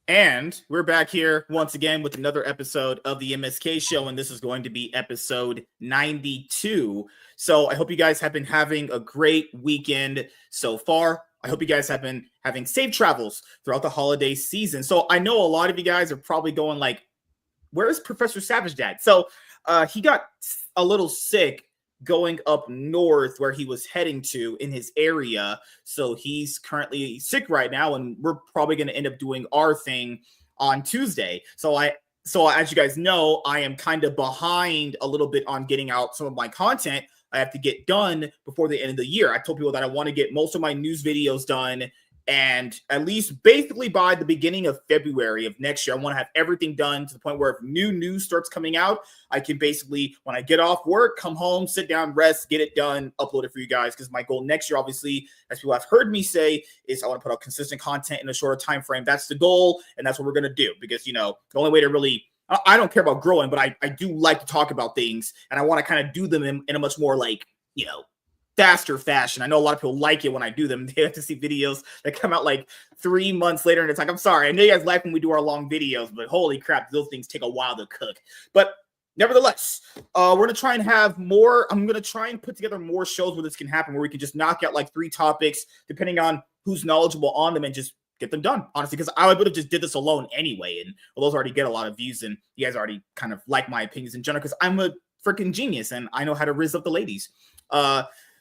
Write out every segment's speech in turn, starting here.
And we're back here once again with another episode of the MSK show, and this is going to be episode 92. So I hope you guys have been having a great weekend so far. I hope you guys have been having safe travels throughout the holiday season. So I know a lot of you guys are probably going like, where's Professor Savage Dad? So he got a little sick going up north where he was heading to in his area. So he's currently sick right now, and we're probably going to end up doing our thing on Tuesday. So as you guys know, I am kind of behind a little bit on getting out some of my content. I have to get done before the end of the year. I told people that I want to get most of my news videos done, and at least basically by the beginning of February of next year, I want to have everything done to the point where if new news starts coming out, I can basically, when I get off work, come home, sit down, rest, get it done, upload it for you guys. Because my goal next year, obviously, as people have heard me say, is I want to put out consistent content in a shorter time frame. That's the goal, and that's what we're going to do. Because, the only way to really, I don't care about growing, but I do like to talk about things, and I want to kind of do them in a much more faster fashion. I know a lot of people like it when I do them. They have to see videos that come out like 3 months later, and it's like, I'm sorry, I know you guys like when we do our long videos, but holy crap, those things take a while to cook. But nevertheless, we're going to try and have more. I'm going to try and put together more shows where this can happen, where we can just knock out like 3 topics, depending on who's knowledgeable on them, and just get them done, honestly, because I would have just did this alone anyway, and those already get a lot of views, and you guys already kind of like my opinions in general, because I'm a freaking genius, and I know how to rizz up the ladies.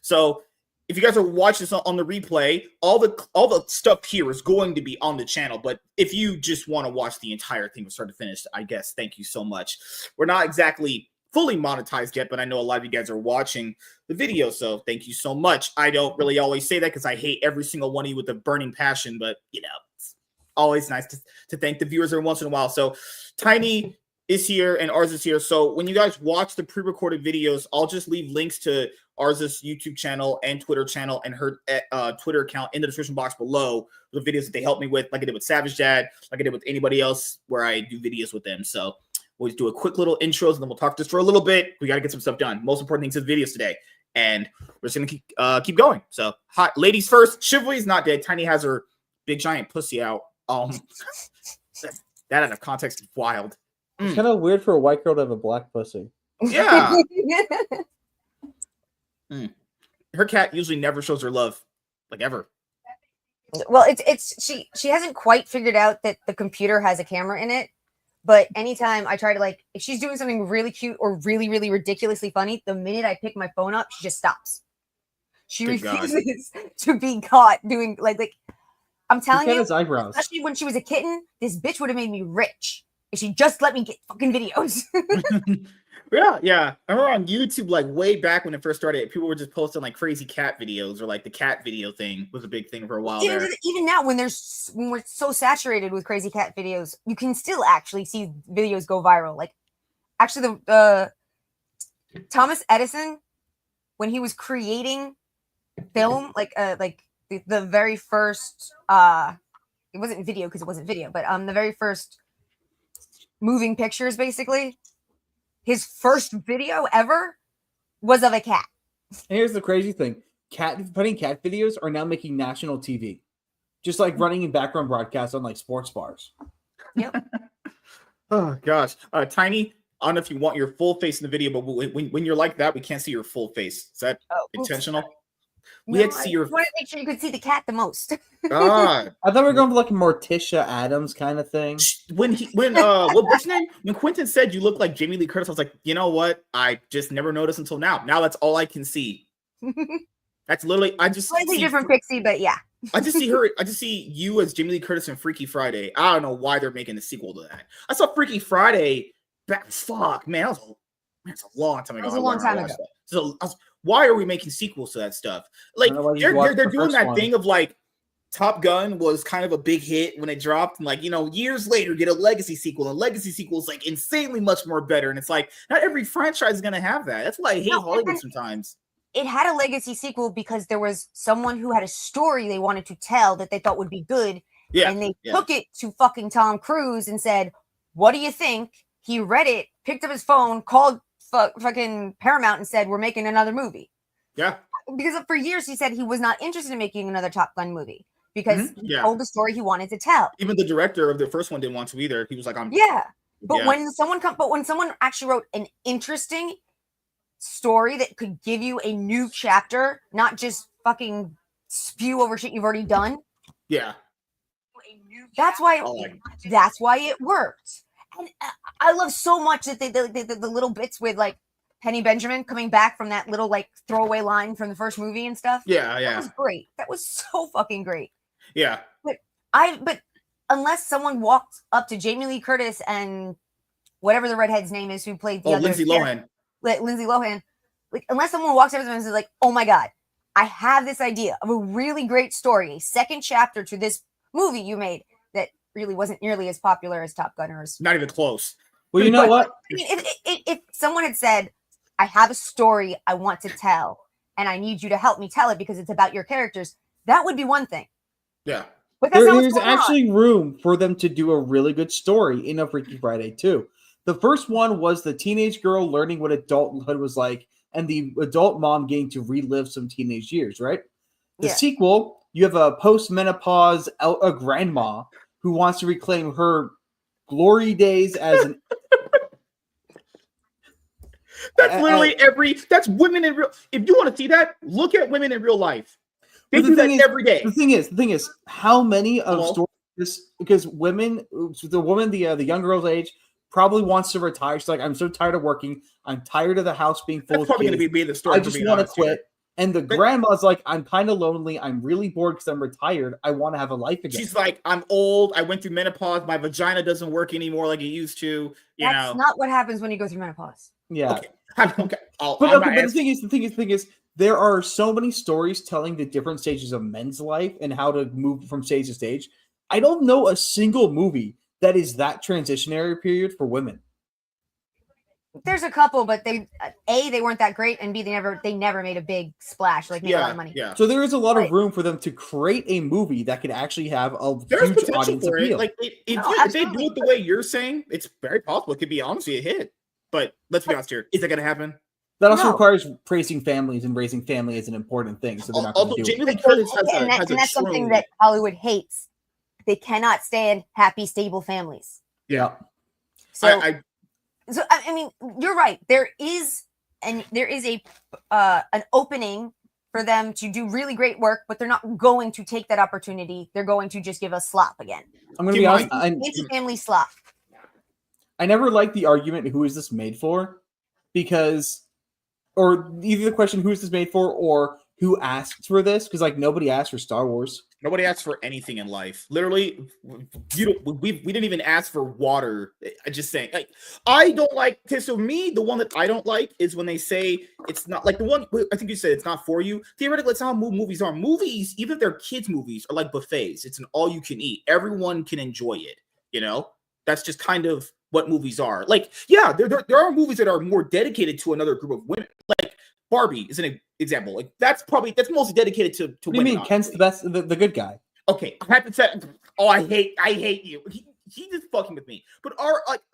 So if you guys are watching this on the replay, all the stuff here is going to be on the channel. But if you just want to watch the entire thing from start to finish, I guess, thank you so much. We're not exactly fully monetized yet, but I know a lot of you guys are watching the video, so thank you so much. I don't really always say that because I hate every single one of you with a burning passion, but, it's always nice to thank the viewers every once in a while. So Tiny is here and ours is here. So when you guys watch the pre-recorded videos, I'll just leave links to ours' YouTube channel and Twitter channel and her Twitter account in the description box below for the videos that they helped me with, like I did with Savage Dad, like I did with anybody else where I do videos with them. So we'll just do a quick little intros and then we'll talk just for a little bit. We got to get some stuff done. Most important things is videos today. And we're just going to keep going. So hot ladies first. Chivalry's not dead. Tiny has her big giant pussy out. That out of context is wild. It's kind of weird for a white girl to have a black pussy. Yeah. Her cat usually never shows her love, like ever. Well, she hasn't quite figured out that the computer has a camera in it. But anytime I try to if she's doing something really cute or really, really ridiculously funny, the minute I pick my phone up, she just stops. She refuses to be caught doing I'm telling you, especially when she was a kitten, this bitch would have made me rich. If she just let me get fucking videos. Yeah. I remember on YouTube, way back when it first started, people were just posting crazy cat videos, or the cat video thing was a big thing for a while. Even now, when we're so saturated with crazy cat videos, you can still actually see videos go viral. Actually, the Thomas Edison, when he was creating film, the very first, it wasn't video because it wasn't video, but the very first moving pictures, basically, his first video ever was of a cat. And here's the crazy thing: putting cat videos are now making national TV, just running in background broadcasts on sports bars. Yep. Oh gosh, Tiny. I don't know if you want your full face in the video, but when you're like that, we can't see your full face. Is that intentional? We had to see your. I wanted to make sure you could see the cat the most. God. I thought we were going for a Morticia Adams kind of thing. What's his name? When Quentin said you look like Jamie Lee Curtis, I was like, you know what? I just never noticed until now. Now that's all I can see. That's literally slightly different Pixie, but yeah. I just see her. I just see you as Jamie Lee Curtis in Freaky Friday. I don't know why they're making a sequel to that. I saw Freaky Friday back. Fuck, man, that's a long time ago. It was a long time ago. So why are we making sequels to that stuff? They're doing that thing of Top Gun was kind of a big hit when it dropped, and years later get a legacy sequel, and legacy sequel is insanely much more better. And it's not every franchise is gonna have that. That's why I hate Hollywood sometimes. It had a legacy sequel because there was someone who had a story they wanted to tell that they thought would be good. Yeah. And they took it to fucking Tom Cruise and said, "What do you think?" He read it, picked up his phone, called fucking Paramount and said, "We're making another movie." Yeah. Because for years he said he was not interested in making another Top Gun movie because he Yeah. told the story he wanted to tell. Even the director of the first one didn't want to either. He was like, But when someone actually wrote an interesting story that could give you a new chapter, not just fucking spew over shit you've already done. Yeah. That's why it worked. And I love so much that the little bits with like Penny Benjamin coming back from that little like throwaway line from the first movie and stuff. Yeah, That was great. That was so fucking great. Yeah. But unless someone walked up to Jamie Lee Curtis and whatever the redhead's name is who played the other Lindsay Lohan. Lindsay Lohan. Like, unless someone walks up to them and says, like, oh my God, I have this idea of a really great story, a second chapter to this movie you made that really wasn't nearly as popular as Top Gun or as... Not even close. Well, you know what? I mean, if someone had said, I have a story I want to tell, and I need you to help me tell it because it's about your characters, that would be one thing. Yeah. But that's There's actually room for them to do a really good story in a Freaky Friday too. The first one was the teenage girl learning what adulthood was like, and the adult mom getting to relive some teenage years, right? The sequel, you have a post-menopause a grandma who wants to reclaim her glory days as an... That's literally that's women in real... If you want to see that, look at women in real life. They do that every day. The thing is, how many of stories... Because women, the young girl's age, probably wants to retire. She's like, I'm so tired of working. I'm tired of the house being full of probably kids. going to be the story. I just want to quit. And the grandma's like, I'm kind of lonely. I'm really bored because I'm retired. I want to have a life again. She's like, I'm old. I went through menopause. My vagina doesn't work anymore like it used to. That's not what happens when you go through menopause. Yeah. Okay. But the thing is, there are so many stories telling the different stages of men's life and how to move from stage to stage. I don't know a single movie that is that transitionary period for women. There's a couple, but they weren't that great, and B, they never made a big splash, like made a lot of money. Yeah. So there is a lot of room for them to create a movie that could actually have a huge audience appeal. Like if they do it the way you're saying, it's very possible. It could be honestly a hit. But let's be honest here. Is that going to happen? That also requires praising families, and raising family is an important thing. So they're not going to do it. And that's something that Hollywood hates. They cannot stand happy, stable families. Yeah. So I mean, you're right. There is an opening for them to do really great work, but they're not going to take that opportunity. They're going to just give us slop again. I'm going to be honest. Anti-family slop. I never liked the argument, who is this made for? Or either the question, who is this made for, or who asked for this? Because like nobody asked for Star Wars. Nobody asked for anything in life. Literally, we didn't even ask for water. I just saying, like, I don't like. Okay, so me, the one that I don't like is when they say it's not like the one. I think you said it's not for you. Theoretically, that's how movies are. Movies, even if they're kids' movies, are like buffets. It's an all you can eat. Everyone can enjoy it. You know, that's just kind of what movies are. Like, yeah, there are movies that are more dedicated to another group of women. Like Barbie is an example. Like that's mostly dedicated to women. What do you mean Ken's the best, the good guy? Okay, I have to say, I hate you. He just fucking with me. But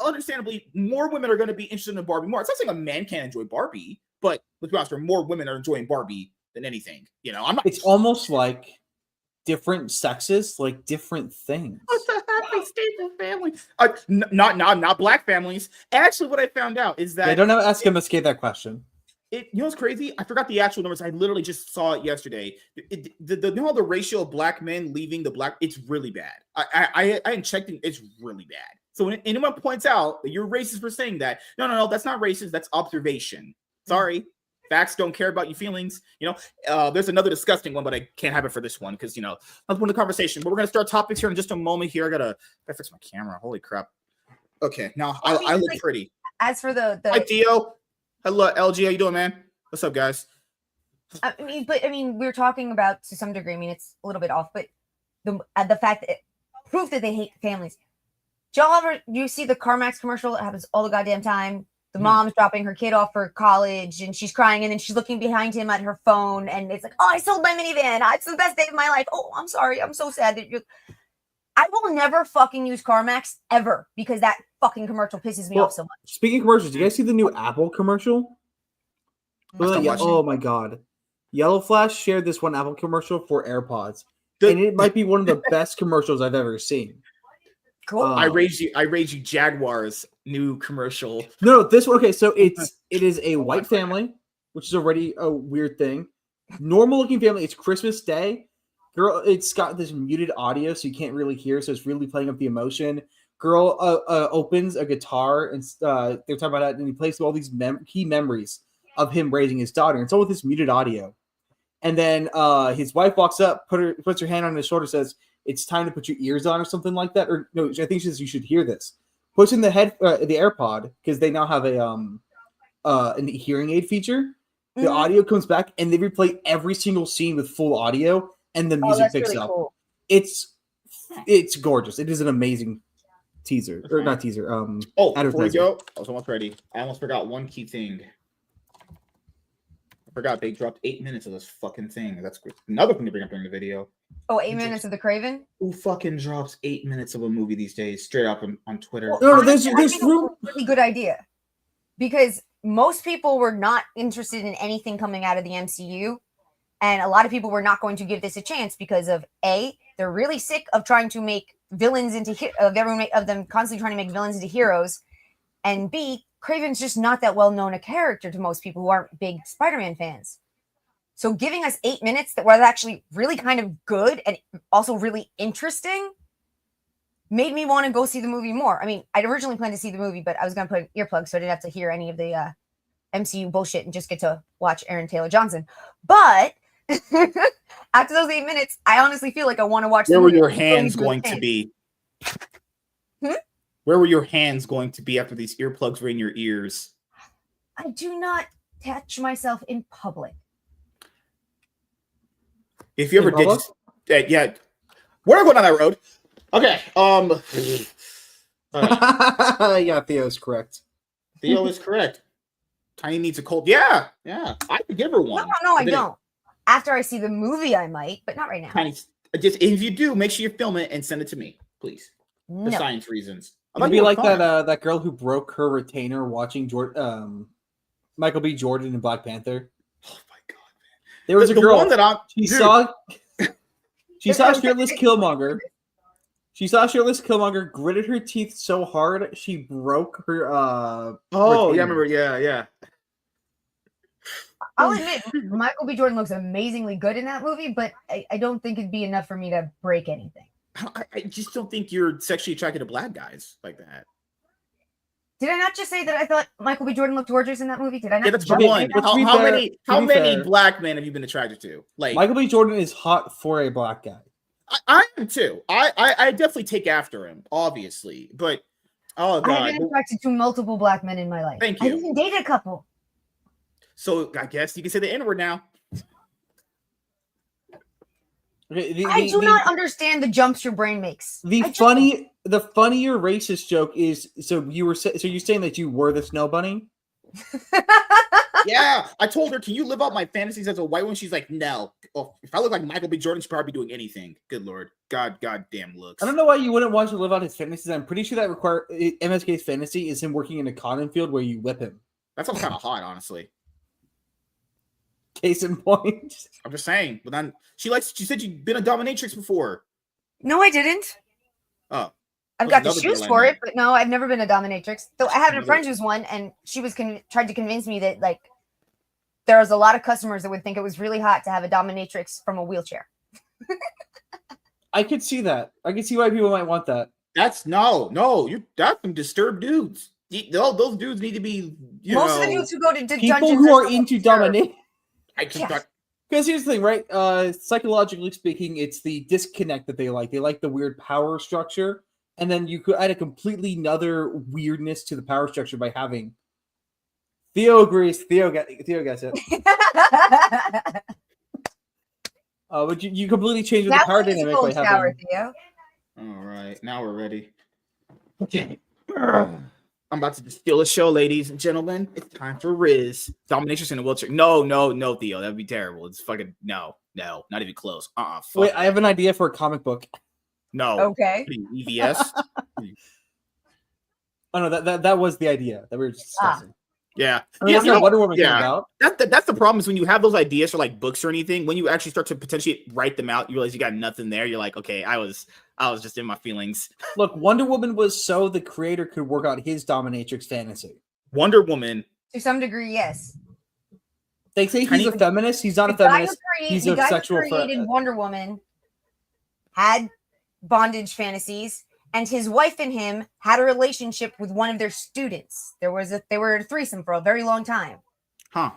understandably, more women are going to be interested in Barbie more. It's not saying a man can't enjoy Barbie, but let's be honest, more women are enjoying Barbie than anything. You know, It's almost like different sexes like different things. What's a happy stable family? Not black families. Actually, what I found out is that don't ask MSK that question. You know what's crazy? I forgot the actual numbers. I literally just saw it yesterday. The ratio of black men leaving the black, it's really bad. I checked it, it's really bad. So when anyone points out that you're racist for saying that, no, that's not racist. That's observation. Sorry. Facts don't care about your feelings. You know, there's another disgusting one, but I can't have it for this one because, that's one of the conversation. But we're going to start topics here in just a moment here. I gotta fix my camera. Holy crap. Okay, now I look pretty. As for the Hi, Theo. Hello, LG. How you doing, man? What's up, guys? I mean, we're talking about to some degree. I mean, it's a little bit off, but the fact that proof that they hate families. You see the CarMax commercial? It happens all the goddamn time. The mom's dropping her kid off for college, and she's crying, and then she's looking behind him at her phone, and it's like, oh, I sold my minivan. It's the best day of my life. Oh, I'm sorry. I'm so sad that you're. I will never fucking use CarMax ever because that fucking commercial pisses me off so much. Speaking of commercials, do you guys see the new Apple commercial? Oh my god. Yellow Flash shared this one Apple commercial for AirPods. and it might be one of the best commercials I've ever seen. Cool. I raise you Jaguars new commercial. No, this one. Okay, so it is a white family, which is already a weird thing. Normal looking family. It's Christmas Day. Girl, it's got this muted audio, so you can't really hear. So it's really playing up the emotion. Girl opens a guitar, and they're talking about that, and he plays all these key memories of him raising his daughter. And it's all with this muted audio. And then his wife walks up, puts her hand on his shoulder, says, "It's time to put your ears on," or something like that. Or no, I think she says, "You should hear this." Puts in the AirPod, because they now have an hearing aid feature. The audio comes back, and they replay every single scene with full audio, and the music picks really up. Cool. It's gorgeous. It is an amazing teaser, or not teaser. Before we go, I was almost ready. I almost forgot one key thing. I forgot they dropped 8 minutes of this fucking thing. That's another thing to bring up during the video. Oh, 8 minutes of the Kraven? Who fucking drops 8 minutes of a movie these days straight up on Twitter? Well, no, there's room. Really good idea, because most people were not interested in anything coming out of the MCU, and a lot of people were not going to give this a chance because of A, they're really sick of trying to make villains into of them constantly trying to make villains into heroes, and B, Kraven's just not that well known a character to most people who aren't big Spider-Man fans. So giving us 8 minutes that was actually really kind of good and also really interesting made me want to go see the movie more. I mean, I'd originally planned to see the movie, but I was going to put earplugs so I didn't have to hear any of the MCU bullshit and just get to watch Aaron Taylor Johnson. But after those 8 minutes, I honestly feel like I want to watch the movie. Where were your hands going to be? Where were your hands going to be after these earplugs were in your ears? I do not touch myself in public. If you ever did, yeah, we're going down that road. Okay. Yeah, Theo's correct. Theo is correct. Tiny needs a cold. Yeah. I could give her one. No, I don't. After I see the movie, I might, but not right now. Tiny, if you do, make sure you film it and send it to me, please. No. For science reasons. It'd be like that girl who broke her retainer watching Michael B. Jordan in Black Panther. Oh my god, man! There was a girl that she saw shirtless Killmonger. She saw shirtless Killmonger, gritted her teeth so hard she broke her. Oh, retainer. Yeah, I remember. Yeah. I'll admit, Michael B. Jordan looks amazingly good in that movie, but I don't think it'd be enough for me to break anything. I just don't think you're sexually attracted to black guys like that. Did I not just say that I thought Michael B. Jordan looked gorgeous in that movie? Did I not? Yeah, that's one. How many black men have you been attracted to? Like Michael B. Jordan is hot for a black guy. I am too. I definitely take after him, obviously. But oh god, I've been attracted to multiple black men in my life. Thank you. I even dated a couple. So I guess you can say the N-word now. I do not understand the jumps your brain makes. The funnier racist joke is you're saying that you were the snow bunny? Yeah, I told her, "Can you live out my fantasies as a white one?" She's like, "No. Oh, if I look like Michael B. Jordan, she'd probably be doing anything." Good lord, goddamn looks. I don't know why you wouldn't want to live out his fantasies. I'm pretty sure that MSK's fantasy is him working in a cotton field where you whip him. That sounds kind of hot, honestly. Case in point. I'm just saying. But then she said you'd been a dominatrix before. No, I didn't. Oh. I've got the shoes for it, but no, I've never been a dominatrix. Though I had a friend who's one, and she was tried to convince me that like there was a lot of customers that would think it was really hot to have a dominatrix from a wheelchair. I could see that. I could see why people might want that. That's some disturbed dudes. Those dudes need to be. Most of the dudes who go to people dungeons who are into domination. Because here's the thing, right? Psychologically speaking, it's the disconnect that they like. They like the weird power structure, and then you could add a completely another weirdness to the power structure by having. Theo agrees. Theo gets it. But you completely changed the power dynamic by having. Theo. All right, now we're ready. Okay. I'm about to steal the show, ladies and gentlemen. It's time for Riz. Dominatrix in a wheelchair. No, Theo. That'd be terrible. It's fucking no, not even close. Wait, I have an idea for a comic book. No. Okay. EVS. Oh no, that was the idea that we were just discussing. Yeah. I mean, that's what Wonder Woman came yeah. about. That's the problem is when you have those ideas for like books or anything, when you actually start to potentially write them out, you realize you got nothing there. You're like, okay, I was just in my feelings. Look, Wonder Woman was so the creator could work out his dominatrix fantasy. Wonder Woman. To some degree, yes. They say he's a feminist. He's not a feminist. He's a sexual created Wonder Woman had bondage fantasies, and his wife and him had a relationship with one of their students. They were a threesome for a very long time. Huh.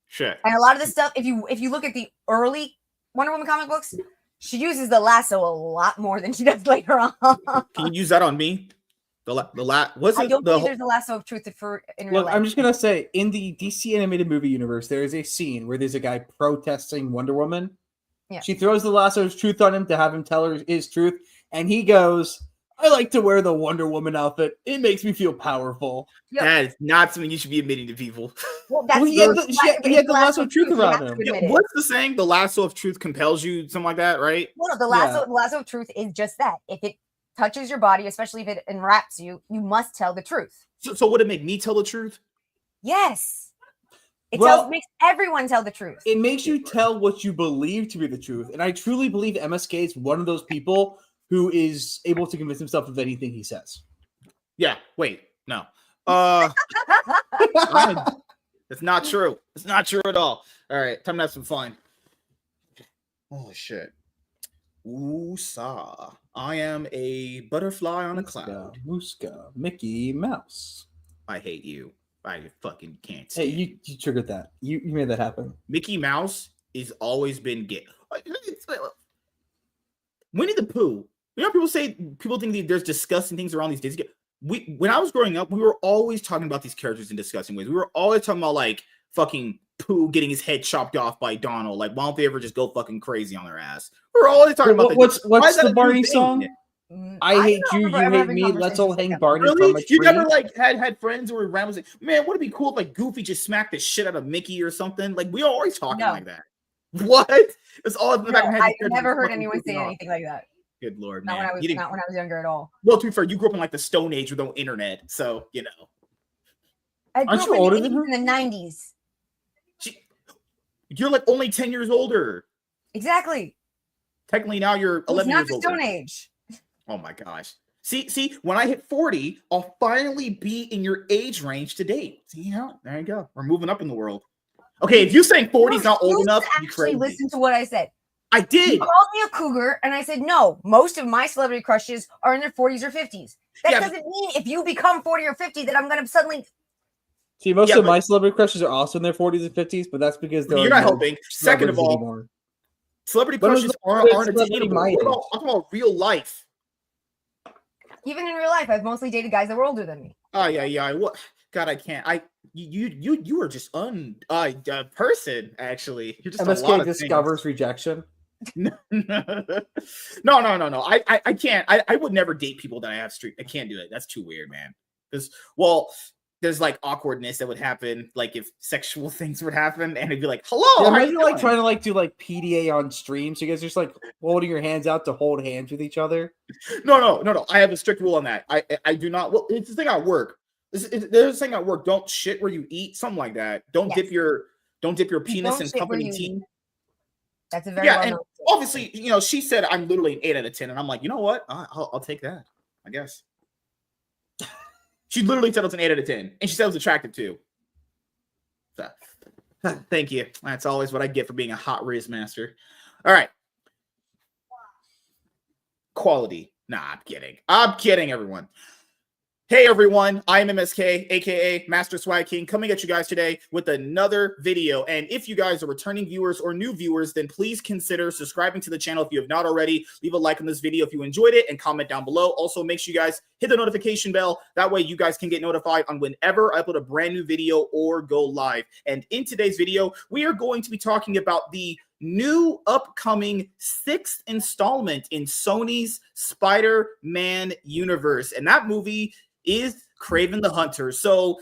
Shit. And a lot of the stuff, if you look at the early Wonder Woman comic books, she uses the lasso a lot more than she does later on. Can you use that on me? I don't believe there's a lasso of truth in real life. I'm just gonna say, in the DC animated movie universe, there is a scene where there's a guy protesting Wonder Woman. Yeah. She throws the lasso of truth on him to have him tell her his truth, and he goes, "I like to wear the Wonder Woman outfit. It makes me feel powerful." Yep. That is not something you should be admitting to people. Well, that's he had the lasso of truth around him. Yeah, what's the saying? The lasso of truth compels you, something like that, right? No, the lasso of truth is just that. If it touches your body, especially if it enwraps you, you must tell the truth. So would it make me tell the truth? Yes. It makes everyone tell the truth. It makes you tell what you believe to be the truth. And I truly believe MSK is one of those people who is able to convince himself of anything he says. Yeah. Wait. No. It's not true. It's not true at all. All right. Time to have some fun. Oh, shit. Ooh-sa. I am a butterfly on a cloud. Muska, Mickey Mouse. I hate you. I fucking can't stand. Hey, you triggered that. You made that happen. Mickey Mouse has always been gay. Winnie the Pooh. You know, people think there's disgusting things around these days. When I was growing up, we were always talking about these characters in disgusting ways. We were always talking about like fucking Pooh getting his head chopped off by Donald. Like, why don't they ever just go fucking crazy on their ass? We're always talking about what's the Barney song? I hate you, you hate me. Let's all hang Barney from a tree. You never like had friends who were around like, man, would it be cool if like Goofy just smacked the shit out of Mickey or something? Like, we always talking like that. What? It's all in the back of my head. I never heard anyone say anything like that. Good Lord, not man. Not when I was younger at all. Well, to be fair, you grew up in like the Stone Age with no internet, so you know. Aren't you older than her? In the 90s. You're like only 10 years older. Exactly. Technically, now you're 11 years older. Not the Stone Age. Oh my gosh. See, when I hit 40, I'll finally be in your age range to date. See how? There you go. We're moving up in the world. Okay, if you're saying 40 is not old enough, you crazy. Listen to what I said. I did. You called me a cougar, and I said, no, most of my celebrity crushes are in their 40s or 50s. That doesn't mean if you become 40 or 50 that I'm going to suddenly... See, most of my celebrity crushes are also in their 40s and 50s, but that's because you're not helping. Second of all, anymore. Celebrity crushes aren't attainable. I'm talking about real life. Even in real life, I've mostly dated guys that were older than me. Oh yeah. What? God, I can't. You are just person. Actually, you're just MSK discovers rejection. No. I can't. I would never date people that I have street. I can't do it. That's too weird, man. Because there's like awkwardness that would happen, like if sexual things would happen, and it'd be like, "Hello." Yeah, imagine like trying to like do like PDA on stream, so you guys just like holding your hands out to hold hands with each other. No. I have a strict rule on that. I do not. Well, it's the thing at work. There's a thing at work. Don't shit where you eat. Something like that. Don't dip your penis in company tea. That's a very and obviously, you know, she said I'm literally an 8 out of 10, and I'm like, you know what? I'll take that. I guess. She literally said it's an 8 out of 10, and she said it was attractive too. So, thank you. That's always what I get for being a hot Riz master. All right. Quality. Nah, I'm kidding, everyone. Hey everyone, I'm MSK, aka Master Swag King, coming at you guys today with another video. And if you guys are returning viewers or new viewers, then please consider subscribing to the channel if you have not already. Leave a like on this video if you enjoyed it and comment down below. Also, make sure you guys hit the notification bell. That way you guys can get notified on whenever I upload a brand new video or go live. And in today's video, we are going to be talking about the new upcoming 6th installment in Sony's Spider-Man universe. And that movie is Kraven the Hunter. So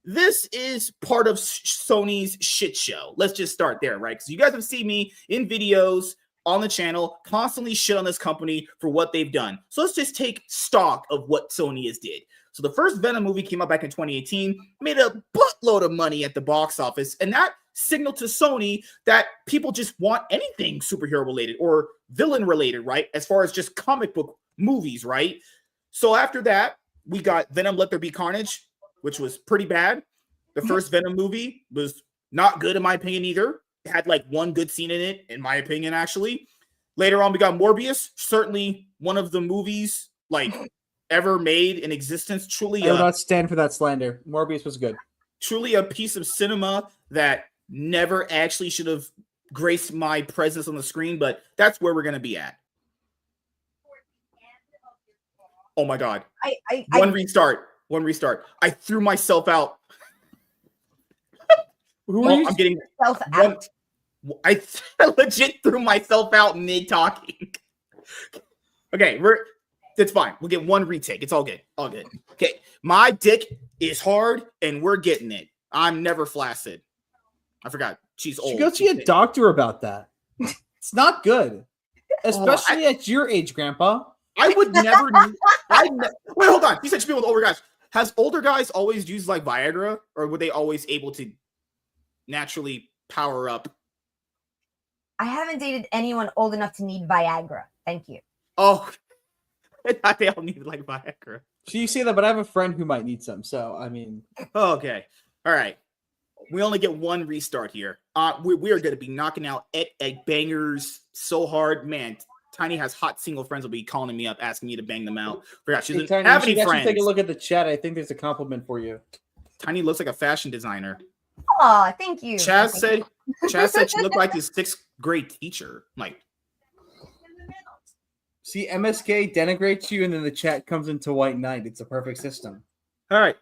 this is part of Sony's shit show. Let's just start there, right? Because you guys have seen me in videos on the channel constantly shit on this company for what they've done. So let's just take stock of what Sony has did. So the first Venom movie came out back in 2018, made a buttload of money at the box office, and that signaled to Sony that people just want anything superhero related or villain related, right? As far as just comic book movies, right? So after that, we got Venom Let There Be Carnage, which was pretty bad. The first Venom movie was not good in my opinion either. It had like one good scene in it, in my opinion, actually. Later on, we got Morbius, certainly one of the movies like ever made in existence. Truly, I will not stand for that slander. Morbius was good. Truly a piece of cinema that never actually should have graced my presence on the screen, but that's where we're going to be at. Oh my God. One restart. I threw myself out. I'm getting out. I legit threw myself out mid talking. Okay, it's fine. We'll get one retake. It's all good. All good. Okay. My dick is hard and we're getting it. I'm never flaccid. I forgot. She's old. You go see a doctor about that. It's not good. Especially at your age, Grandpa. I would never. Wait, hold on. You said you with older guys. Has older guys always used like Viagra, or were they always able to naturally power up? I haven't dated anyone old enough to need Viagra. Thank you. Oh, I thought they all needed like Viagra. So you say that, but I have a friend who might need some. So I mean, okay, all right. We only get one restart here. We are going to be knocking out egg bangers so hard, man. Tiny has hot single friends will be calling me up asking me to bang them out. Forgot she doesn't have any friends. Take a look at the chat. I think there's a compliment for you. Tiny looks like a fashion designer. Oh, thank you. Chaz said she looked like his 6th grade teacher. Like, see, MSK denigrates you, and then the chat comes into White Knight. It's a perfect system. All right.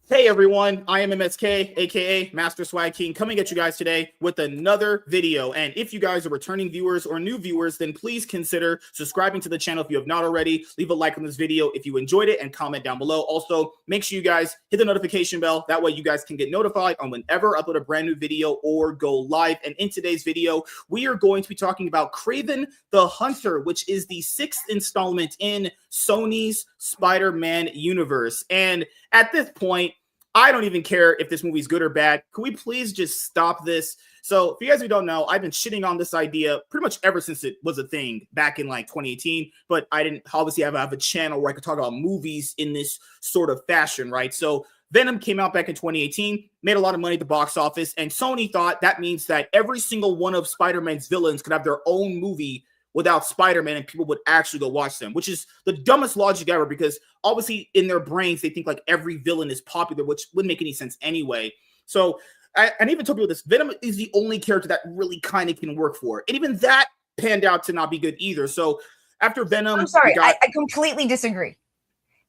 Hey everyone, I am MSK, aka Master Swag King, coming at you guys today with another video. And if you guys are returning viewers or new viewers, then please consider subscribing to the channel if you have not already. Leave a like on this video if you enjoyed it and comment down below. Also, make sure you guys hit the notification bell. That way you guys can get notified on whenever I upload a brand new video or go live. And in today's video, we are going to be talking about Kraven the Hunter, which is the 6th installment in Sony's Spider-Man universe. And at this point, I don't even care if this movie is good or bad. Can we please just stop this? So, for you guys who don't know, I've been shitting on this idea pretty much ever since it was a thing back in like 2018. But I didn't obviously have a channel where I could talk about movies in this sort of fashion, right? So, Venom came out back in 2018, made a lot of money at the box office, and Sony thought that means that every single one of Spider-Man's villains could have their own movie without Spider-Man, and people would actually go watch them, which is the dumbest logic ever, because obviously in their brains, they think like every villain is popular, which wouldn't make any sense anyway. So I even told people this, Venom is the only character that really kind of can work for it. And even that panned out to not be good either. So after Venom... I'm sorry, I completely disagree.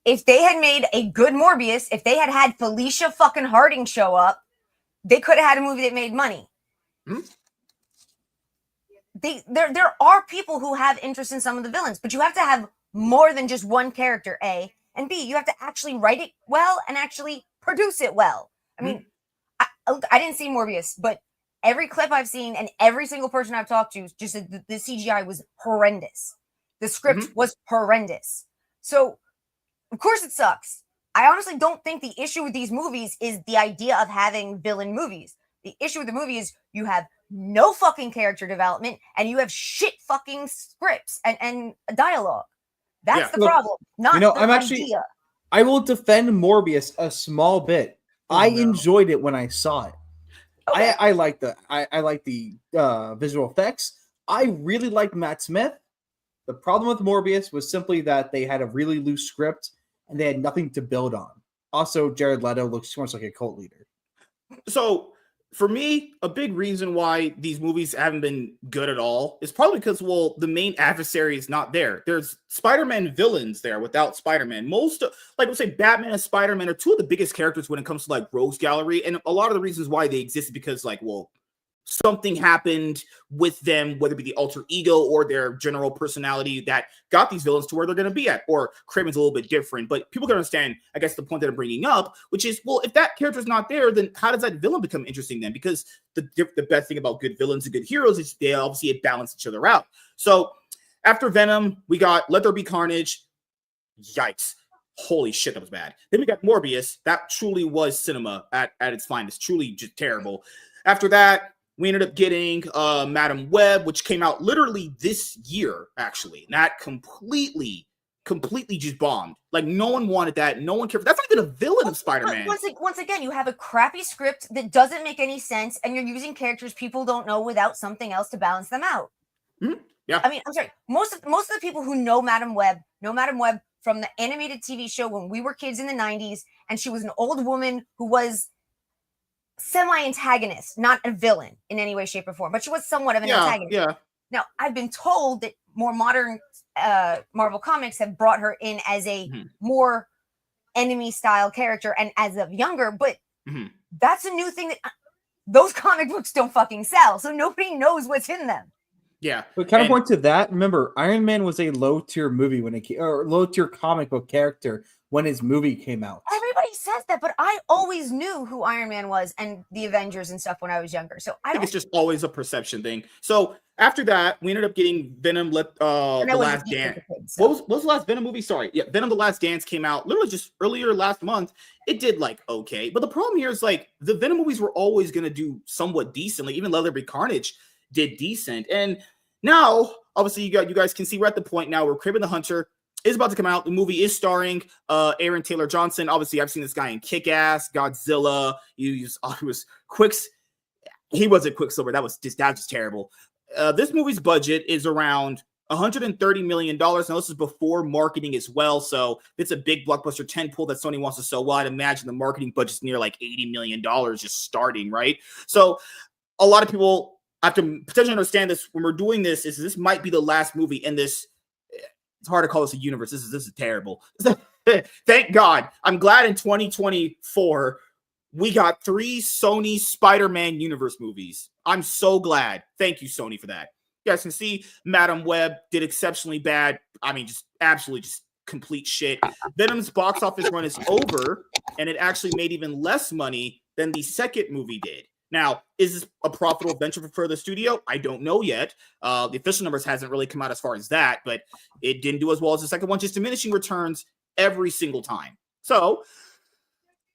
If they had made a good Morbius, if they had Felicia fucking Harding show up, they could have had a movie that made money. Hmm? There are people who have interest in some of the villains, but you have to have more than just one character, A, and B, you have to actually write it well and actually produce it well. I mean, I didn't see Morbius, but every clip I've seen and every single person I've talked to just said the CGI was horrendous. The script was horrendous. So, of course it sucks. I honestly don't think the issue with these movies is the idea of having villain movies. The issue with the movie is you have no fucking character development and you have shit fucking scripts and dialogue. That's the problem. Not the idea. I will defend Morbius a small bit. I enjoyed it when I saw it. Okay. I like the visual effects. I really liked Matt Smith. The problem with Morbius was simply that they had a really loose script and they had nothing to build on. Also, Jared Leto looks too much like a cult leader. So for me, a big reason why these movies haven't been good at all is probably because, well, the main adversary is not there. There's Spider-Man villains there without Spider-Man. Most, like we'll say, Batman and Spider-Man are two of the biggest characters when it comes to like Rogues Gallery. And a lot of the reasons why they exist is because, like, well, something happened with them, whether it be the alter ego or their general personality that got these villains to where they're going to be at. Or Kraven's a little bit different, but people can understand, I guess, the point that I'm bringing up, which is, well, if that character's not there, then how does that villain become interesting then? Because the best thing about good villains and good heroes is they obviously balance each other out. So after Venom, we got Let There Be Carnage. Yikes. Holy shit, that was bad. Then we got Morbius. That truly was cinema at its finest. Truly just terrible. After that, we ended up getting Madam Web, which came out literally this year, actually. And that completely just bombed. Like, no one wanted that. No one cared. That's not even a villain of Spider-Man. Once again, you have a crappy script that doesn't make any sense, and you're using characters people don't know without something else to balance them out. Mm-hmm. Yeah. I mean, I'm sorry. Most of the people who know Madam Web from the animated TV show when we were kids in the 90s, and she was an old woman who was semi-antagonist, not a villain in any way, shape, or form, but she was somewhat of an antagonist. Yeah. Now, I've been told that more modern Marvel comics have brought her in as a more enemy-style character and as of younger, but that's a new thing that those comic books don't fucking sell, so nobody knows what's in them. Yeah. But kind of point to that, remember, Iron Man was a low-tier movie when it came, or low-tier comic book character when his movie came out. Everybody says that, but I always knew who Iron Man was and the Avengers and stuff when I was younger. So I think it's just always a perception thing. So after that, we ended up getting Venom, The Last Dance. What was the last Venom movie? Sorry. Yeah, Venom, The Last Dance came out literally just earlier last month. It did like okay. But the problem here is like the Venom movies were always going to do somewhat decently. Even Let There Be Carnage did decent. And now, obviously, you guys can see we're at the point now where Kraven the Hunter is about to come out. The movie is starring Aaron Taylor Johnson. Obviously, I've seen this guy in Kick-Ass, Godzilla. He wasn't Quicksilver. That was just terrible. This movie's budget is around $130 million. Now, this is before marketing as well. So it's a big blockbuster tentpole that Sony wants to sell. Well, I'd imagine the marketing budget's near like $80 million just starting, right? So a lot of people have to potentially understand this when we're doing this. This might be the last movie in this. It's hard to call this a universe. This is terrible. Thank God. I'm glad in 2024 we got 3 Sony Spider-Man universe movies. I'm so glad. Thank you, Sony, for that. You guys can see Madam Web did exceptionally bad. I mean, just absolutely just complete shit. Venom's box office run is over, and it actually made even less money than the second movie did. Now, is this a profitable venture for the studio? I don't know yet. The official numbers hasn't really come out as far as that, but it didn't do as well as the second one, just diminishing returns every single time. So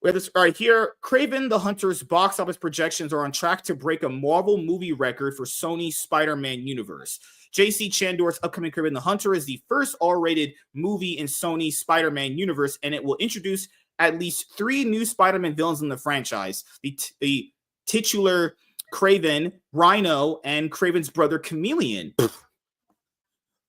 we have this right here. Kraven the Hunter's box office projections are on track to break a Marvel movie record for Sony's Spider-Man universe. J.C. Chandor's upcoming Kraven the Hunter is the first R-rated movie in Sony's Spider-Man universe, and it will introduce at least 3 new Spider-Man villains in the franchise. The titular Kraven, Rhino, and Kraven's brother Chameleon.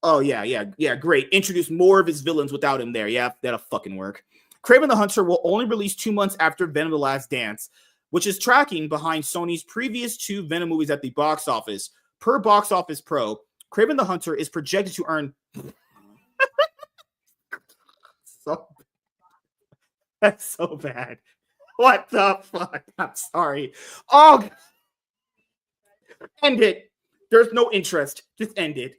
Oh, yeah, great. Introduce more of his villains without him there. Yeah, that'll fucking work. Kraven the Hunter will only release 2 months after Venom the Last Dance, which is tracking behind Sony's previous 2 Venom movies at the box office. Per Box Office Pro, Kraven the Hunter is projected to earn... That's so bad. What the fuck? I'm sorry. Oh, end it. There's no interest. Just end it.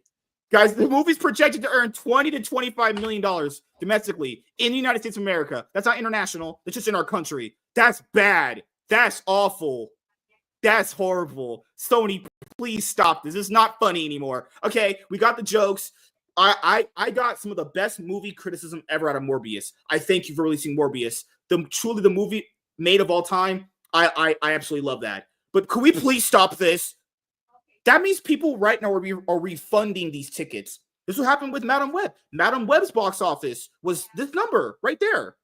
Guys, the movie's projected to earn $20 to $25 million domestically in the United States of America. That's not international. That's just in our country. That's bad. That's awful. That's horrible. Sony, please stop this. This is not funny anymore. Okay, we got the jokes. I got some of the best movie criticism ever out of Morbius. I thank you for releasing Morbius. Truly the movie made of all time. I absolutely love that. But could we please stop this? That means people right now are refunding these tickets. This will happen with Madam Web. Madam Web's box office was this number right there.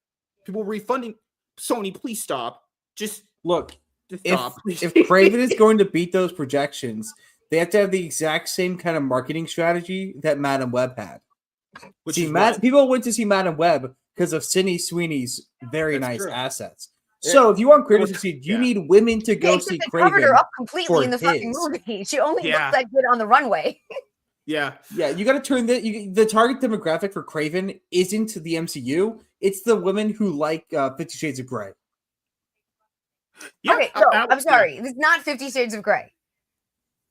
People refunding. Sony, please stop. Just look. Just stop. If Kraven is going to beat those projections, they have to have the exact same kind of marketing strategy that Madam Web had. People went to see Madam Web because of Sydney Sweeney's very nice assets. So if you want Kraven to succeed, you need women to go see Kraven. They covered her up completely in the fucking movie. She only looked that good on the runway. Yeah. You got to turn the target demographic for Kraven isn't the MCU. It's the women who like 50 Shades of Grey. Yeah, okay, no, I'm sorry. It's not 50 Shades of Grey.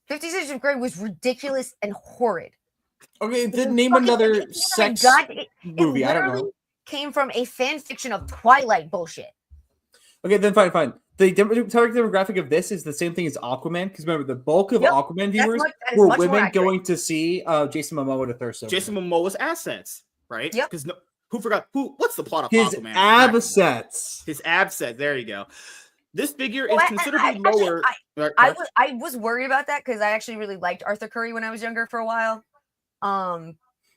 50 Shades of Grey was ridiculous and horrid. Okay, then name another sex movie. I don't know. Came from a fan fiction of Twilight bullshit. Okay, then fine. The target demographic of this is the same thing as Aquaman, because remember, the bulk of Aquaman viewers were women going to see Jason Momoa to thirst over. Jason Momoa's assets, right? Yep. Because what's the plot of his Aquaman? Absets. His absets. There you go. This figure is considerably lower. I was worried about that because I actually really liked Arthur Curry when I was younger for a while. And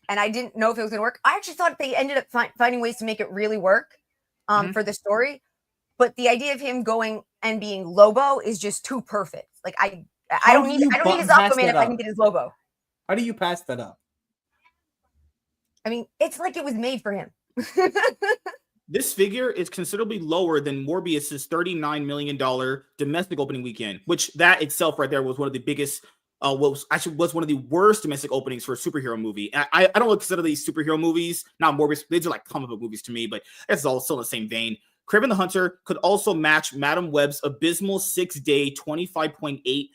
I didn't know if it was going to work. I actually thought they ended up finding ways to make it really work for the story. But the idea of him going and being Lobo is just too perfect. Like I don't need his Aquaman if I can get his Lobo. How do you pass that up? I mean, it's like it was made for him. This figure is considerably lower than Morbius's $39 million domestic opening weekend, which that itself right there was one of the biggest, was one of the worst domestic openings for a superhero movie. And I don't consider these superhero movies, not Morbius, these are like comic book movies to me, but it's all still in the same vein. Kraven the Hunter could also match Madam Web's abysmal 6-day, $25.8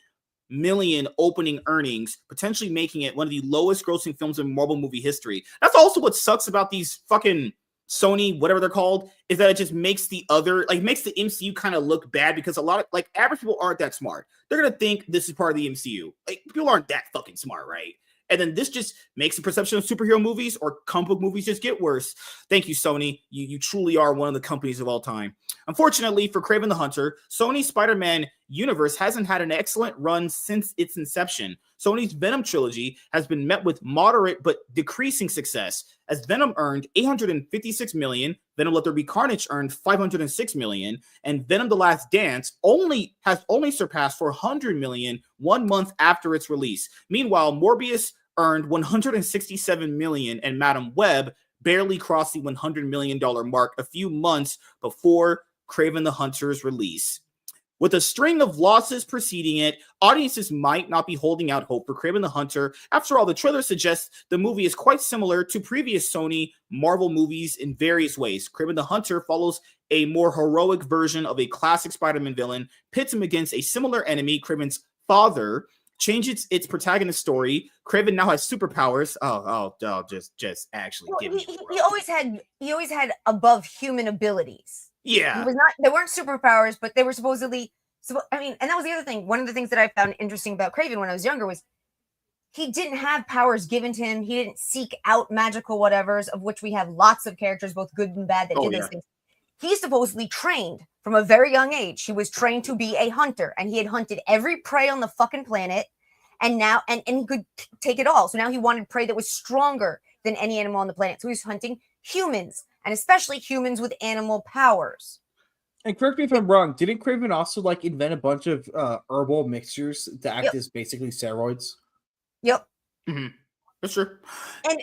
million opening earnings, potentially making it one of the lowest grossing films in Marvel movie history. That's also what sucks about these fucking Sony, whatever they're called, is that it just makes the MCU kind of look bad because a lot of average people aren't that smart. They're going to think this is part of the MCU. People aren't that fucking smart, right? And then this just makes the perception of superhero movies or comic book movies just get worse. Thank you, Sony. You truly are one of the companies of all time. Unfortunately for Kraven the Hunter, Sony's Spider-Man universe hasn't had an excellent run since its inception. Sony's Venom trilogy has been met with moderate but decreasing success, as Venom earned $856 million, Venom Let There Be Carnage earned $506 million, and Venom The Last Dance has only surpassed $400 million 1 month after its release. Meanwhile, Morbius earned $167 million, and Madam Web barely crossed the $100 million mark a few months before Kraven the Hunter's release. With a string of losses preceding it, audiences might not be holding out hope for Kraven the Hunter. After all, the trailer suggests the movie is quite similar to previous Sony Marvel movies in various ways. Kraven the Hunter follows a more heroic version of a classic Spider-Man villain, pits him against a similar enemy, Kraven's father, changes its protagonist story. Kraven now has superpowers. Just actually give me. He always had above human abilities. Yeah. They weren't superpowers, but they were supposedly, and that was the other thing. One of the things that I found interesting about Kraven when I was younger was he didn't have powers given to him. He didn't seek out magical whatevers, of which we have lots of characters, both good and bad, that did those things. He supposedly trained from a very young age. He was trained to be a hunter, and he had hunted every prey on the fucking planet, and now, and he could take it all. So now he wanted prey that was stronger than any animal on the planet. So he was hunting humans, and especially humans with animal powers. And correct me if I'm wrong, didn't Kraven also invent a bunch of herbal mixtures to act as basically steroids? Yep. Mm-hmm. That's true. And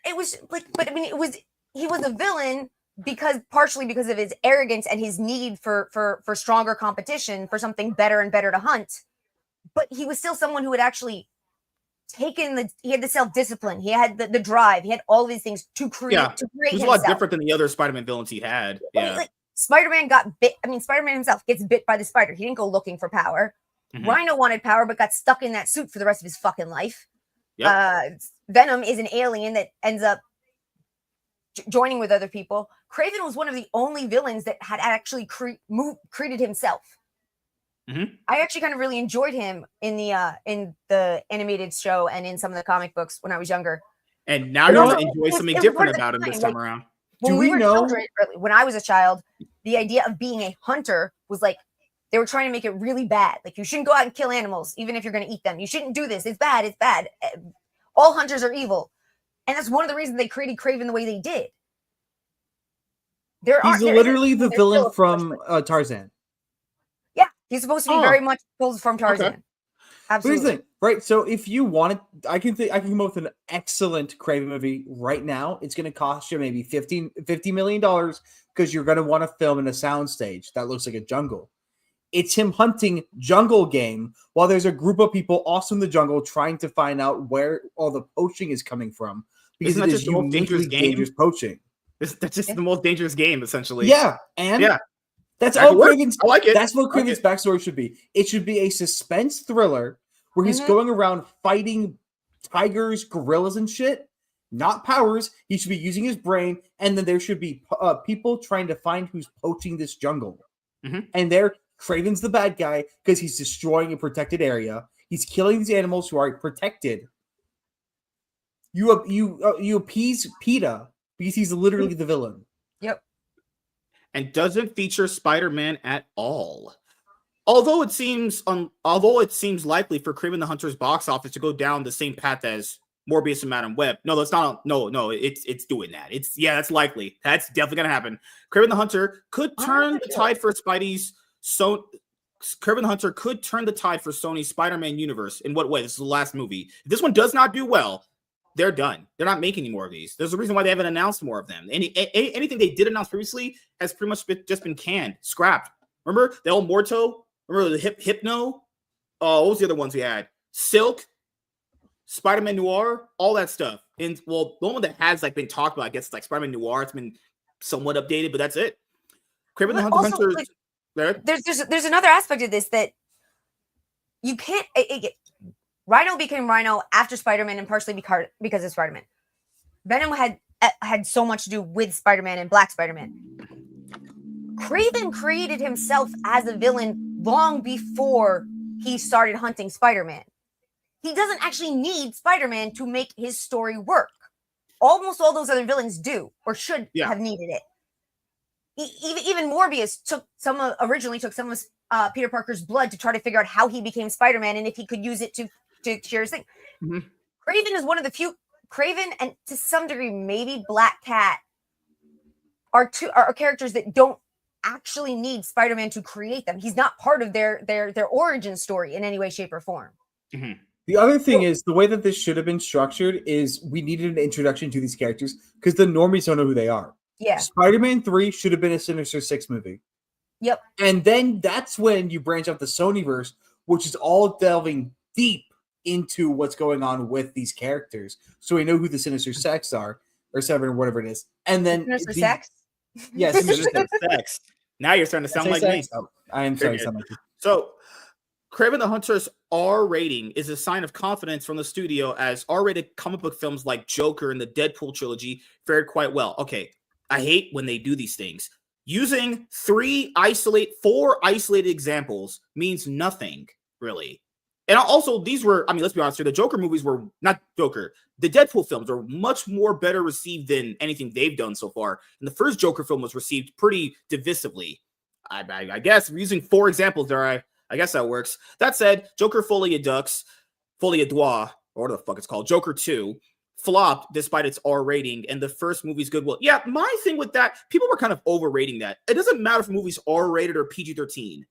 it was he was a villain partially because of his arrogance and his need for stronger competition, for something better and better to hunt. But he was still someone who had actually he had the self-discipline, he had the drive, he had all of these things to create he was a lot different than the other Spider-Man villains he had. Spider-Man got bit. Spider-Man himself gets bit by the spider. He didn't go looking for power. Mm-hmm. Rhino wanted power but got stuck in that suit for the rest of his fucking life. Yep. Venom is an alien that ends up joining with other people. Kraven was one of the only villains that had actually created himself. Mm-hmm. I actually kind of really enjoyed him in the animated show and in some of the comic books when I was younger. And now you're going to enjoy something different about him this time around. When I was a child, the idea of being a hunter was they were trying to make it really bad. You shouldn't go out and kill animals, even if you're going to eat them. You shouldn't do this. It's bad. It's bad. All hunters are evil. And that's one of the reasons they created Kraven the way they did. He's literally the villain from Tarzan. Yeah, he's supposed to be very much pulled from Tarzan. Okay. Absolutely. Here's the thing, right? So if you want it, I can come up with an excellent Kraven movie right now. It's going to cost you maybe $50 million because you're going to want to film in a soundstage that looks like a jungle. It's him hunting jungle game while there's a group of people also in the jungle trying to find out where all the poaching is coming from, because it is uniquely dangerous poaching. That's just the most dangerous game, essentially. Yeah, and that's all Kraven's. I like it. That's what Kraven's backstory should be. It should be a suspense thriller where he's going around fighting tigers, gorillas, and shit. Not powers. He should be using his brain, and then there should be people trying to find who's poaching this jungle. And there, Kraven's the bad guy because he's destroying a protected area. He's killing these animals who are protected. You appease PETA because he's literally the villain. Yep. And doesn't feature Spider-Man at all. Although it seems likely for Kraven the Hunter's box office to go down the same path as Morbius and Madam Web. No, that's not. No, it's doing that. That's likely. That's definitely gonna happen. Kraven the Hunter could turn the tide for Spidey's. Kraven the Hunter could turn the tide for Sony's Spider-Man universe. In what way? This is the last movie. If this one does not do well, they're done. They're not making any more of these. There's a reason why they haven't announced more of them. Anything they did announce previously has pretty much just been canned, scrapped. Remember the El Muerto? Remember the Hypno? What was the other ones we had? Silk, Spider-Man Noir, all that stuff. And well, the one that has been talked about, I guess, like Spider-Man Noir. It's been somewhat updated, but that's it. Kraven the Hunter. There's another aspect of this that you can't. Rhino became Rhino after Spider-Man, and partially because of Spider-Man. Venom had so much to do with Spider-Man and Black Spider-Man. Kraven created himself as a villain long before he started hunting Spider-Man. He doesn't actually need Spider-Man to make his story work. Almost all those other villains do, or should have needed it. Even Morbius originally took some of Peter Parker's blood to try to figure out how he became Spider-Man and if he could use it to share his thing. Kraven is one of the few. Kraven and to some degree maybe Black Cat are characters that don't actually need Spider-Man to create them. He's not part of their origin story in any way, shape, or form. The other thing is the way that this should have been structured is we needed an introduction to these characters because the normies don't know who they are. Yeah. Spider-Man 3 should have been a Sinister Six movie. Yep. And then that's when you branch out the Sonyverse, which is all delving deep into what's going on with these characters. So we know who the Sinister Six are, or Seven, or whatever it is. And then Sinister Sex? Yes, Sinister Sex. Now you're starting to sound like me. Oh, I am sorry to sound like you. So, Kraven the Hunter's R rating is a sign of confidence from the studio, as R-rated comic book films like Joker and the Deadpool trilogy fared quite well. Okay, I hate when they do these things. Using four isolated examples means nothing, really. And also, these were, let's be honest here, the Joker movies were not Joker. The Deadpool films are much more better received than anything they've done so far. And the first Joker film was received pretty divisively. I guess using four examples there, I guess that works. That said, Joker Folie à Deux, or what the fuck it's called, Joker 2, flopped despite its R rating, and the first movie's goodwill. Yeah, my thing with that, people were kind of overrating that. It doesn't matter if a movie's R-rated or PG-13.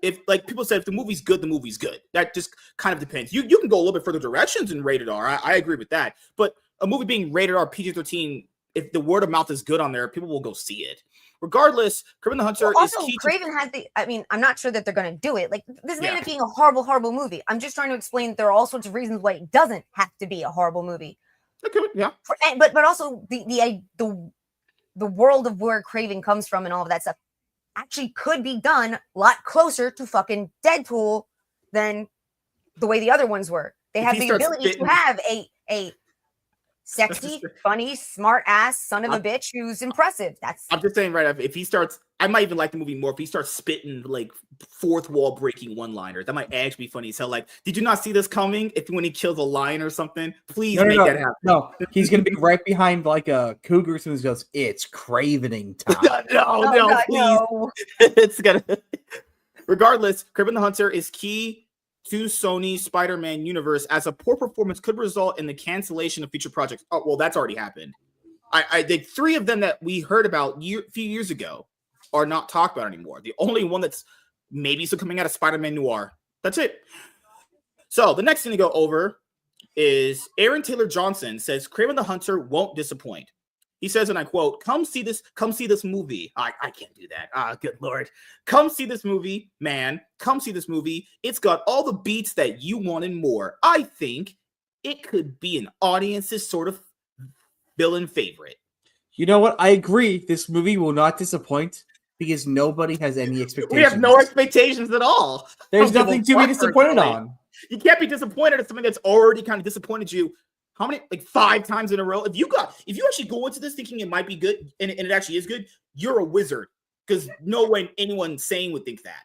If, people said, if the movie's good, the movie's good. That just kind of depends. You can go a little bit further directions in rated R. I agree with that. But a movie being rated R, PG-13, if the word of mouth is good on there, people will go see it. Regardless, Kraven the Hunter is key. Kraven has I'm not sure that they're going to do it. This may end up being a horrible, horrible movie. I'm just trying to explain that there are all sorts of reasons why it doesn't have to be a horrible movie. Okay, yeah. But also the world of where Kraven comes from and all of that stuff actually could be done a lot closer to fucking Deadpool than the way the other ones were. They have the ability to have a sexy, funny, smart ass son of a bitch who's impressive. I'm just saying, right? If he starts, I might even like the movie more if he starts spitting fourth wall breaking one-liners. That might actually be funny as hell. Did you not see this coming? When he kills a lion or something, please make that happen. No, he's gonna be right behind a cougar as soon as he goes, "It's Kravening time." no, please. It's gonna. Regardless, Kraven the Hunter is key to Sony's Spider-Man universe, as a poor performance could result in the cancellation of future projects. Oh, well, that's already happened. I think three of them that we heard about a few years ago are not talked about anymore. The only one that's maybe still coming out of Spider-Man Noir. That's it. So the next thing to go over is Aaron Taylor Johnson says Kraven the Hunter won't disappoint. He says, and I quote, come see this movie. I can't do that. Good Lord. Come see this movie, man. Come see this movie. It's got all the beats that you want and more. I think it could be an audience's sort of villain favorite. You know what? I agree. This movie will not disappoint because nobody has any expectations. We have no expectations at all. There's nothing to be disappointed on. You can't be disappointed at something that's already kind of disappointed you. How many, like 5 times in a row? If you actually go into this thinking it might be good and it actually is good, you're a wizard. Because no way anyone sane would think that.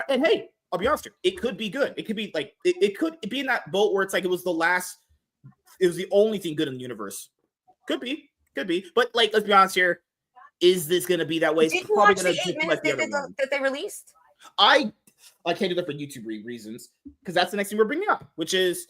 And hey, I'll be honest here, it could be good. It could be like it could be in that boat where it's like it was the only thing good in the universe. Could be. But like, let's be honest here. Is this going to be that way? Did you watch the 8 minutes that they released? I can't do that for YouTube reasons because that's the next thing we're bringing up, which is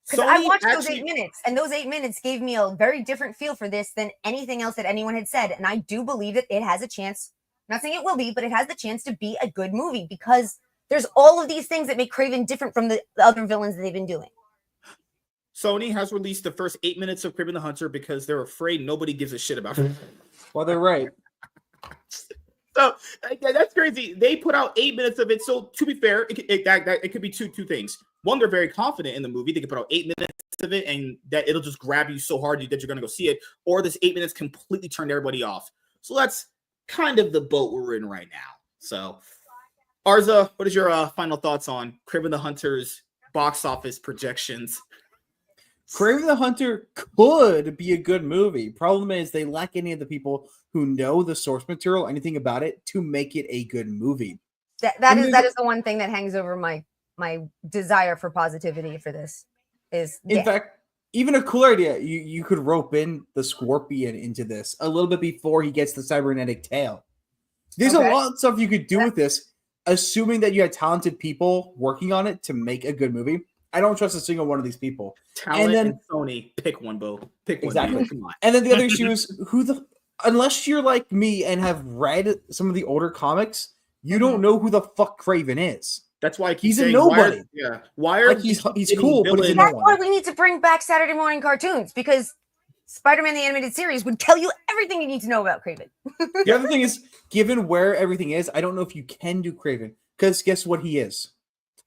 because I watched those 8 minutes, and those 8 minutes gave me a very different feel for this than anything else that anyone had said, and I do believe that it has a chance. I'm not saying it will be, but it has the chance to be a good movie because there's all of these things that make Kraven different from the other villains that they've been doing. Sony has released the first 8 minutes of Kraven the Hunter because they're afraid nobody gives a shit about it. Well, they're right. So that's crazy. They put out 8 minutes of it. So to be fair, it could be two things. One, they're very confident in the movie. They could put out 8 minutes of it, and that it'll just grab you so hard that you're going to go see it. Or this 8 minutes completely turned everybody off. So that's kind of the boat we're in right now. So, Arza, what is your final thoughts on Kraven the Hunter's box office projections? Kraven the Hunter could be a good movie. Problem is they lack any of the people who know the source material, anything about it, to make it a good movie. That is the one thing that hangs over my desire for positivity for this. In fact, even a cool idea, you could rope in the Scorpion into this a little bit before he gets the cybernetic tail. There's a lot of stuff you could do with this, assuming that you had talented people working on it to make a good movie. I don't trust a single one of these people. Talent and Sony, pick one, Bo. Pick one. Exactly. Come on. And then the other issue is unless you're like me and have read some of the older comics, you don't know who the fuck Kraven is. That's why he's a nobody. Why are he's cool, but he's that's why we need to bring back Saturday morning cartoons because Spider-Man the Animated Series would tell you everything you need to know about Kraven. The other thing is, given where everything is, I don't know if you can do Kraven because guess what he is?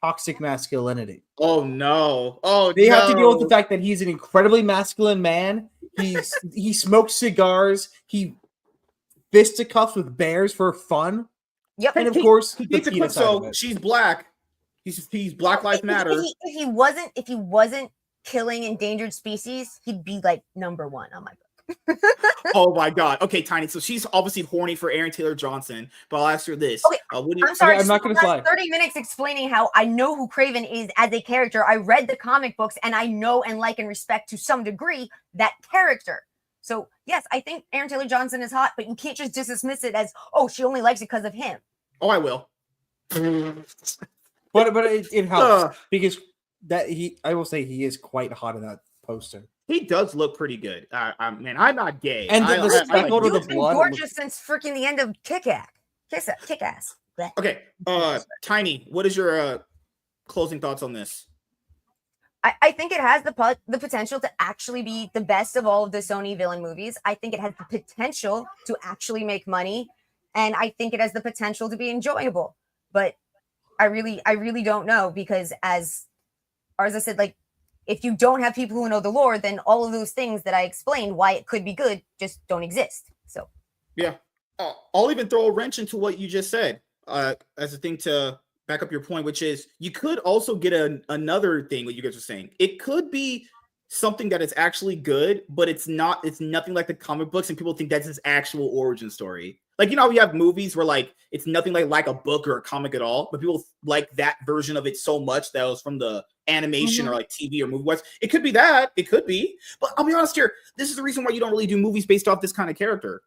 Toxic masculinity. Oh no! They have to deal with the fact that he's an incredibly masculine man. He smokes cigars. He fisticuffs with bears for fun. Yep, and of course, so she's black. He's Black Lives Matter. If he wasn't killing endangered species, he'd be like number 1 on my book. Oh my god. Okay, Tiny. So she's obviously horny for Aaron Taylor Johnson, but I'll ask her this. Okay, I'm sorry. I'm not going to slide. 30 minutes explaining how I know who Kraven is as a character. I read the comic books and I know and like and respect to some degree that character. So yes, I think Aaron Taylor Johnson is hot, but you can't just dismiss it as, oh, she only likes it because of him. Oh, I will. but it helps because I will say he is quite hot in that poster. He does look pretty good. Man, I'm not gay. And the speckle to the blood. Gorgeous since freaking the end of Kick-Ass. Okay, Tiny, what is your closing thoughts on this? I think it has the potential to actually be the best of all of the Sony villain movies. I think it has the potential to actually make money, and I think it has the potential to be enjoyable. But I really don't know because, as Arza said, like, if you don't have people who know the lore, then all of those things that I explained why it could be good just don't exist. So, yeah, I'll even throw a wrench into what you just said as a thing to back up your point, which is you could also get another thing what you guys are saying. It could be something that is actually good, but it's not. It's nothing like the comic books, and people think that's his actual origin story. Like, you know, we have movies where like it's nothing like a book or a comic at all, but people like that version of it so much that it was from the animation or like TV or movie wise. It could be that. It could be. But I'll be honest here. This is the reason why you don't really do movies based off this kind of character.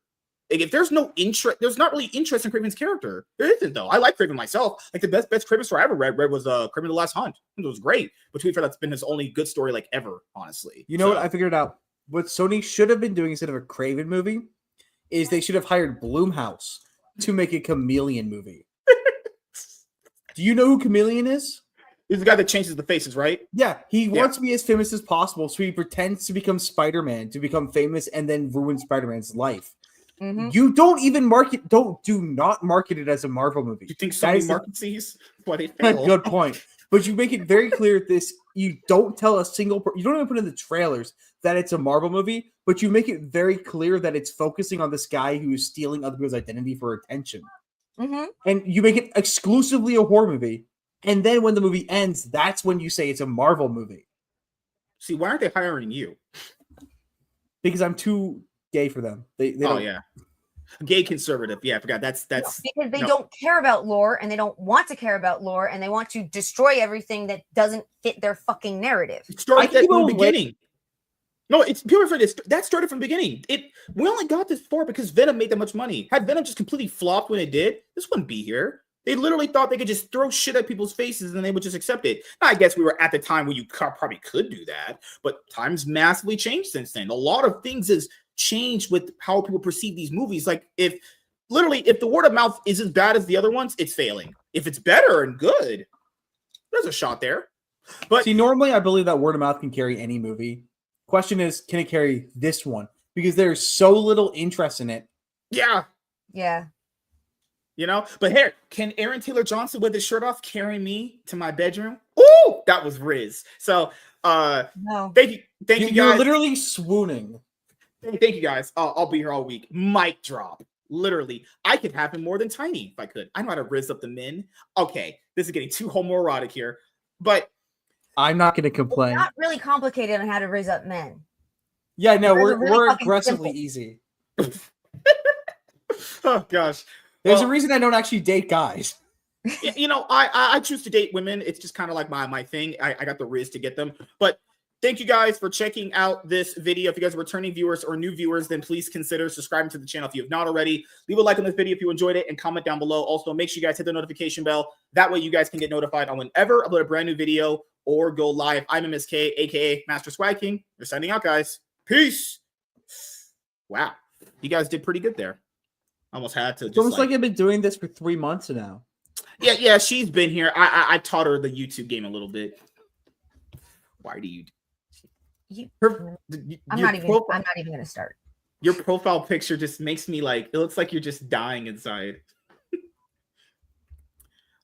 Like, if there's no interest, there's not really interest in Kraven's character. There isn't, though. I like Kraven myself. Like, the best Kraven story I ever read was Kraven the Last Hunt. It was great. But to be fair, that's been his only good story like ever, honestly. You know what? I figured out. What Sony should have been doing instead of a Kraven movie is they should have hired Blumhouse to make a Chameleon movie. Do you know who Chameleon is? He's the guy that changes the faces, right? Yeah, he wants to be as famous as possible, so he pretends to become Spider-Man, to become famous, and then ruin Spider-Man's life. Mm-hmm. You don't even do not market it as a Marvel movie. You think Sony markets these? Good point. But you make it very clear you don't tell a single you don't even put in the trailers that it's a Marvel movie, but you make it very clear that it's focusing on this guy who is stealing other people's identity for attention. Mm-hmm. And you make it exclusively a horror movie. And then when the movie ends, that's when you say it's a Marvel movie. See, why aren't they hiring you? Because I'm too gay for them. They Oh don't, yeah, gay conservative. Yeah, I forgot. That's because they don't care about lore, and they don't want to care about lore, and they want to destroy everything that doesn't fit their fucking narrative. It started that from the beginning. No, it's pure for this. That started from the beginning. We only got this far because Venom made that much money. Had Venom just completely flopped when it did, this wouldn't be here. They literally thought they could just throw shit at people's faces and they would just accept it. Now, I guess we were at the time when you probably could do that, but times massively changed since then. A lot of things has changed with how people perceive these movies. Like if the word of mouth is as bad as the other ones, it's failing. If it's better and good, there's a shot there. But see, normally I believe that word of mouth can carry any movie. Question is, can it carry this one? Because there's so little interest in it. Yeah. Yeah. You know, but here, can Aaron Taylor Johnson with his shirt off carry me to my bedroom? Ooh, that was Riz. So, no. Thank you guys. You're literally swooning. Thank you guys. I'll be here all week. Mic drop. Literally, I could have him more than Tiny if I could. I know how to Riz up the men. Okay, this is getting too homoerotic here, but I'm not going to complain. It's not really complicated on how to raise up men. Yeah, no, we're really aggressively simple. easy. Oh gosh. There's a reason I don't actually date guys. You know, I choose to date women. It's just kind of like my thing. I got the Riz to get them. But thank you guys for checking out this video. If you guys are returning viewers or new viewers, then please consider subscribing to the channel if you have not already. Leave a like on this video if you enjoyed it and comment down below. Also, make sure you guys hit the notification bell. That way you guys can get notified on whenever I upload a brand new video or go live. I'm MSK, aka Master Swag King. We're signing out, guys. Peace. Wow. You guys did pretty good there. Almost had to. It's almost like I've been doing this for 3 months now. Yeah, she's been here. I taught her the YouTube game a little bit. Why do you? I'm not even gonna start. Your profile picture just makes me like. It looks like you're just dying inside.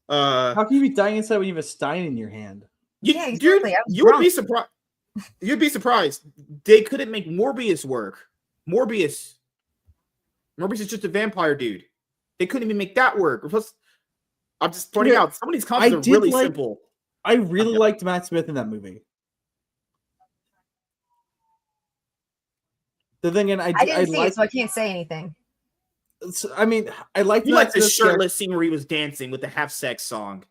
How can you be dying inside when you have a stein in your hand? Yeah, exactly. You would be surprised. You'd be surprised. They couldn't make Morbius work. Morbius is just a vampire dude. They couldn't even make that work. Plus, I'm just pointing out some of these concepts are really simple. I really liked Matt Smith in that movie. The thing, and I didn't see it, so I can't say anything. I mean, I liked. You liked the shirtless scene where he was dancing with the half-sex song.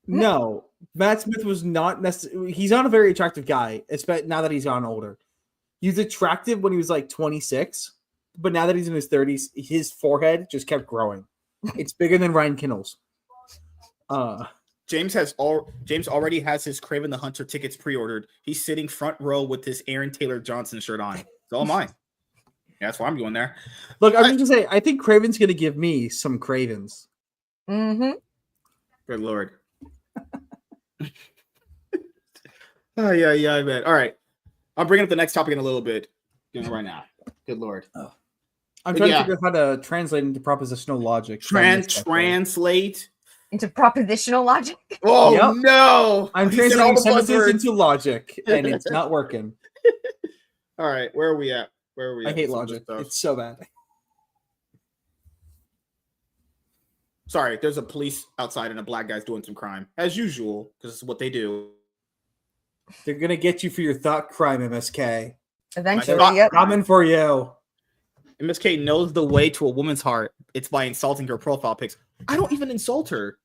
No, Matt Smith was not necessarily. He's not a very attractive guy, especially now that he's gotten older. He was attractive when he was like 26, but now that he's in his 30s, his forehead just kept growing. It's bigger than Ryan Kinnell's. James already has his Kraven the Hunter tickets pre-ordered. He's sitting front row with his Aaron Taylor Johnson shirt on. So am I. Yeah, that's why I'm going there. Look, I'm just gonna say, I think Kraven's gonna give me some Kravens. Mm-hmm. Good Lord. Oh yeah, I bet. All right, I'm bringing up the next topic in a little bit. Right now. Good Lord. I'm trying to figure out how to translate into propositional logic. Translate into propositional logic. Oh no! I'm translating sentences into logic, and it's not working. All right, where are we at? I hate logic. It's so bad. Sorry, there's a police outside and a black guy's doing some crime. As usual, because it's what they do. They're going to get you for your thought crime, MSK. Eventually, yep. Coming for you. MSK knows the way to a woman's heart. It's by insulting her profile pics. I don't even insult her.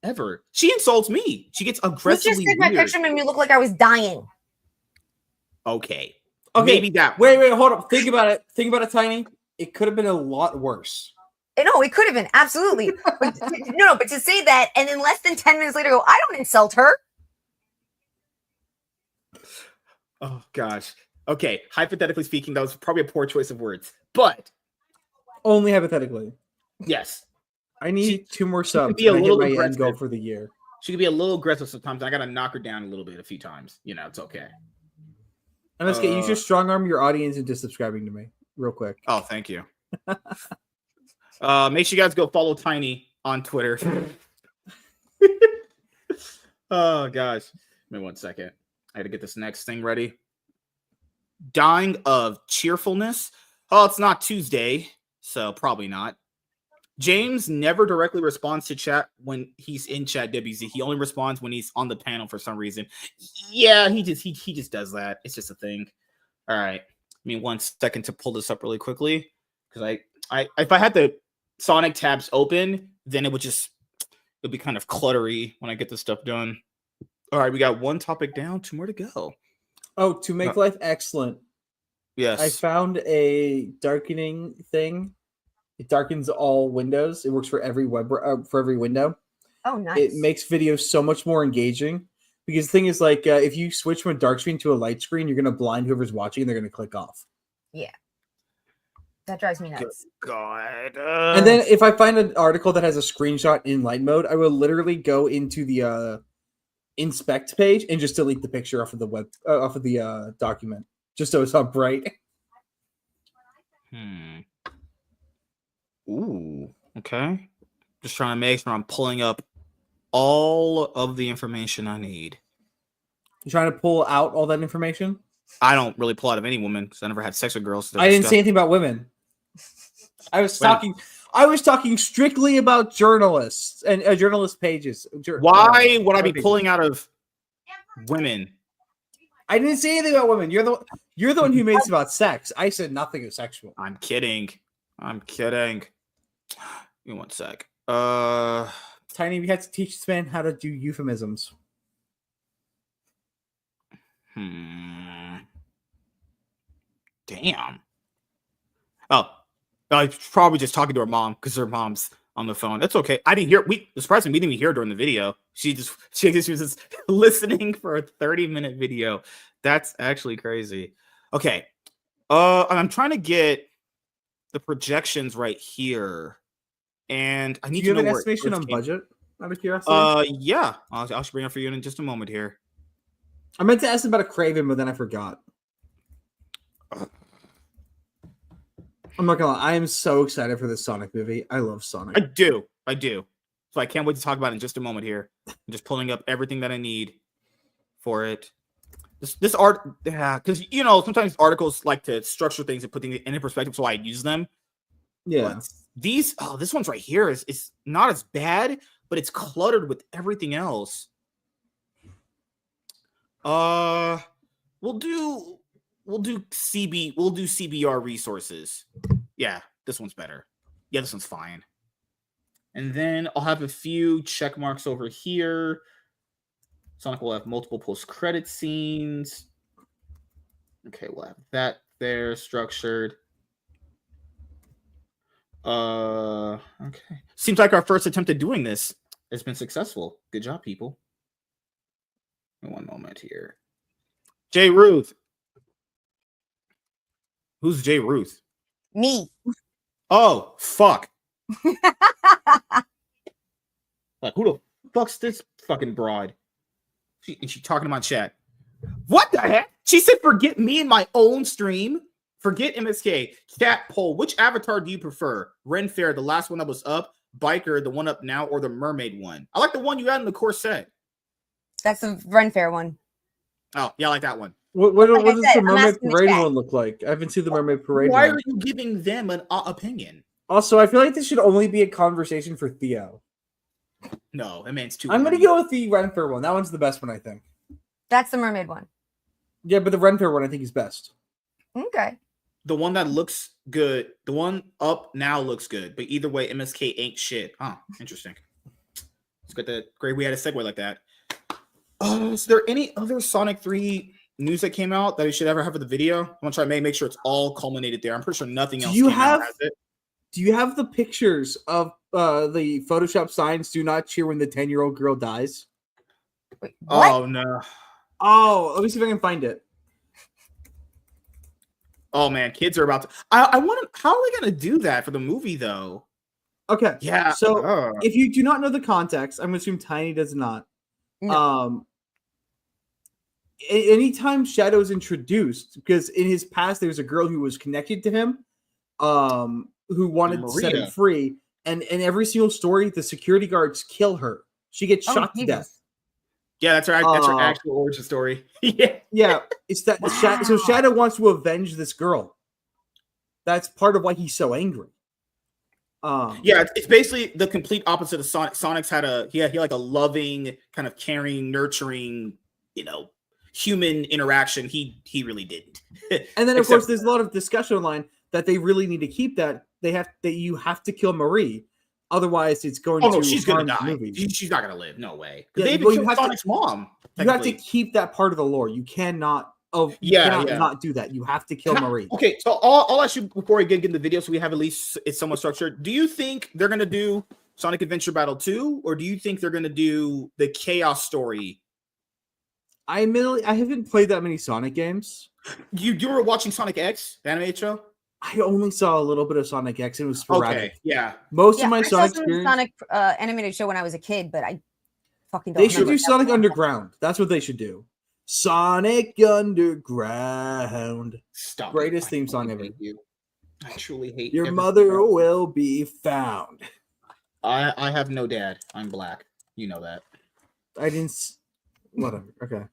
Ever. She insults me. She gets aggressively weird. My picture made me look like I was dying. Okay. Maybe that. Wait, hold up. Think about it. Think about it, Tiny. It could have been a lot worse. No, it could have been. Absolutely. But to say that and then less than 10 minutes later go, I don't insult her. Oh, gosh. Okay. Hypothetically speaking, that was probably a poor choice of words. But. Only hypothetically. Yes. I need 2 more subs. Be a little hit my end goal for the year. She could be a little aggressive sometimes. I got to knock her down a little bit a few times. You know, it's okay. MSK, you should strong arm your audience into subscribing to me real quick. Oh, thank you. Make sure you guys go follow Tiny on Twitter. Oh, gosh. Give me 1 second. I had to get this next thing ready. Dying of cheerfulness. Oh, it's not Tuesday, so probably not. James never directly responds to chat when he's in chat WZ. He only responds when he's on the panel for some reason. Yeah, he just does that. It's just a thing. All right. Give me 1 second to pull this up really quickly. Because I if I had the Sonic tabs open, then it'd be kind of cluttery when I get this stuff done. All right, we got 1 topic down, 2 more to go. Oh, to make life excellent. Yes. I found a darkening thing. It darkens all windows. It works for every window. Oh, nice. It makes videos so much more engaging because the thing is, like, if you switch from a dark screen to a light screen, you're gonna blind whoever's watching, and they're gonna click off. Yeah, that drives me nuts. God. And then if I find an article that has a screenshot in light mode, I will literally go into the inspect page and just delete the picture off of the document, just so it's not bright. Ooh, okay. Just trying to make sure I'm pulling up all of the information I need. You trying to pull out all that information? I don't really pull out of any woman because I never had sex with girls. So I didn't say anything about women. I was talking strictly about journalists and journalist pages. Why would I be pulling out of women? I didn't say anything about women. You're the one who made this about sex. I said nothing is sexual. I'm kidding. Give me 1 sec. Tiny, we had to teach this man how to do euphemisms. Damn. Oh, I was probably just talking to her mom because her mom's on the phone. That's okay. I didn't hear. Surprisingly, we didn't even hear during the video. She was just listening for a 30-minute video. That's actually crazy. Okay. I'm trying to get the projections right here, and I need to know. Do you have an estimation on budget? Out of curiosity. Yeah. I'll bring it for you in just a moment here. I meant to ask about a Kraven, but then I forgot. I'm not gonna lie. I am so excited for this Sonic movie. I love Sonic. I do. So I can't wait to talk about it in just a moment here. I'm just pulling up everything that I need for it. This art, yeah, because sometimes articles like to structure things and put things into perspective, so I use them. Yeah. But this one's right here is not as bad, but it's cluttered with everything else. We'll do CBR resources. Yeah, this one's better. Yeah, this one's fine. And then I'll have a few check marks over here. Sonic will have multiple post-credit scenes. Okay, we'll have that there structured. Okay. Seems like our first attempt at doing this has been successful. Good job, people. 1 moment here. Jay Ruth. Who's Jay Ruth? Me. Oh, fuck. Like, who the fuck's this fucking broad? She talking to my chat. What the heck? She said, forget me in my own stream. Forget MSK. Chat poll. Which avatar do you prefer? Ren Fair, the last one that was up. Biker, the one up now, or the mermaid one? I like the one you had in the corset. That's the Ren Fair one. Oh, yeah, I like that one. What does the Mermaid Parade one look like? I haven't seen the Mermaid Parade Why one. are you giving them an opinion? Also, I feel like this should only be a conversation for Theo. No, that man's too. I'm going to go with the Ren Fair one. That one's the best one, I think. That's the mermaid one. Yeah, but the Ren Fair one I think is best. Okay. The one that looks good, the one up now looks good, but either way, MSK ain't shit. Huh, interesting. It's got the great we had a segue like that. Is there any other Sonic 3 news that came out that I should ever have for the video? I'm gonna try to make sure it's all culminated there. I'm pretty sure nothing else came out, has it? Do you have the pictures of the Photoshop signs? Do not cheer when the 10-year-old girl dies. Wait, what? Oh no. Oh, let me see if I can find it. Oh man, kids are about to. I want to. How are they gonna do that for the movie though? Okay. Yeah. So if you do not know the context, I'm gonna assume Tiny does not. No. Anytime Shadow is introduced, because in his past there was a girl who was connected to him, who wanted to set him free, and in every single story, the security guards kill her. She gets shot to death. Yeah, that's her actual origin story. Yeah. It's that so Shadow wants to avenge this girl. That's part of why he's so angry. Yeah, it's basically the complete opposite of Sonic. Sonic's had he had like a loving, kind of caring, nurturing, human interaction. He really didn't. And then of course there's a lot of discussion online that they really need to keep that. You have to kill Marie. Otherwise, it's going to she's gonna die. Movie. She's not gonna live. No way. Yeah, they even killed Sonic's mom. You have to keep that part of the lore. You cannot. Not do that. You have to kill Marie. Okay, so I'll ask you before we get into the video, so we have at least it's somewhat structured. Do you think they're gonna do Sonic Adventure Battle 2, or do you think they're gonna do the Chaos Story? I haven't played that many Sonic games. You were watching Sonic X, the animated show? I only saw a little bit of Sonic X. And it was sporadic. Okay, yeah. Most of my Sonic animated show when I was a kid, but I fucking don't. They should do Sonic Underground. That's what they should do. Sonic Underground. Stop. Greatest theme song ever. I truly hate your mother will be found. I have no dad. I'm black. You know that. I didn't. Whatever. Okay.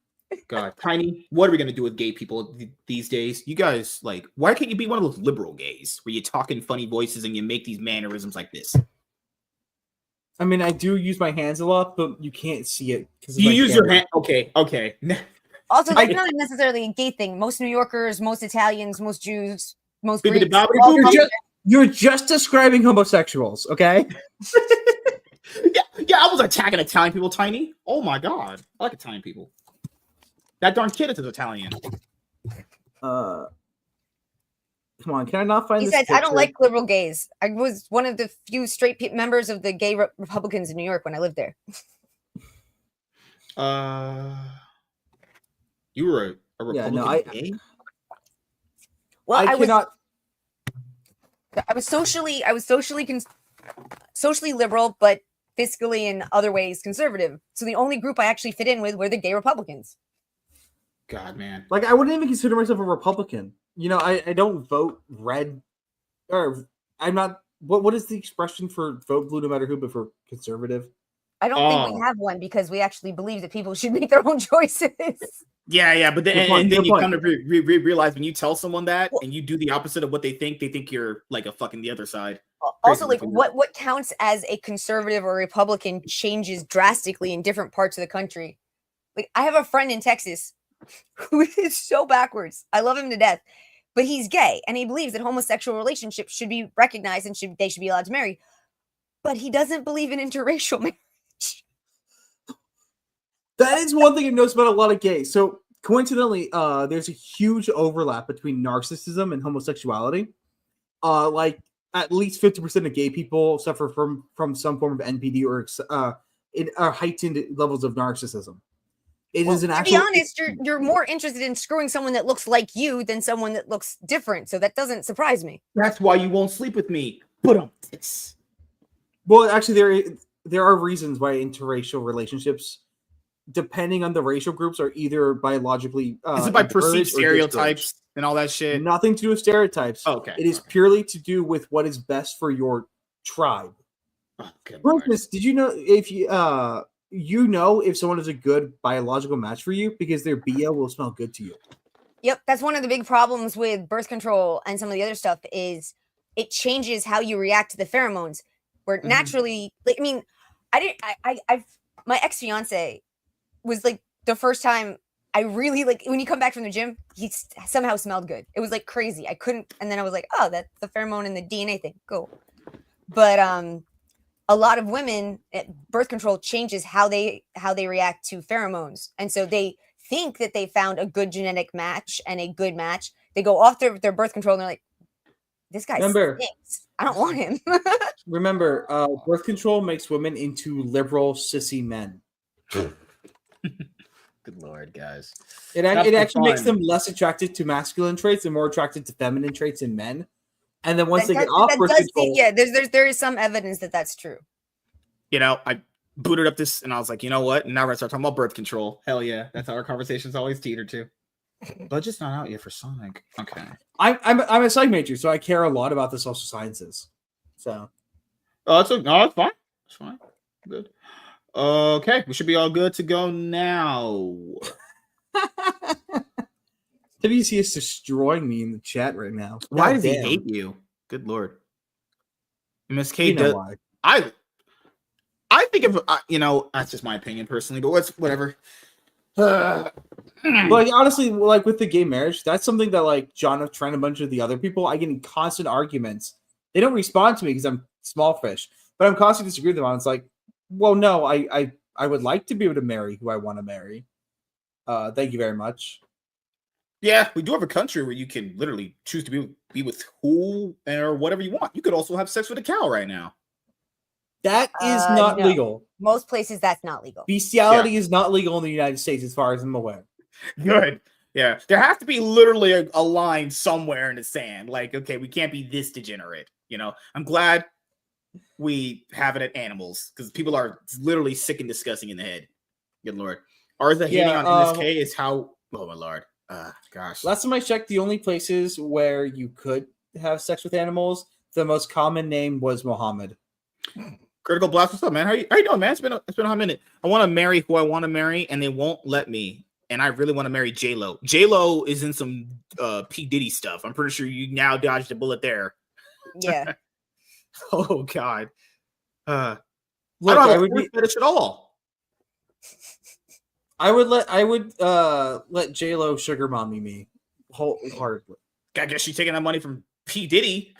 God, Tiny, what are we gonna do with gay people these days? You guys, why can't you be one of those liberal gays where you talk in funny voices and you make these mannerisms like this? I mean, I do use my hands a lot, but you can't see it. You use your hand. Okay. Also, that's not necessarily a gay thing. Most New Yorkers, most Italians, most Jews, most Greeks. You're just describing homosexuals, okay? Yeah, I was attacking Italian people, Tiny. Oh my God, I like Italian people. That darn kid is Italian. Come on, can I not find? He said, "I don't like liberal gays. I was one of the few straight members of the gay Republicans in New York when I lived there." You were a Republican. Yeah, no, gay? Well, I was socially liberal, but fiscally in other ways conservative. So the only group I actually fit in with were the gay Republicans. God, man. I wouldn't even consider myself a Republican. I don't vote red, or I'm not. What is the expression for vote blue no matter who, but for conservative? I don't think we have one because we actually believe that people should make their own choices. Yeah, but then you come to realize when you tell someone that and you do the opposite of what they think you're like a fucking the other side. Also, what counts as a conservative or Republican changes drastically in different parts of the country. I have a friend in Texas who is so backwards. I love him to death, but he's gay and he believes that homosexual relationships should be recognized and they should be allowed to marry. But he doesn't believe in interracial marriage. That is one thing I've noticed about a lot of gays. So coincidentally, there's a huge overlap between narcissism and homosexuality. At least 50% of gay people suffer from some form of NPD or heightened levels of narcissism. To be honest, you're more interested in screwing someone that looks like you than someone that looks different. So that doesn't surprise me. That's why you won't sleep with me. Well, actually, there are reasons why interracial relationships, depending on the racial groups, are either biologically is it by perceived stereotypes and all that shit? Nothing to do with stereotypes. Okay. It is purely to do with what is best for your tribe. Oh, for instance, did you know if if someone is a good biological match for you because their BL will smell good to you? Yep, that's one of the big problems with birth control and some of the other stuff is it changes how you react to the pheromones. Where naturally, my ex-fiance was the first time I really when you come back from the gym, he somehow smelled good. It was crazy. I couldn't, and then I was like, oh, that's the pheromone and the DNA thing. Cool. But a lot of women, birth control changes how they react to pheromones, and so they think that they found a good genetic match and a good match. They go off their birth control and they're like, this guy stinks. I don't want him. Remember, birth control makes women into liberal sissy men. Good Lord, guys. It actually makes them less attracted to masculine traits and more attracted to feminine traits in men. And then once they get off birth control, there is some evidence that that's true. I booted up this and I was like, you know what? And now we're gonna start talking about birth control. Hell yeah, that's how our conversations always teeter to. Budget's not out yet for Sonic. Okay. I'm a psych major, so I care a lot about the social sciences. So, it's fine. It's fine. Good. Okay, we should be all good to go now. WC is destroying me in the chat right now. Why does he hate you? Good Lord. MSK You know does. why. I think of that's just my opinion personally, but whatever. But like, honestly, like with the gay marriage, that's something that like John have tried a bunch of the other people. I get in constant arguments. They don't respond to me because I'm small fish, but I'm constantly disagreeing with them on. It's like, well, no, I would like to be able to marry who I want to marry. Thank you very much. Yeah, we do have a country where you can literally choose to be with who or whatever you want. You could also have sex with a cow right now. That is not no. legal. Most places that's not legal. Bestiality is not legal in the United States, as far as I'm aware. Good. Yeah, there has to be literally a line somewhere in the sand. Like, okay, we can't be this degenerate. I'm glad we have it at animals because people are literally sick and disgusting in the head. Good Lord. Ours hating on MSK is how. Oh my Lord. Gosh. Last time I checked, the only places where you could have sex with animals, the most common name was Muhammad. Critical Blast, what's up, man? How you doing, man? It's been a hot minute. I want to marry who I want to marry, and they won't let me. And I really want to marry J-Lo. J-Lo is in some P. Diddy stuff. I'm pretty sure you now dodged a bullet there. Yeah. Oh God. Look, I don't have a fetish at all. I would let J-Lo sugar mommy me wholeheartedly. I guess she's taking that money from P. Diddy.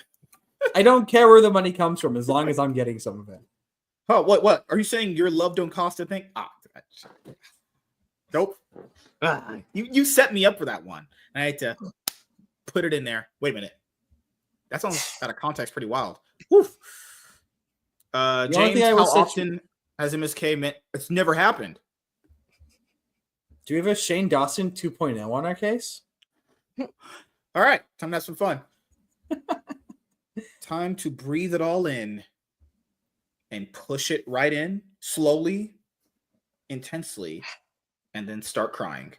I don't care where the money comes from as long as I'm getting some of it. Oh, what? Are you saying your love don't cost a thing? Nope. You set me up for that one. I had to put it in there. Wait a minute. That sounds out of context pretty wild. Woof. James, how often has MSK meant it's never happened? Do we have a Shane Dawson 2.0 on our case? All right. Time to have some fun. Time to breathe it all in and push it right in slowly, intensely, and then start crying.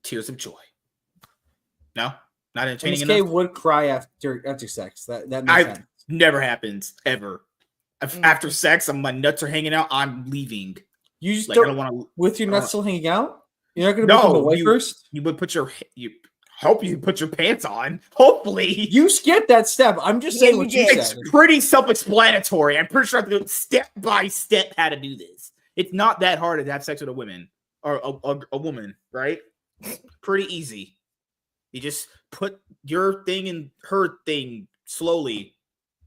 Tears of joy. No? Not entertaining MSK enough? would cry after sex. That makes sense. Never happens, ever. After sex, my nuts are hanging out, I'm leaving. You just I don't want to. With your nuts still hanging out? You're not going to put them away first? You would put your pants on. Hopefully. You skipped that step. I'm just saying what you said. It's pretty self-explanatory. I'm pretty sure I have to go step by step how to do this. It's not that hard to have sex with a woman or a woman, right? Pretty easy. You just put your thing in her thing slowly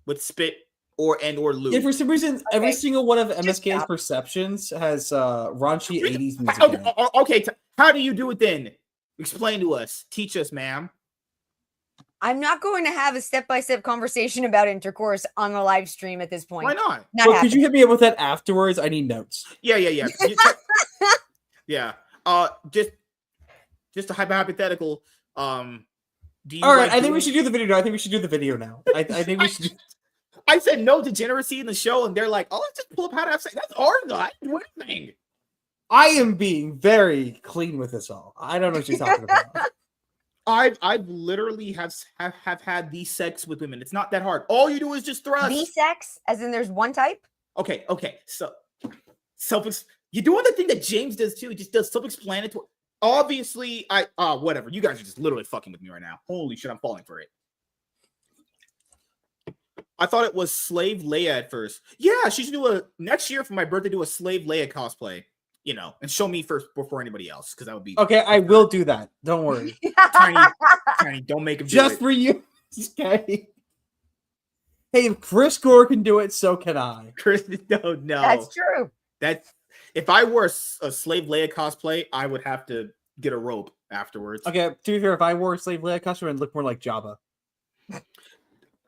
with spit or lube. Yeah, for some reason, every single one of MSK's perceptions has raunchy 80s music. Okay, how do you do it then? Explain to us. Teach us, ma'am. I'm not going to have a step-by-step conversation about intercourse on the live stream at this point. Why not? Well, could you hit me up with that afterwards? I need notes. Yeah. Yeah. Just a hypothetical. All right, I think we should do the video now. I think we should do. I said no degeneracy in the show, and they're like, "Oh, let's just pull up how to have sex." That's hard, though. I didn't do anything. I am being very clean with this all. I don't know what you're talking about. I've literally have had the sex with women. It's not that hard. All you do is just thrust. The sex, as in there's one type. Okay. So you're doing the thing that James does too. He just does self-explanatory. Obviously, whatever. You guys are just literally fucking with me right now. Holy shit, I'm falling for it. I thought it was Slave Leia at first. Yeah, she should do next year for my birthday. Do a Slave Leia cosplay. And show me first before anybody else, because that would be okay. I will do that. Don't worry. Tiny, don't make him just for you. Okay. Hey, if Chris Gore can do it, so can I. Chris, no. That's true. If I wore a Slave Leia cosplay, I would have to get a rope afterwards. Okay, to be fair, if I wore a Slave Leia costume, I'd look more like Jabba.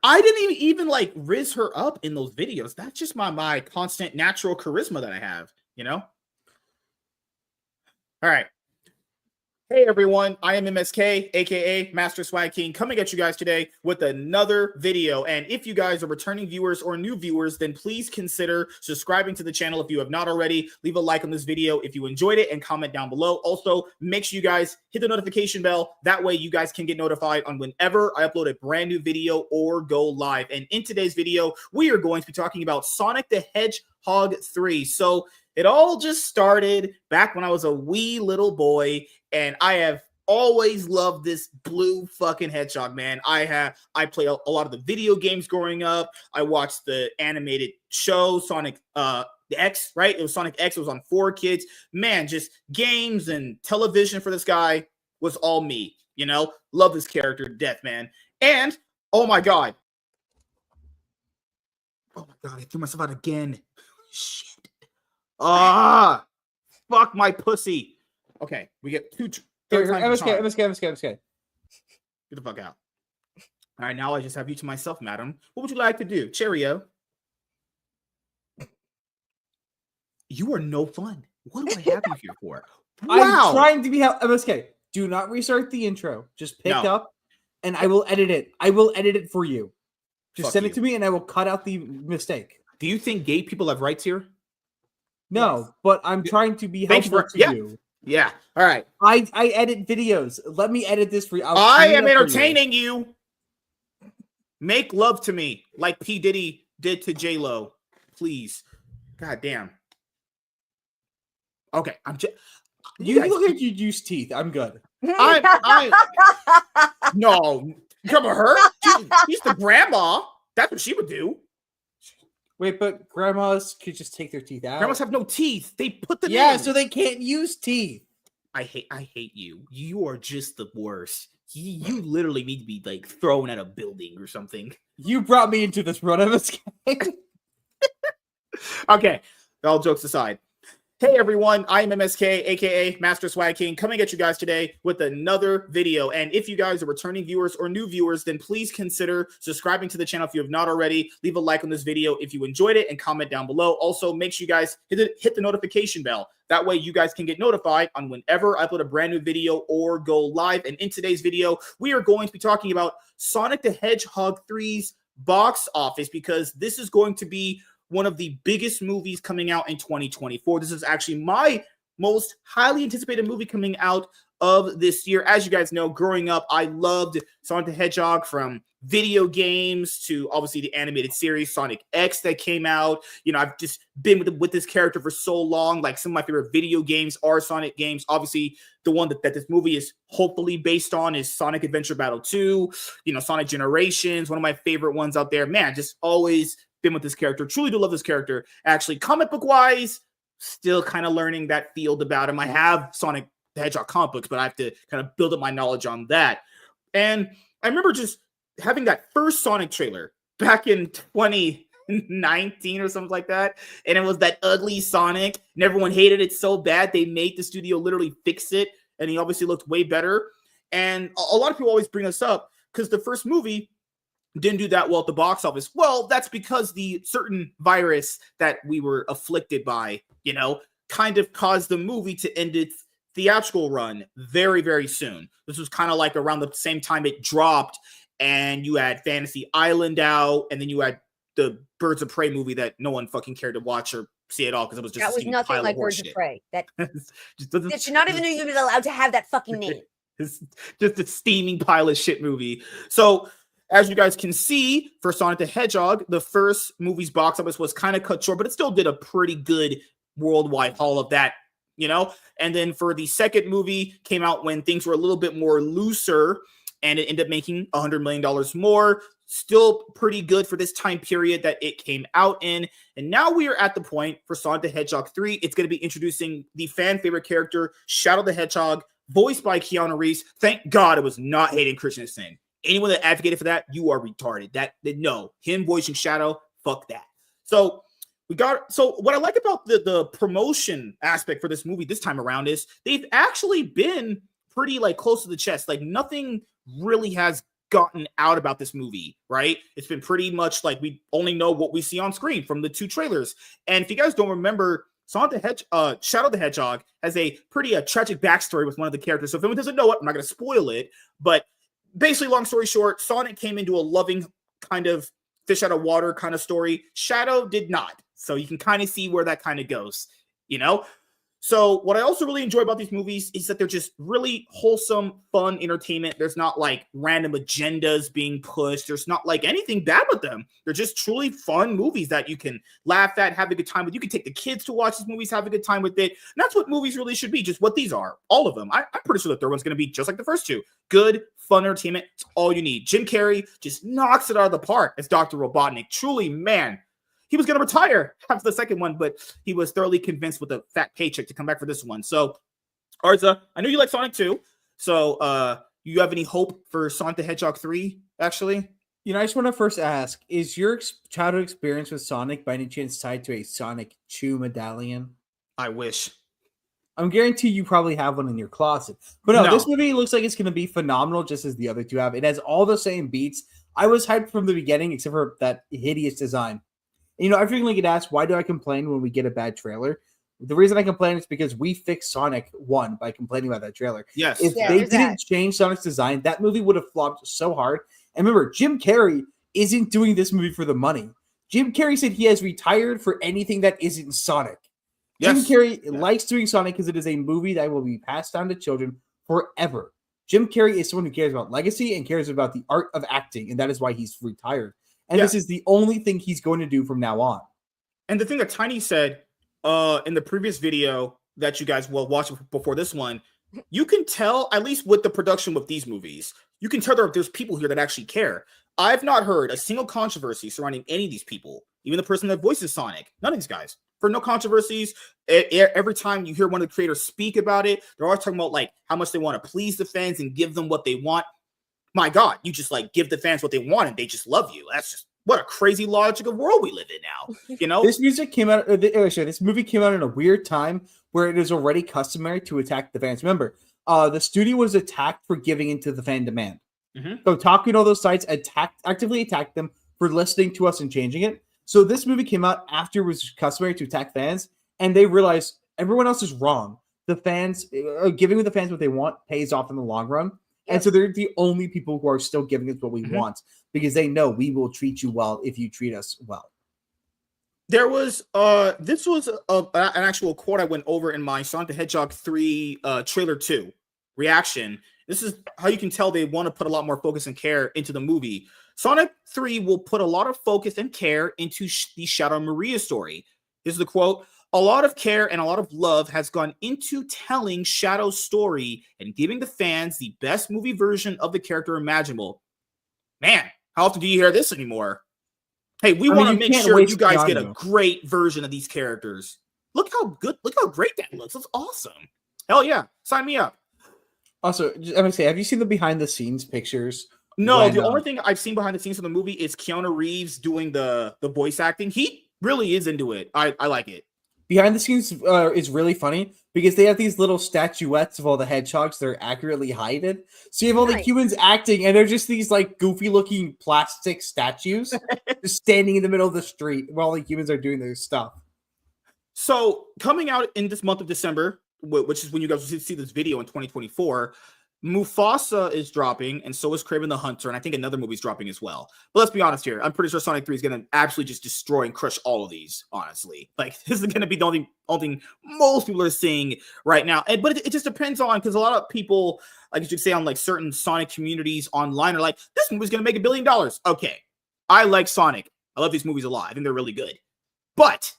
I didn't even like riz her up in those videos. That's just my constant natural charisma that I have, All right. Hey, everyone. I am MSK, a.k.a. Master Swag King, coming at you guys today with another video. And if you guys are returning viewers or new viewers, then please consider subscribing to the channel if you have not already. Leave a like on this video if you enjoyed it and comment down below. Also, make sure you guys hit the notification bell. That way you guys can get notified on whenever I upload a brand new video or go live. And in today's video, we are going to be talking about Sonic the Hedgehog 3. So it all just started back when I was a wee little boy, and I have always loved this blue fucking hedgehog, man. I played a lot of the video games growing up. I watched the animated show Sonic X, right? It was Sonic X. It was on 4Kids. Man, just games and television for this guy was all me. You know, love this character to death, man. And oh my god, I threw myself out again. Shit. Fuck my pussy. Okay, we get two. MSK. Get the fuck out. All right, now I just have you to myself, madam. What would you like to do? Cheerio. You are no fun. What do I have you here for? Wow. I'm trying to be MSK. Do not restart the intro. Just pick up, and I will edit it. I will edit it for you. Just send it to me, and I will cut out the mistake. Do you think gay people have rights here? No, yes. But I'm trying to be helpful to you. Yeah. All right. I edit videos. Let me edit this for you. I am entertaining you. Make love to me like P. Diddy did to J-Lo. Please. God damn. Okay. You look like you use teeth. I'm good. No. Come on, her? She's the grandma. That's what she would do. Wait, but grandmas could just take their teeth out. Grandmas have no teeth. They put them in. Yeah, so they can't use teeth. I hate you. You are just the worst. You literally need to be like thrown at a building or something. You brought me into this run, MSK. Okay, all jokes aside. Hey everyone, I'm MSK, aka Master Swag King, coming at you guys today with another video. And if you guys are returning viewers or new viewers, then please consider subscribing to the channel if you have not already. Leave a like on this video if you enjoyed it and comment down below. Also, make sure you guys hit the notification bell. That way you guys can get notified on whenever I upload a brand new video or go live. And in today's video, we are going to be talking about Sonic the Hedgehog 3's box office, because this is going to be one of the biggest movies coming out in 2024. This is actually my most highly anticipated movie coming out of this year. As you guys know, growing up, I loved Sonic the Hedgehog, from video games to obviously the animated series Sonic X that came out. You know, I've just been with this character for so long. Like, some of my favorite video games are Sonic games. Obviously, the one that this movie is hopefully based on is Sonic Adventure Battle 2, you know, Sonic Generations, one of my favorite ones out there. Man, just always been with this character. Truly do love this character. Actually, comic book wise, still kind of learning that field about him. I have Sonic the Hedgehog comic books, but I have to kind of build up my knowledge on that. And I remember just having that first Sonic trailer back in 2019 or something like that. And it was that ugly Sonic, and everyone hated it so bad they made the studio literally fix it. And he obviously looked way better. And a lot of people always bring this up because the first movie didn't do that well at the box office. Well, that's because the certain virus that we were afflicted by, you know, kind of caused the movie to end its theatrical run very, very soon. This was kind of like around the same time it dropped, and you had Fantasy Island out, and then you had the Birds of Prey movie that no one fucking cared to watch or see at all because it was just that was nothing like Birds of Prey. That should not even even allowed to have that fucking name. It's just a steaming pile of shit movie. So, as you guys can see, for Sonic the Hedgehog, the first movie's box office was kind of cut short, but it still did a pretty good worldwide haul of that, you know? And then for the second movie, came out when things were a little bit more looser, and it ended up making $100 million more. Still pretty good for this time period that it came out in. And now we are at the point for Sonic the Hedgehog 3. It's going to be introducing the fan favorite character, Shadow the Hedgehog, voiced by Keanu Reeves. Thank God it was not Hayden Christensen. Anyone that advocated for that, you are retarded. No, him voicing Shadow, fuck that. So what I like about the promotion aspect for this movie this time around is they've actually been pretty like close to the chest. Like, nothing really has gotten out about this movie, right? It's been pretty much like we only know what we see on screen from the two trailers. And if you guys don't remember, Shadow the Hedgehog has a pretty tragic backstory with one of the characters. So if anyone doesn't know it, I'm not going to spoil it, but basically, long story short, Sonic came into a loving kind of fish out of water kind of story. Shadow did not. So you can kind of see where that kind of goes, you know? So what I also really enjoy about these movies is that they're just really wholesome, fun entertainment. There's not like random agendas being pushed. There's not like anything bad with them. They're just truly fun movies that you can laugh at, have a good time with. You can take the kids to watch these movies, have a good time with it. And that's what movies really should be, just what these are. All of them. I'm pretty sure the third one's going to be just like the first two. Good, fun entertainment. It's all you need. Jim Carrey just knocks it out of the park as Dr. Robotnik. Truly, man. He was going to retire after the second one, but he was thoroughly convinced with a fat paycheck to come back for this one. So, Arza, I know you like Sonic 2. So, you have any hope for Sonic the Hedgehog 3, actually? You know, I just want to first ask, is your childhood experience with Sonic by any chance tied to a Sonic Chew medallion? I wish. I'm guarantee you probably have one in your closet. But no, this movie looks like it's going to be phenomenal, just as the other two have. It has all the same beats. I was hyped from the beginning, except for that hideous design. You know, I frequently get asked, why do I complain when we get a bad trailer? The reason I complain is because we fixed Sonic 1 by complaining about that trailer. Yes. If they didn't change Sonic's design, that movie would have flopped so hard. And remember, Jim Carrey isn't doing this movie for the money. Jim Carrey said he has retired for anything that isn't Sonic. Yes. Jim Carrey likes doing Sonic because it is a movie that will be passed down to children forever. Jim Carrey is someone who cares about legacy and cares about the art of acting, and that is why he's retired. And this is the only thing he's going to do from now on. And the thing that Tiny said in the previous video that you guys will watch before this one, you can tell, at least with the production with these movies, you can tell there's people here that actually care. I've not heard a single controversy surrounding any of these people, even the person that voices Sonic. None of these guys. For no controversies. Every time you hear one of the creators speak about it, they're always talking about like how much they want to please the fans and give them what they want. My God, you just like give the fans what they want and they just love you. That's just what a crazy logic of world we live in now. You know, this movie came out in a weird time where it is already customary to attack the fans. Remember, the studio was attacked for giving into the fan demand. Mm-hmm. So talking all those sites actively attacked them for listening to us and changing it. So this movie came out after it was customary to attack fans, and they realized everyone else is wrong. The fans giving the fans what they want pays off in the long run. And so they're the only people who are still giving us what we want because they know we will treat you well if you treat us well. There was this was an actual quote I went over in my Sonic the Hedgehog 3 trailer 2 reaction. This is how you can tell they want to put a lot more focus and care into the movie. Sonic 3 will put a lot of focus and care into the Shadow Maria story. This is the quote. A lot of care and a lot of love has gone into telling Shadow's story and giving the fans the best movie version of the character imaginable. Man, how often do you hear this anymore? Hey, we want to make sure you guys get a great version of these characters. Look how great that looks. That's awesome. Hell yeah. Sign me up. Also, I'm going to say, have you seen the behind the scenes pictures? No, the only thing I've seen behind the scenes of the movie is Keanu Reeves doing the voice acting. He really is into it. I like it. Behind the scenes is really funny because they have these little statuettes of all the hedgehogs that are accurately heighted. So you have all the humans acting, and they're just these like goofy looking plastic statues just standing in the middle of the street while the humans are doing their stuff. So coming out in this month of December, which is when you guys will see this video in 2024, Mufasa is dropping, and so is Kraven the Hunter, and I think another movie's dropping as well. But let's be honest here. I'm pretty sure Sonic 3 is going to absolutely just destroy and crush all of these, honestly. Like, this is going to be the only thing most people are seeing right now. But it just depends on, because a lot of people, like you should say, on like certain Sonic communities online are like, this movie's going to make $1 billion. Okay, I like Sonic. I love these movies a lot. I think they're really good. But,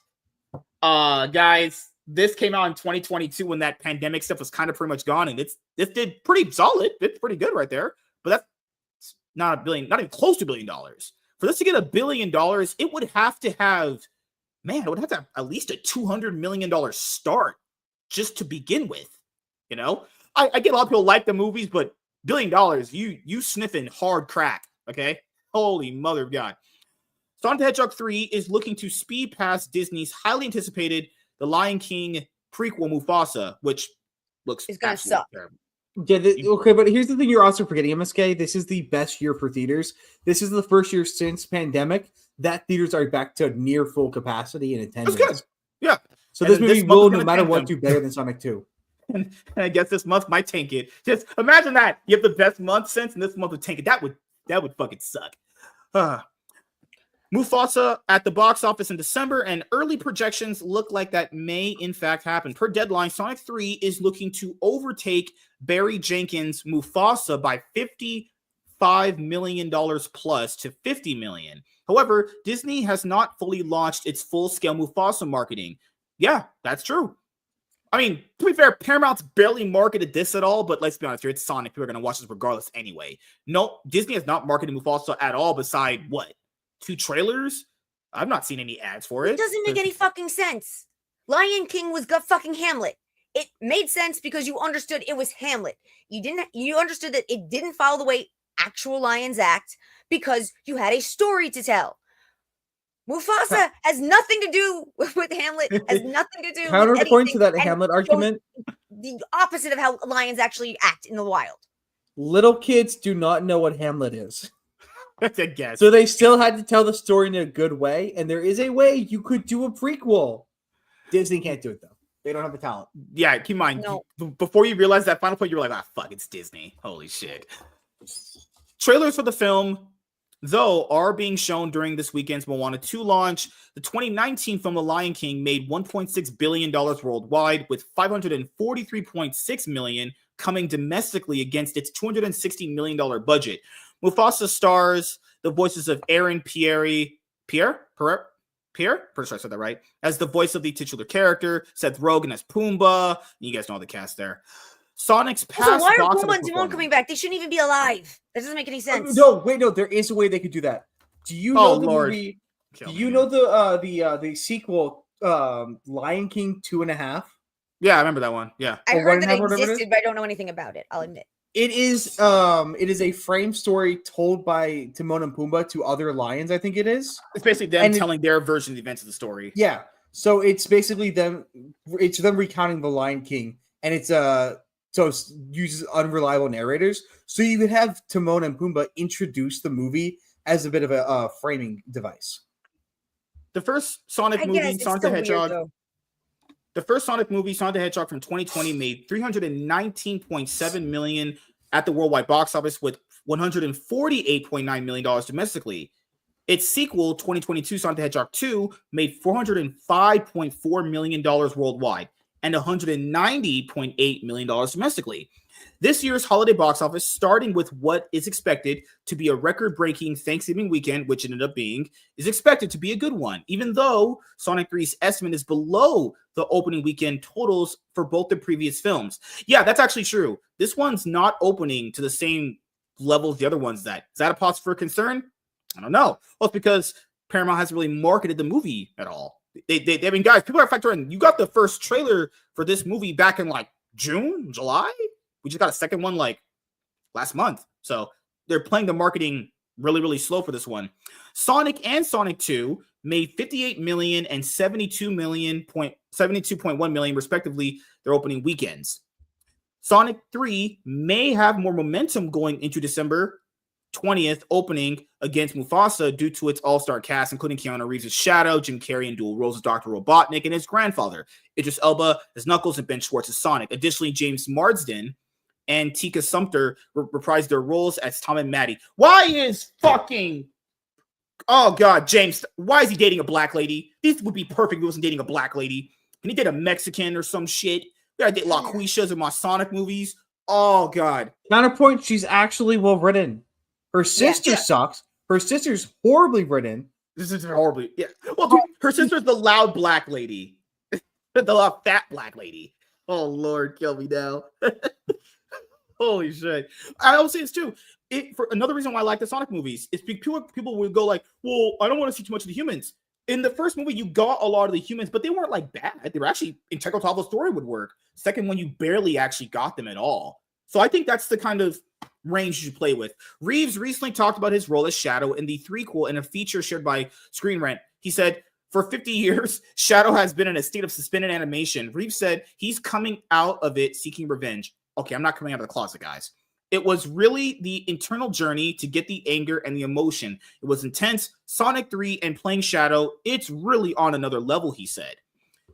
guys, this came out in 2022 when that pandemic stuff was kind of pretty much gone, and this did pretty solid. It's pretty good right there. But that's not $1 billion, not even close to $1 billion. For this to get $1 billion, it would have to have at least a $200 million start just to begin with. You know, I get a lot of people like the movies, but $1 billion, you sniffing hard crack. Okay, holy mother of God. Sonic the Hedgehog 3 is looking to speed past Disney's highly anticipated The Lion King prequel Mufasa, which looks it's gonna suck. Terrible. Yeah, okay, but here's the thing you're also forgetting, MSK. This is the best year for theaters. This is the first year since pandemic that theaters are back to near full capacity and attendance. That's good. Yeah. So this movie will, no matter what, do better than Sonic 2. And I guess this month might tank it. Just imagine that. You have the best month since, and this month would tank it. That would fucking suck. Mufasa at the box office in December, and early projections look like that may in fact happen. Per deadline, Sonic 3 is looking to overtake Barry Jenkins' Mufasa by $55 million plus to $50 million. However, Disney has not fully launched its full-scale Mufasa marketing. Yeah, that's true. I mean, to be fair, Paramount's barely marketed this at all, but let's be honest here, it's Sonic. People are going to watch this regardless anyway. No, Disney has not marketed Mufasa at all beside what? 2 trailers? I've not seen any ads for it. It doesn't make any fucking sense. Lion King was fucking Hamlet. It made sense because you understood it was Hamlet. You understood that it didn't follow the way actual lions act because you had a story to tell. Mufasa has nothing to do with Hamlet, has nothing to do Counterpoint to that Hamlet argument. The opposite of how lions actually act in the wild. Little kids do not know what Hamlet is. That's a guess. So they still had to tell the story in a good way, and there is a way you could do a prequel. Disney can't do it, though. They don't have the talent. Yeah, keep in mind, before you realize that final point, you were like, ah, fuck, it's Disney. Holy shit. Trailers for the film, though, are being shown during this weekend's Moana 2 launch. The 2019 film The Lion King made $1.6 billion worldwide, with $543.6 million coming domestically against its $260 million budget. Mufasa stars the voices of Aaron Pierre? Pretty sure I said that right. As the voice of the titular character, Seth Rogen as Pumbaa. You guys know the cast there. Sonic's past. So why are Pumbaa and Timon coming back? They shouldn't even be alive. That doesn't make any sense. No, there is a way they could do that. Do you know the movie? Do you know the sequel, Lion King 2.5? Yeah, I remember that one. Yeah, I heard that it existed, but I don't know anything about it. I'll admit. It is a frame story told by Timon and Pumbaa to other lions, I think it is. It's basically them telling their version of the events of the story. Yeah. So it's basically them recounting the Lion King, and it uses unreliable narrators. So you could have Timon and Pumbaa introduce the movie as a bit of a framing device. The first Sonic movie, Sonic the Hedgehog. The first Sonic movie, Sonic the Hedgehog from 2020, made $319.7 million at the worldwide box office, with $148.9 million domestically. Its sequel, 2022 Sonic the Hedgehog 2, made $405.4 million worldwide and $190.8 million domestically. This year's holiday box office, starting with what is expected to be a record-breaking Thanksgiving weekend, which it ended up being, is expected to be a good one, even though Sonic 3's estimate is below the opening weekend totals for both the previous films. Yeah, that's actually true. This one's not opening to the same level as the other ones. Is that a cause for concern? I don't know. Well, it's because Paramount hasn't really marketed the movie at all. I mean, guys, people are factoring. You got the first trailer for this movie back in like June, July. We just got a second one like last month. So they're playing the marketing really, really slow for this one. Sonic and Sonic 2 made $58 million and $72.1 million respectively their opening weekends. Sonic 3 may have more momentum going into December 20th opening against Mufasa due to its all-star cast, including Keanu Reeves as Shadow, Jim Carrey in dual roles as Dr. Robotnik and his grandfather, Idris Elba as Knuckles, and Ben Schwartz as Sonic. Additionally, James Marsden and Tika Sumpter reprised their roles as Tom and Maddie. Why is fucking... Oh, God, James, why is he dating a black lady? This would be perfect if he wasn't dating a black lady. Can he date a Mexican or some shit? We gotta date LaQuishas in my Sonic movies. Oh, God. Counterpoint, she's actually well written. Her sister sucks. Her sister's horribly written. This is horribly... Yeah. Well, dude, her sister's the loud black lady. The loud fat black lady. Oh, Lord, kill me now. Holy shit. I will say this too. For another reason why I like the Sonic movies is people would go like, well, I don't want to see too much of the humans. In the first movie, you got a lot of the humans, but they weren't like bad. They were actually integral to how the story would work. Second one, you barely actually got them at all. So I think that's the kind of range you should play with. Reeves recently talked about his role as Shadow in the threequel in a feature shared by Screen Rant. He said, for 50 years, Shadow has been in a state of suspended animation. Reeves said he's coming out of it seeking revenge. Okay, I'm not coming out of the closet, guys. It was really the internal journey to get the anger and the emotion. It was intense. Sonic 3 and playing Shadow, it's really on another level, he said.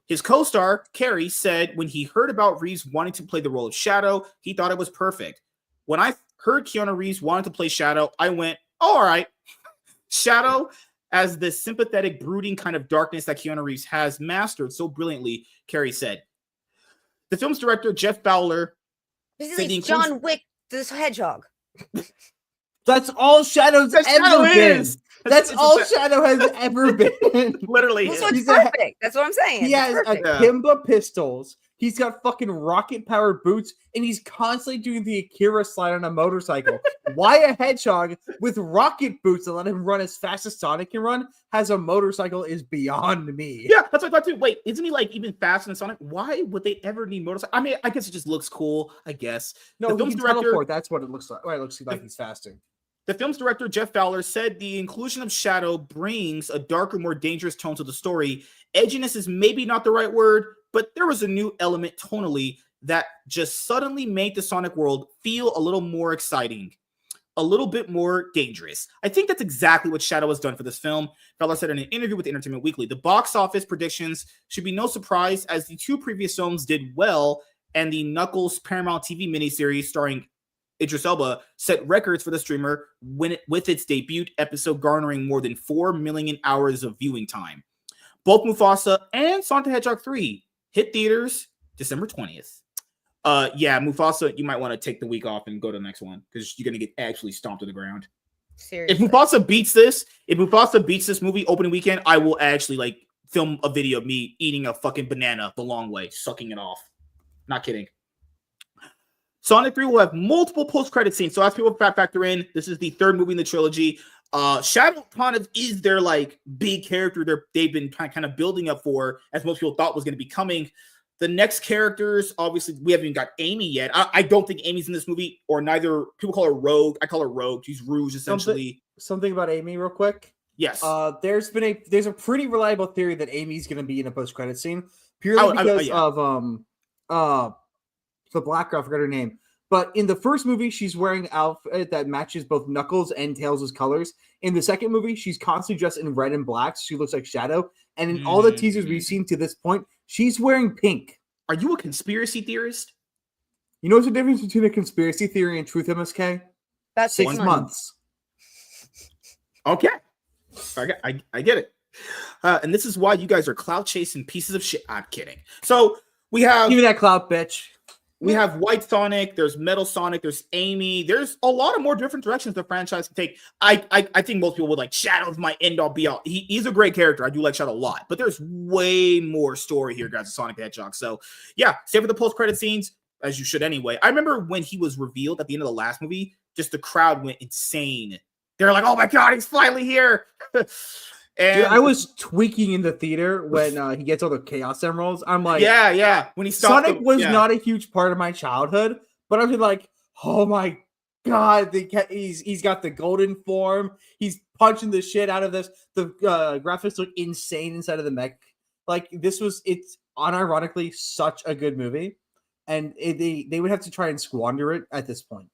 His co-star, Carey, said when he heard about Reeves wanting to play the role of Shadow, he thought it was perfect. When I heard Keanu Reeves wanted to play Shadow, I went, all right. Shadow as this sympathetic, brooding kind of darkness that Keanu Reeves has mastered so brilliantly, Carrie said. The film's director, Jeff Fowler, This is John Wick, this hedgehog. That's all Shadow's ever been. That's all Shadow has ever been. Literally. So it's perfect. That's what I'm saying. He has Akimbo pistols. He's got fucking rocket-powered boots, and he's constantly doing the Akira slide on a motorcycle. Why a hedgehog with rocket boots that let him run as fast as Sonic can run has a motorcycle is beyond me. Yeah, that's what I thought too. Wait, isn't he like even faster than Sonic? Why would they ever need motorcycle? I mean, I guess it just looks cool, I guess. No, he can teleport. That's what it looks like. It looks like he's faster. The film's director, Jeff Fowler, said the inclusion of Shadow brings a darker, more dangerous tone to the story. Edginess is maybe not the right word, but there was a new element tonally that just suddenly made the Sonic world feel a little more exciting, a little bit more dangerous. I think that's exactly what Shadow has done for this film. Fowler said in an interview with Entertainment Weekly, the box office predictions should be no surprise as the two previous films did well, and the Knuckles Paramount TV miniseries starring Idris Elba set records for the streamer with its debut episode garnering more than 4 million hours of viewing time. Both Mufasa and Sonic the Hedgehog 3 hit theaters December 20th. Yeah, Mufasa, you might want to take the week off and go to the next one because you're going to get actually stomped to the ground. Seriously. If Mufasa beats this movie opening weekend, I will actually like film a video of me eating a fucking banana the long way, sucking it off. Not kidding. Sonic 3 will have multiple post-credit scenes. So as people factor in, this is the third movie in the trilogy. Shadow kind of is their like big character they've been kind of building up for, as most people thought was going to be coming. The next characters, obviously, we haven't even got Amy yet. I don't think Amy's in this movie, or neither. People call her Rogue. I call her Rogue. She's Rouge, essentially. Something about Amy, real quick. Yes. There's a pretty reliable theory that Amy's going to be in a post-credit scene purely because of the black girl. I forgot her name. But in the first movie, she's wearing an outfit that matches both Knuckles and Tails' colors. In the second movie, she's constantly dressed in red and black. So she looks like Shadow. And in all the teasers we've seen to this point, she's wearing pink. Are you a conspiracy theorist? You know what's the difference between a conspiracy theory and truth, MSK? That's 6 months. Okay. I get it. And this is why you guys are clout chasing pieces of shit. I'm kidding. So we have... Give me that clout, bitch. We have White Sonic, there's Metal Sonic, there's Amy. There's a lot of more different directions the franchise can take. I think most people would like Shadow's my end-all be-all. He's a great character. I do like Shadow a lot. But there's way more story here, guys, of Sonic the Hedgehog. So, yeah, save for the post-credit scenes, as you should anyway. I remember when he was revealed at the end of the last movie, just the crowd went insane. They're like, oh my God, he's finally here. And dude, I was tweaking in the theater when he gets all the Chaos Emeralds. I'm like, yeah. When he stopped, Sonic was not a huge part of my childhood, but I was like, oh my God, he's got the golden form. He's punching the shit out of this. The graphics look insane inside of the mech. Like it's unironically such a good movie, and they would have to try and squander it at this point.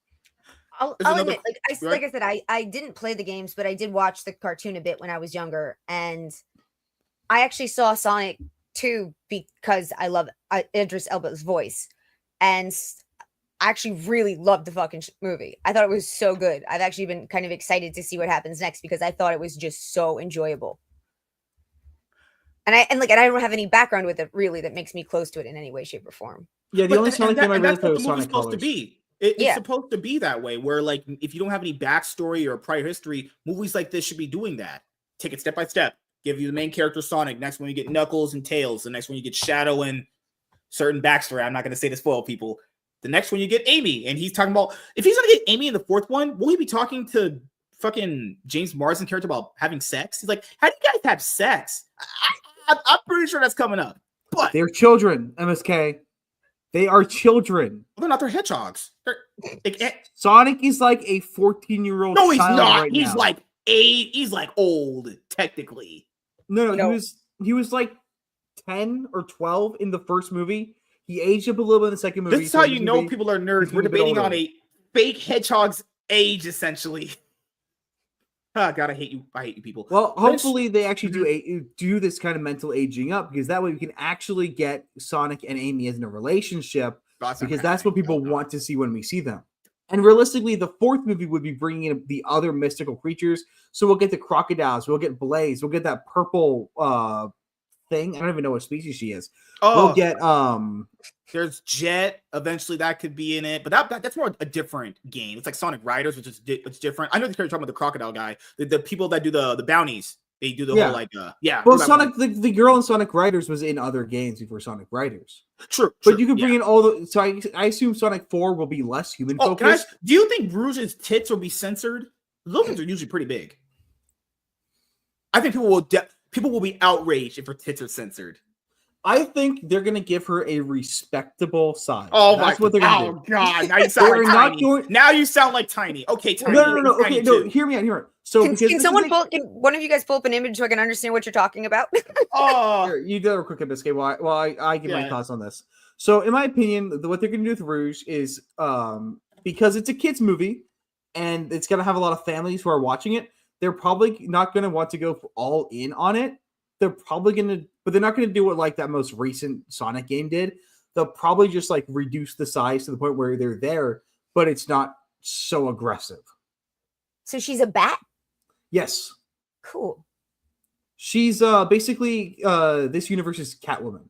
I'll admit, like I said, I didn't play the games, but I did watch the cartoon a bit when I was younger, and I actually saw Sonic 2 because I love Idris Elba's voice, and I actually really loved the fucking movie. I thought it was so good. I've actually been kind of excited to see what happens next because I thought it was just so enjoyable. And I don't have any background with it really that makes me close to it in any way, shape, or form. Yeah, the only Sonic game I really played was Sonic Colors. To be. It's supposed to be that way, where like if you don't have any backstory or prior history, movies like this should be doing that. Take it step by step. Give you the main character Sonic. Next one you get Knuckles and Tails. The next one you get Shadow and certain backstory. I'm not going to say to spoil people. The next one you get Amy, and he's talking about if he's going to get Amy in the fourth one, will he be talking to fucking James Marsden character about having sex? He's like, how do you guys have sex? I'm pretty sure that's coming up. But they're children, MSK. They are children. Well, they're not. They're hedgehogs. Sonic is like a 14-year-old. No, he's not. Right he's now. Like 8. He's like old, technically. No. He was like 10 or 12 in the first movie. He aged up a little bit in the second movie. This is how you know people are nerds. We're debating on a fake hedgehog's age, essentially. Oh, God, I hate you. I hate you people. Well, hopefully they actually do this kind of mental aging up, because that way we can actually get Sonic and Amy as in a relationship, because that's what people want to see when we see them. And realistically, the fourth movie would be bringing in the other mystical creatures. So we'll get the crocodiles, we'll get Blaze, we'll get that purple thing. I don't even know what species she is. We'll get there's Jet. Eventually, that could be in it, but that's more a different game. It's like Sonic Riders, which is it's different. I know you're talking about the crocodile guy, the people that do the bounties. They do the whole like Well, Sonic the girl in Sonic Riders was in other games before Sonic Riders. True. But you can bring in all the. So I assume Sonic 4 will be less human focused. Do you think Rouge's tits will be censored? Those ones are usually pretty big. I think people will be outraged if her tits are censored. I think they're going to give her a respectable size. Oh, that's what they're going to do. Oh, God. Now you sound like Tiny. Now you sound like Tiny. Okay, Tiny. No. Okay, no, hear me out. So can one of you guys pull up an image so I can understand what you're talking about? Oh. You do a quick MSK while I give my thoughts on this. So, in my opinion, what they're going to do with Rouge is because it's a kids' movie and it's going to have a lot of families who are watching it, they're probably not going to want to go all in on it. They're probably going to, but they're not going to do what like that most recent Sonic game did. They'll probably just like reduce the size to the point where they're there, but it's not so aggressive. So she's a bat? Yes. Cool. She's basically this universe's Catwoman.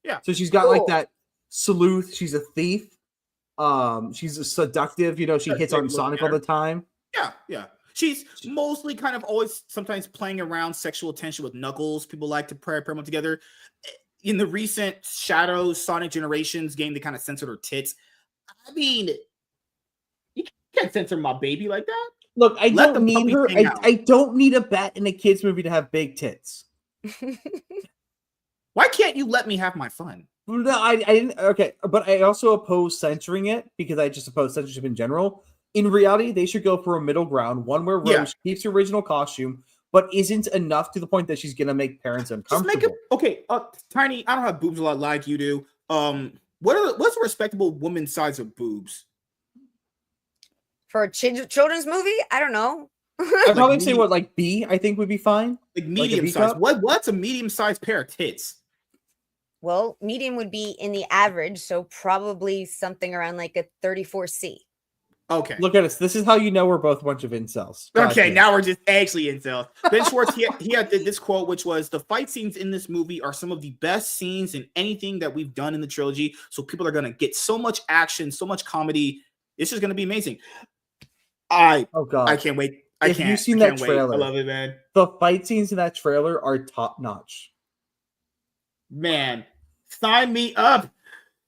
Yeah. So she's got like that sleuth. She's a thief. She's a seductive. You know, she hits on Sonic all the time. Yeah. She's mostly kind of always sometimes playing around sexual tension with Knuckles. People like to pair them together. In the recent Shadows Sonic Generations game, they kind of censored her tits. I mean, you can't censor my baby like that. Look, I don't need her. I don't need a bat in a kid's movie to have big tits. Why can't you let me have my fun? No, I didn't. Okay, but I also oppose censoring it because I just oppose censorship in general. In reality, they should go for a middle ground, one where Rose keeps her original costume, but isn't enough to the point that she's going to make parents uncomfortable. Tiny, I don't have boobs a lot like you do. What's a respectable woman's size of boobs? For a children's movie? I don't know. I'd probably say like B, I think would be fine. Like medium size. What's a medium sized pair of tits? Well, medium would be in the average, so probably something around like a 34C. Okay. Look at us. This is how you know we're both a bunch of incels. Okay, now we're just actually incels. Ben Schwartz, he had this quote, which was, "The fight scenes in this movie are some of the best scenes in anything that we've done in the trilogy. So people are going to get so much action, so much comedy. This is going to be amazing." I can't wait. If you've seen that trailer, I love it, man. The fight scenes in that trailer are top notch. Man, sign me up.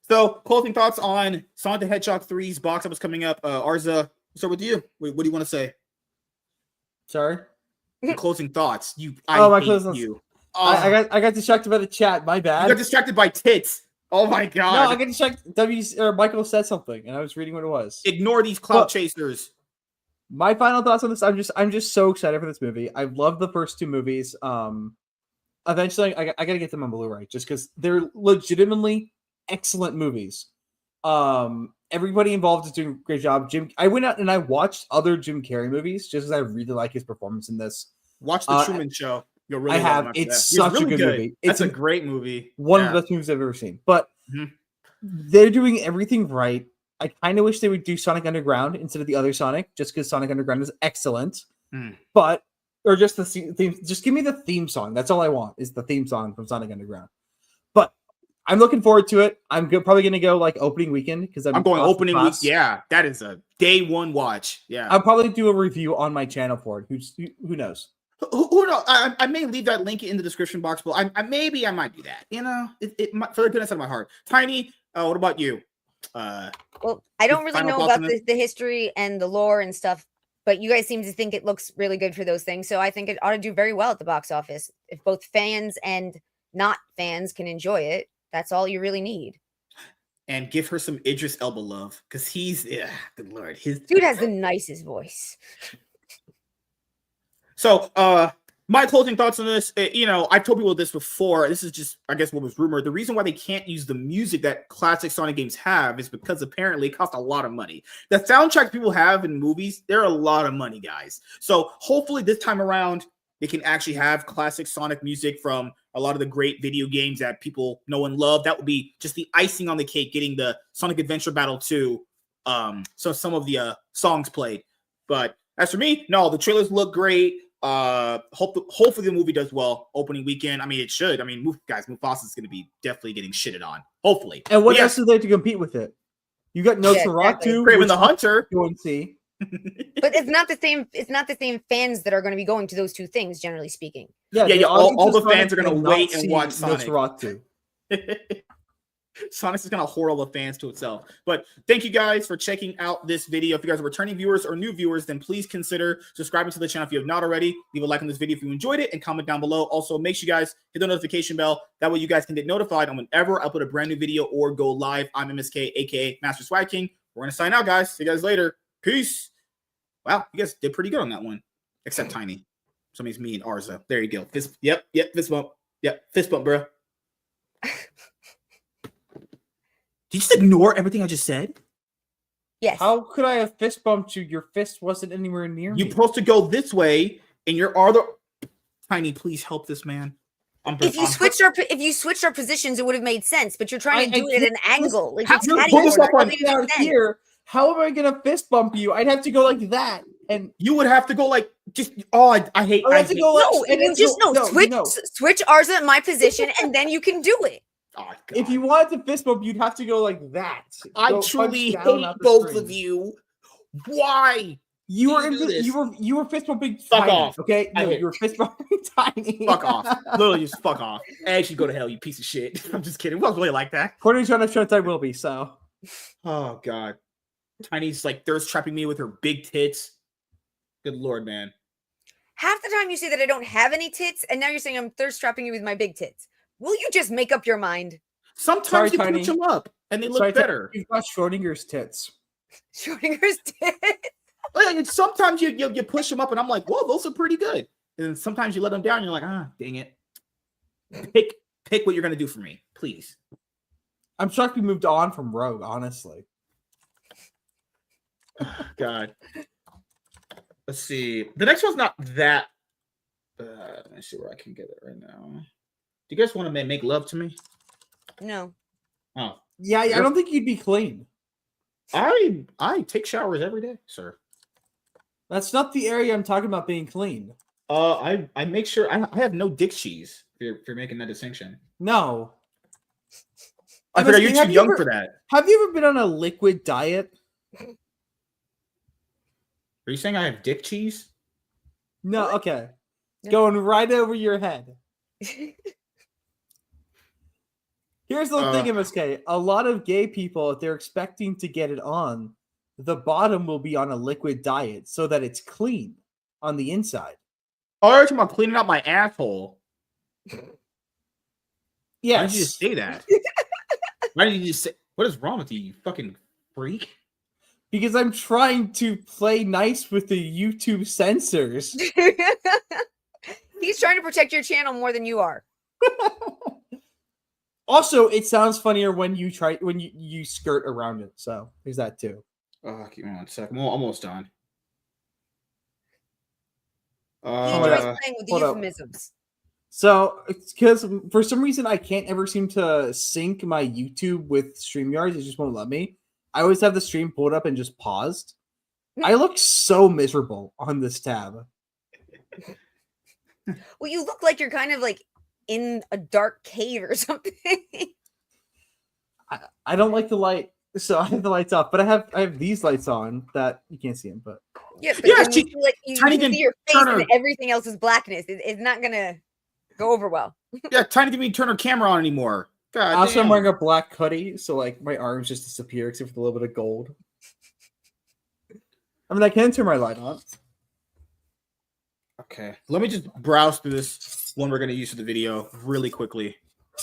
So, closing thoughts on Sonic the Hedgehog 3's box office coming up. Arza, start with you. What do you want to say? Sorry? Closing thoughts. I got distracted by the chat. My bad. You got distracted by tits. Oh my god. No, I got distracted. Michael said something, and I was reading what it was. Ignore these clout chasers. My final thoughts on this. I'm just so excited for this movie. I've loved the first two movies. Eventually, I gotta get them on Blu-ray just because they're legitimately excellent movies. Everybody involved is doing a great job. I went out and I watched other Jim Carrey movies just because I really like his performance in this. Watch the Truman Show. You'll really I have. It's such a good movie. It's a great movie. One of the best movies I've ever seen. But they're doing everything right. I kind of wish they would do Sonic Underground instead of the other Sonic, just because Sonic Underground is excellent. But just the theme. Just give me the theme song. That's all I want is the theme song from Sonic Underground. But I'm looking forward to it. I'm probably going to go like opening weekend because I'm going opening week. Yeah, that is a day one watch. Yeah, I'll probably do a review on my channel for it. Who knows? Who knows? I may leave that link in the description box, but I might do that. You know, for the goodness of my heart. Tiny, what about you? Well, I don't really know about the history and the lore and stuff, but you guys seem to think it looks really good for those things. So I think it ought to do very well at the box office. If both fans and not fans can enjoy it, that's all you really need. And give her some Idris Elba love, because good lord, his dude has the nicest voice. So, my closing thoughts on this, I've told people this before. This is just, I guess, what was rumored. The reason why they can't use the music that classic Sonic games have is because apparently it costs a lot of money. The soundtrack people have in movies, they're a lot of money, guys. So hopefully this time around, they can actually have classic Sonic music from a lot of the great video games that people know and love. That would be just the icing on the cake, getting the Sonic Adventure Battle 2 so some of the songs played. But as for me, no, the trailers look great. Hopefully the movie does well opening weekend. I mean, it should. I mean, Mufasa is going to be definitely getting shitted on. Hopefully. And what else is there to compete with it? You got Nosferatu, Kraven the Hunter. Go and see. But it's not the same. It's not the same fans that are going to be going to those two things, generally speaking. Yeah. All the fans are going to wait and watch Sonic. Nosferatu. Sonic is going to whore all the fans to itself. But thank you guys for checking out this video. If you guys are returning viewers or new viewers, then please consider subscribing to the channel if you have not already. Leave a like on this video if you enjoyed it and comment down below. Also, make sure you guys hit the notification bell. That way you guys can get notified on whenever I upload a brand new video or go live. I'm MSK, aka Master Swag King. We're going to sign out, guys. See you guys later. Peace. Wow, you guys did pretty good on that one. Except Tiny. So it means me and Arza. There you go. Fist bump. Yep, fist bump, bro. Did you just ignore everything I just said? Yes. How could I have fist bumped you? Your fist wasn't anywhere near me. You're supposed to go this way, and your other Tiny, please help this man. If you switched our positions, it would have made sense. But you're trying to do it at an angle. Like it's out here. How am I gonna fist bump you? I'd have to go like that, and you would have to go like just. Oh, I hate. I have to go switch Arza in my position, and then you can do it. Oh, if you wanted to fist bump, you'd have to go like that. I truly hate both of you. Why? You were fist bumping. Fuck Tiny, off. Okay, no, you were fist bumping Tiny. Fuck off. Literally, just fuck off. Actually, go to hell, you piece of shit. I'm just kidding. Well, really like that. According to Jonathan Trent, I will be. So. Oh God, Tiny's like thirst trapping me with her big tits. Good Lord, man. Half the time you say that I don't have any tits, and now you're saying I'm thirst trapping you with my big tits. Will you just make up your mind? Sometimes you push them up and they look better. You've got Schrodinger's tits. Schrodinger's tits. Like, sometimes you push them up and I'm like, whoa, those are pretty good. And sometimes you let them down and you're like, dang it. Pick what you're gonna do for me, please. I'm shocked we moved on from Rogue, honestly. God. Let's see. The next one's not that. Let me see where I can get it right now. Do you guys want to make love to me? No. Oh. Yeah, I don't think you'd be clean. I take showers every day, sir. That's not the area I'm talking about being clean. I make sure I have no dick cheese if you're making that distinction. No. I figure you're too young for that. Have you ever been on a liquid diet? Are you saying I have dick cheese? No, okay. Going right over your head. Here's the thing, MSK. A lot of gay people, if they're expecting to get it on, the bottom will be on a liquid diet so that it's clean on the inside. Oh, you're talking about cleaning out my asshole. Yes. Why did you just say that? Why did you just say? What is wrong with you, you fucking freak? Because I'm trying to play nice with the YouTube censors. He's trying to protect your channel more than you are. Also, it sounds funnier when you skirt around it. So there's that too. Give me 1 second. I'm almost done. He enjoys playing with the euphemisms. So it's because for some reason I can't ever seem to sync my YouTube with StreamYard. It just won't let me. I always have the stream pulled up and just paused. I look so miserable on this tab. Well, you look like you're kind of like in a dark cave or something. I don't like the light, so I have the lights off. But I have these lights on that you can't see them. But you see your face and everything else is blackness. It's not gonna go over well. Yeah, Tiny didn't even turn her camera on anymore. God also, damn. I'm wearing a black hoodie, so like my arms just disappear except for a little bit of gold. I mean, I can turn my light on. Okay, let me just browse through this one we're going to use for the video really quickly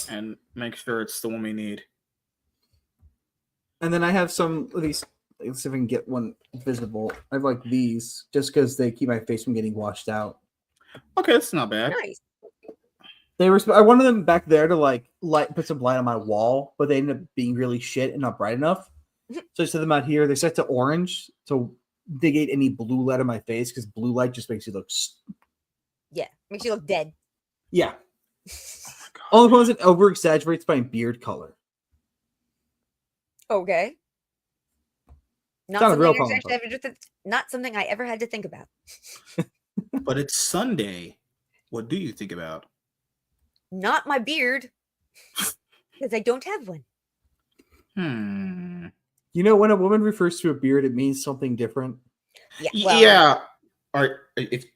and make sure it's the one we need. And then I have some of these. Let's see if I can get one visible. I have like these just because they keep my face from getting washed out. Okay, that's not bad. Nice. I wanted them back there to like put some light on my wall, but they ended up being really shit and not bright enough. So I set them out here. They're set to orange to negate any blue light on my face because blue light just makes you look. Yeah, makes you look dead. Yeah. Oh my God. Only one that over exaggerates my beard color. Okay. Not not a real something, comic not something I ever had to think about. But it's Sunday. What do you think about? Not my beard, because I don't have one. You know, when a woman refers to a beard, it means something different. Yeah. Well, Yeah. All right. If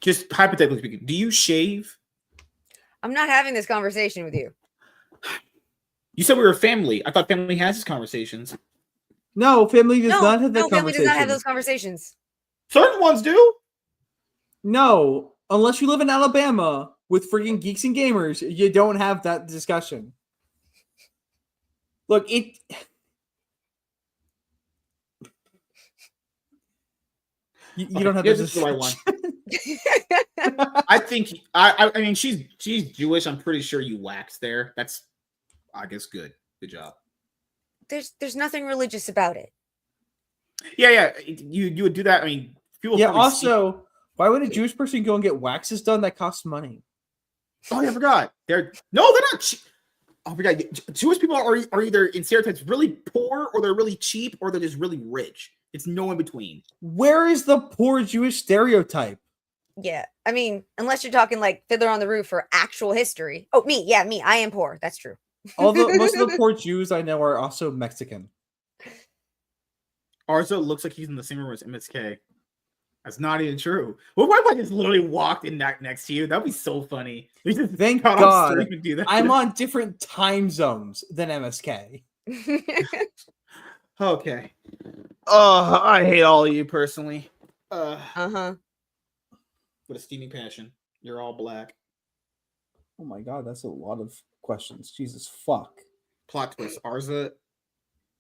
just hypothetically speaking, do you shave? I'm not having this conversation with you. You said we were a family. I thought family has these conversations. No, family does not have that No, family conversation. does not have those conversations. Certain ones do. No, unless you live in Alabama with freaking geeks and gamers, you don't have that discussion. Look, you don't have this this. is the right one. I think I mean she's Jewish. I'm pretty sure you waxed there. That's I guess good. Good job. There's nothing religious about it. Yeah. You would do that. I mean, people. Yeah. Also, why would a Jewish person go and get waxes done? That costs money. Oh, yeah, I forgot. They're not. Oh, I forgot. Jewish people are either in stereotypes really poor, or they're really cheap, or they're just really rich. It's no in between. Where is the poor Jewish stereotype? Yeah, I mean, unless you're talking like Fiddler on the Roof for actual history. Oh, me. Yeah, me. I am poor. That's true. Although most of the poor Jews I know are also Mexican. Arzo looks like he's in the same room as MSK. That's not even true. What if I just literally walked in next to you? That'd be so funny. Thank God I'm on different time zones than MSK. Okay. Oh, I hate all of you personally. With a steaming passion. You're all black. Oh my God, that's a lot of questions. Jesus fuck. Plot twist. Arza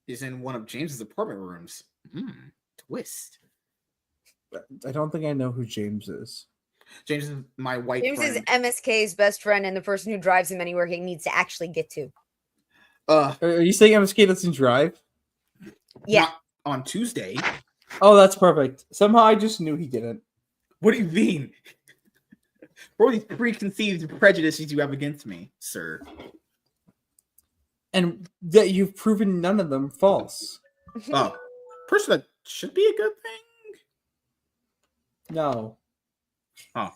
is in one of James's apartment rooms. Twist. I don't think I know who James is. James is my white James friend. is MSK's best friend and the person who drives him anywhere he needs to actually get to. Are you saying MSK doesn't drive? Yeah. Not on Tuesday. Oh, that's perfect. Somehow I just knew he didn't. What do you mean? What are these preconceived prejudices you have against me, sir? And that you've proven none of them false. Oh, personally, that should be a good thing. No. Oh.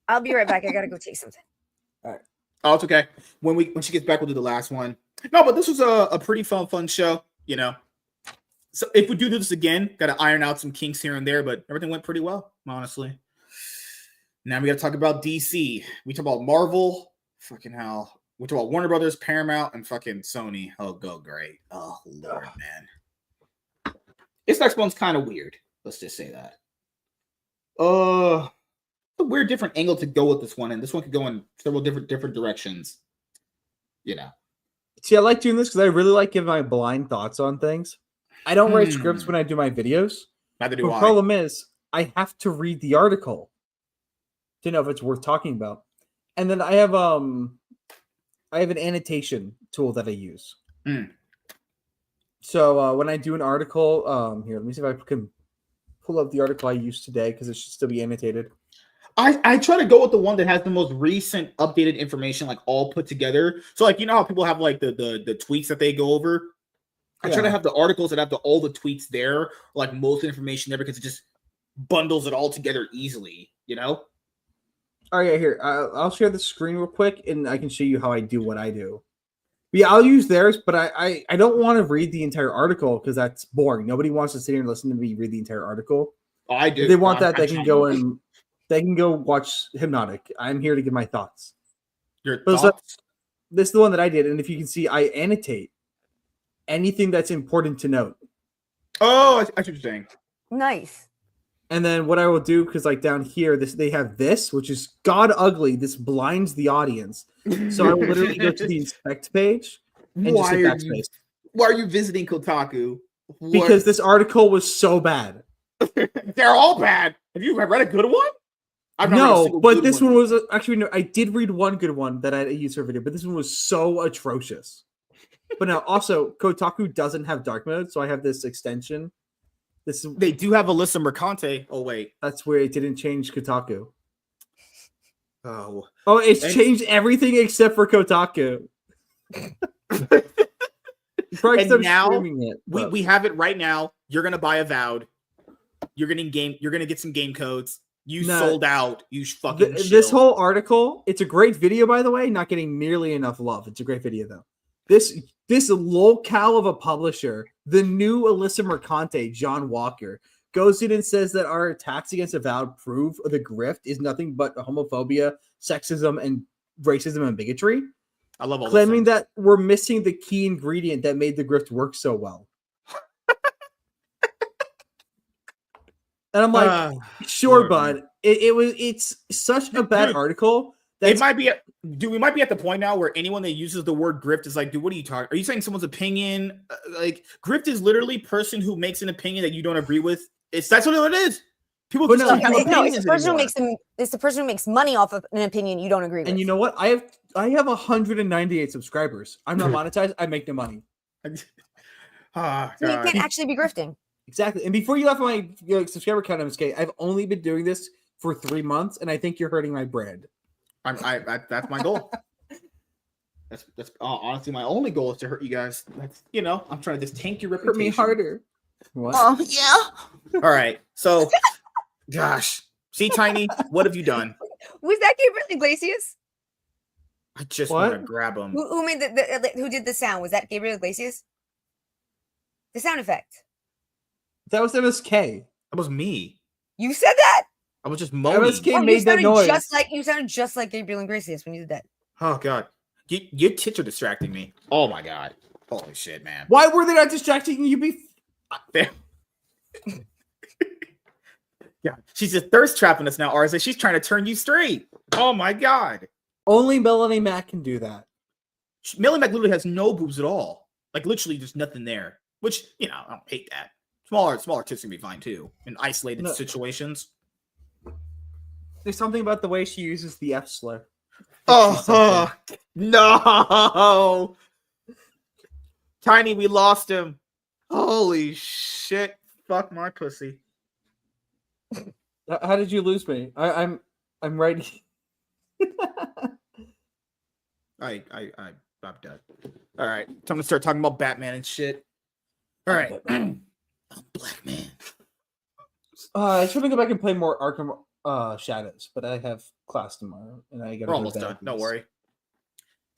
I'll be right back. I gotta go take something. All right. Oh, it's okay. When she gets back, we'll do the last one. No, but this was a pretty fun show, you know. So if we do this again, gotta iron out some kinks here and there, but everything went pretty well, honestly. Now we gotta talk about DC. We talk about Marvel, fucking hell. We talk about Warner Brothers, Paramount, and fucking Sony. Oh, go great. Oh, Lord, man. This next one's kind of weird. Let's just say that. A weird different angle to go with this one, and this one could go in several different directions. You know. See, I like doing this because I really like giving my blind thoughts on things. I don't write scripts when I do my videos. Neither do I. The problem is I have to read the article to know if it's worth talking about. And then I have an annotation tool that I use. So when I do an article, here, let me see if I can pull up the article I used today because it should still be annotated. I try to go with the one that has the most recent updated information, like all put together. So like, you know how people have like the tweets that they go over? I try to have the articles that have all the tweets there, like most information there, because it just bundles it all together easily, you know? All right, here. I'll share the screen real quick, and I can show you how I do what I do. But yeah, I'll use theirs, but I don't want to read the entire article because that's boring. Nobody wants to sit here and listen to me read the entire article. Oh, I do. If they want that, they can go and they can go watch Hypnotic. I'm here to give my thoughts. Your thoughts? This is the one that I did, and if you can see, I annotate anything that's important to note. Oh, I see what you're saying. Nice. And then what I will do, because like down here, they have this, which is god ugly. This blinds the audience. So I will literally go to the inspect page and just hit backspace. Why are you visiting Kotaku? Because this article was so bad. They're all bad. Have you read a good one? No, but this one was actually no. I did read one good one that I used for a video, but this one was so atrocious. But now also Kotaku doesn't have dark mode, so I have this extension. They do have Alyssa Mercante. Oh wait, that's where it didn't change Kotaku. Oh, it's changed everything except for Kotaku. Probably And start now streaming it. we have it right now. You're gonna buy Avowed. You're gonna get some game codes. You sold out. You fucking this whole article, it's a great video, by the way, not getting nearly enough love. It's a great video though. This locale of a publisher, the new Alyssa Mercante, John Walker, goes in and says that our attacks against Avowed prove the grift is nothing but homophobia, sexism, and racism and bigotry. I love all claiming that we're missing the key ingredient that made the grift work so well. And I'm like, sure, bud. It's such a bad article. We might be at the point now where anyone that uses the word grift is like, dude, what are you talking? Are you saying someone's opinion? Like, grift is literally person who makes an opinion that you don't agree with. That's what it is. People it's the person who makes money off of an opinion you don't agree with. And you know what? I have 198 subscribers. I'm not monetized. I make no money. So you can't actually be grifting. Exactly. And before you left my subscriber count, MSK, I've only been doing this for 3 months, and I think you're hurting my brand. That's my goal. That's honestly my only goal is to hurt you guys. That's I'm trying to just tank your reputation. Hurt me harder. What? Oh yeah. All right. So, gosh, see, Tiny, what have you done? Was that Gabriel Iglesias? I just want to grab him. Who made who did the sound? Was that Gabriel Iglesias? The sound effect. That was MSK. That was me. You said that? I was just moaning. MSK made that noise. You sounded just like Gabriel Iglesias when you did that. Oh god, your tits are distracting me. Oh my god, holy shit, man! Why were they not distracting you? Yeah, she's just thirst trapping us now, RSA. She's trying to turn you straight. Oh my god! Only Melanie Mac can do that. Melanie Mac literally has no boobs at all. Like literally, there's nothing there. Which I don't hate that. Smaller tits can be fine too in isolated situations. There's something about the way she uses the F slur. Oh no! Tiny, we lost him. Holy shit! Fuck my pussy. How did you lose me? I'm ready. I'm done. All right, time to start talking about Batman and shit. All right, I'm Black Man. I should go back and play more Arkham Shadows, but I have class tomorrow, and I got. We're almost done. Don't worry.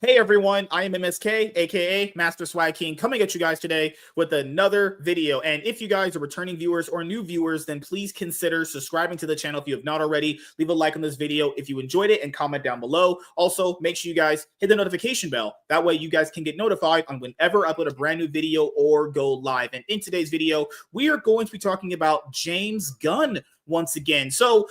Hey everyone, I am MSK, aka Master Swag King, coming at you guys today with another video. And if you guys are returning viewers or new viewers, then please consider subscribing to the channel if you have not already. Leave a like on this video if you enjoyed it and comment down below. Also, make sure you guys hit the notification bell. That way you guys can get notified on whenever I upload a brand new video or go live. And in today's video, we are going to be talking about James Gunn once again. So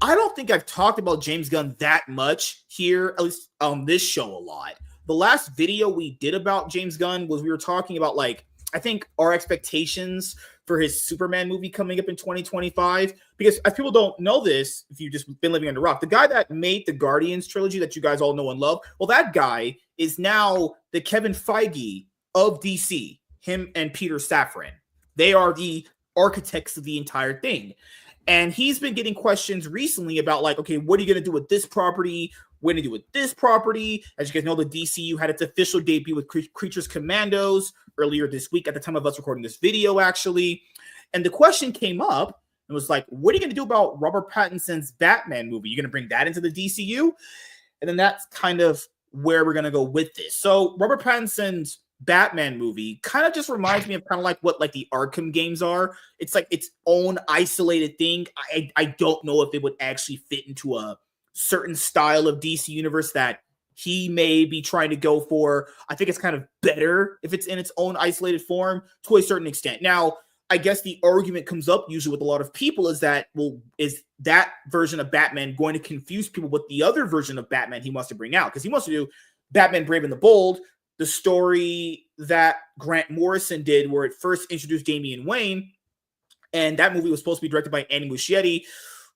I don't think I've talked about James Gunn that much here, at least on this show a lot. The last video we did about James Gunn was we were talking about, I think our expectations for his Superman movie coming up in 2025. Because if people don't know this, if you've just been living under a rock, the guy that made the Guardians trilogy that you guys all know and love, well, that guy is now the Kevin Feige of DC, him and Peter Safran. They are the architects of the entire thing. And he's been getting questions recently about okay, what are you going to do with this property? What are you going to do with this property? As you guys know, the DCU had its official debut with Creatures Commandos earlier this week at the time of us recording this video, actually. And the question came up and was what are you going to do about Robert Pattinson's Batman movie? You're going to bring that into the DCU? And then that's kind of where we're going to go with this. So Robert Pattinson's Batman movie kind of just reminds me of what the Arkham games are. It's its own isolated thing. I don't know if it would actually fit into a certain style of DC universe that he may be trying to go for. I think it's kind of better if it's in its own isolated form to a certain extent. Now, I guess the argument comes up usually with a lot of people is that, well, is that version of Batman going to confuse people with the other version of Batman he wants to bring out? Because he wants to do Batman Brave and the Bold, the story that Grant Morrison did where it first introduced Damian Wayne. And that movie was supposed to be directed by Andy Muschietti,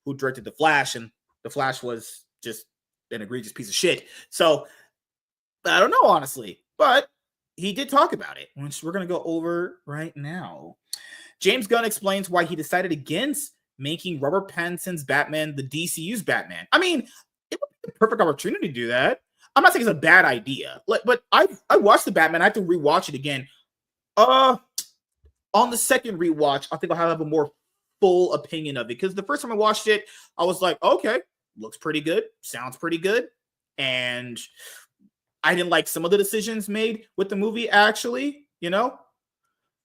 who directed The Flash. And The Flash was just an egregious piece of shit. So I don't know, honestly. But he did talk about it, which we're going to go over right now. James Gunn explains why he decided against making Robert Pattinson's Batman the DCU's Batman. I mean, it would be the perfect opportunity to do that. I'm not saying it's a bad idea, but I watched the Batman. I have to rewatch it again. On the second rewatch, I think I'll have a more full opinion of it, because the first time I watched it, I was like, okay, looks pretty good, sounds pretty good, and I didn't like some of the decisions made with the movie, actually,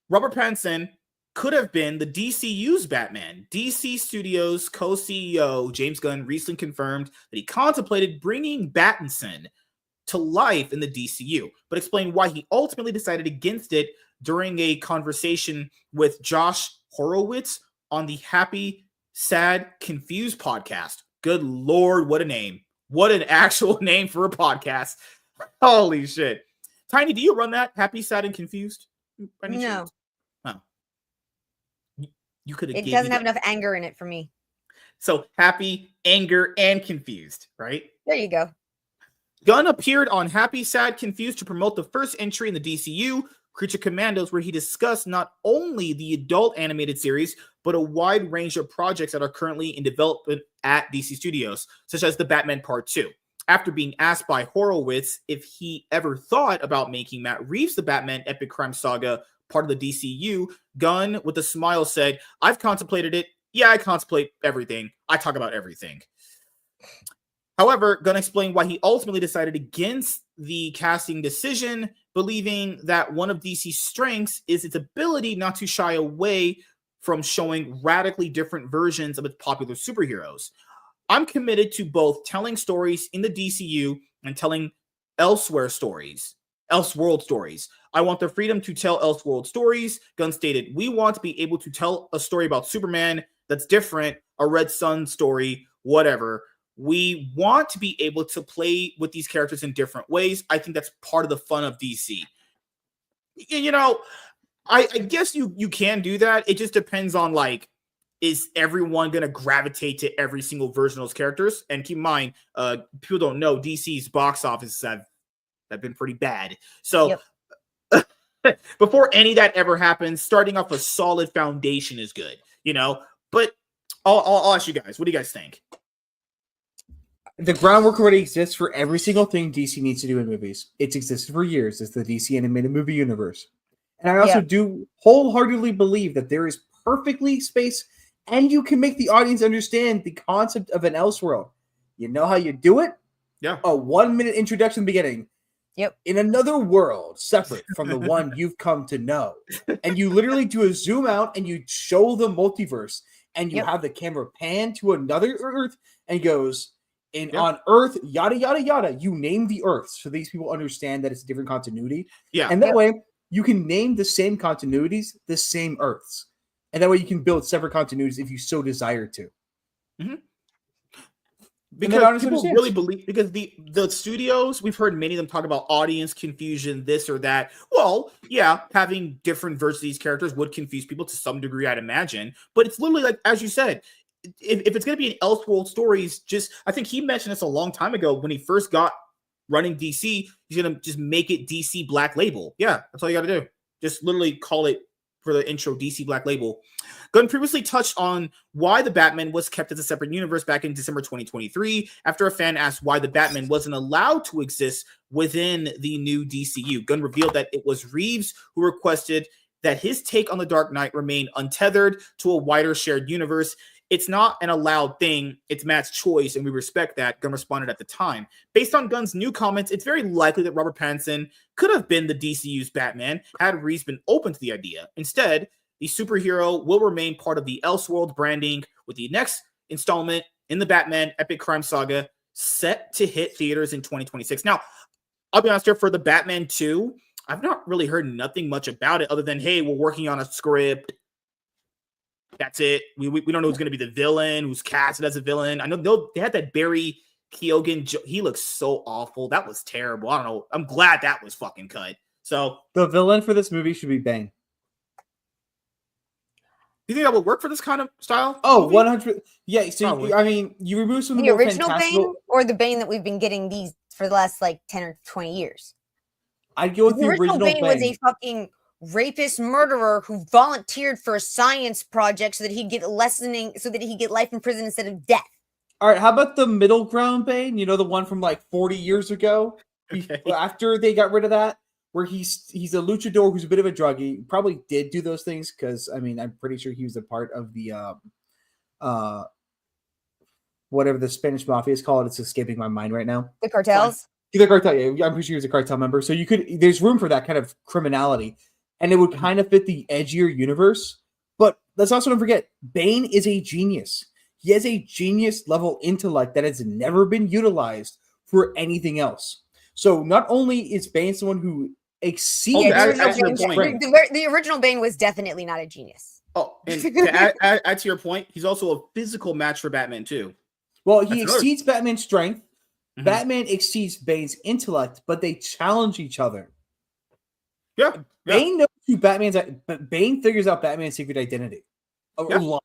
Robert Pattinson could have been the DCU's Batman. DC Studios co-CEO James Gunn recently confirmed that he contemplated bringing Pattinson to life in the DCU, but explained why he ultimately decided against it during a conversation with Josh Horowitz on the Happy, Sad, Confused podcast. Good Lord, what a name. What an actual name for a podcast. Holy shit. Tiny, do you run that? Happy, Sad, and Confused? No. Oh. You could have. It doesn't have enough anger in it for me. So happy, anger, and confused, right? There you go. Gunn appeared on Happy, Sad, Confused to promote the first entry in the DCU, Creature Commandos, where he discussed not only the adult animated series, but a wide range of projects that are currently in development at DC Studios, such as The Batman Part 2. After being asked by Horowitz if he ever thought about making Matt Reeves' The Batman Epic Crime Saga part of the DCU, Gunn, with a smile, said, "I've contemplated it. Yeah, I contemplate everything. I talk about everything." However, Gunn explained why he ultimately decided against the casting decision, believing that one of DC's strengths is its ability not to shy away from showing radically different versions of its popular superheroes. "I'm committed to both telling stories in the DCU and telling Elseworld stories. I want the freedom to tell Elseworld stories," Gunn stated. "We want to be able to tell a story about Superman that's different, a Red Sun story, whatever. We want to be able to play with these characters in different ways. I think that's part of the fun of DC." I guess you can do that. It just depends on, like, is everyone going to gravitate to every single version of those characters? And keep in mind, people don't know, DC's box offices have been pretty bad. So before any of that ever happens, starting off a solid foundation is good, But I'll ask you guys, what do you guys think? The groundwork already exists for every single thing DC needs to do in movies. It's existed for years. It's the DC animated movie universe. And I also do wholeheartedly believe that there is perfectly space, and you can make the audience understand the concept of an Elseworld. You know how you do it? Yeah. A 1-minute introduction in the beginning. Yep. In another world, separate from the one you've come to know. And you literally do a zoom out and you show the multiverse, and you have the camera pan to another Earth and goes, on Earth, yada, yada, yada. You name the Earths so these people understand that it's a different continuity. Yeah. And that way you can name the same continuities, the same Earths. And that way you can build separate continuities if you so desire to. Mm-hmm. Because people really believe, because the studios, we've heard many of them talk about audience confusion, this or that. Well, yeah, having different versions of these characters would confuse people to some degree, I'd imagine. But it's literally like, as you said, if it's going to be an Elseworld stories, I think he mentioned this a long time ago when he first got running DC, he's going to just make it DC Black Label. Yeah, that's all you got to do. Just literally call it, for the intro, DC Black Label. Gunn previously touched on why the Batman was kept as a separate universe back in December 2023 after a fan asked why the Batman wasn't allowed to exist within the new DCU. Gunn revealed that it was Reeves who requested that his take on the Dark Knight remain untethered to a wider shared universe. "It's not an allowed thing. It's Matt's choice, and we respect that," Gunn responded at the time. Based on Gunn's new comments, it's very likely that Robert Pattinson could have been the DCU's Batman had Reeves been open to the idea. Instead, the superhero will remain part of the Elseworld branding, with the next installment in the Batman Epic Crime Saga set to hit theaters in 2026. Now, I'll be honest here, for the Batman 2, I've not really heard nothing much about it other than, hey, we're working on a script. That's it. We don't know who's going to be the villain, who's casted as a villain. I know they had that Barry Keoghan. He looks so awful. That was terrible. I don't know. I'm glad that was fucking cut. So the villain for this movie should be Bane. Do you think that would work for this kind of style? Oh, movie? 100. Yeah. So I mean, you remove some of the original Bane or the Bane that we've been getting these for the last like 10 or 20 years. I'd go with the original Bane. Was a fucking rapist murderer who volunteered for a science project so that he'd get life in prison instead of death. All right, how about the middle ground Bane? You know, the one from like 40 years ago, after they got rid of that, where he's a luchador who's a bit of a druggie. Probably did do those things because I mean I'm pretty sure he was a part of the whatever the Spanish mafia is called. It's escaping my mind right now. The cartels. The cartel, yeah, I'm pretty sure he was a cartel member. So there's room for that kind of criminality, and it would kind of fit the edgier universe. But let's also not forget, Bane is a genius. He has a genius level intellect that has never been utilized for anything else. So not only is Bane someone who exceeds the original Bane was definitely not a genius. Oh, and to add to your point, he's also a physical match for Batman too. Well, he exceeds Batman's strength. Mm-hmm. Batman exceeds Bane's intellect, but they challenge each other. Yeah. Bane knows who Batman's at, but Bane figures out Batman's secret identity. A lot.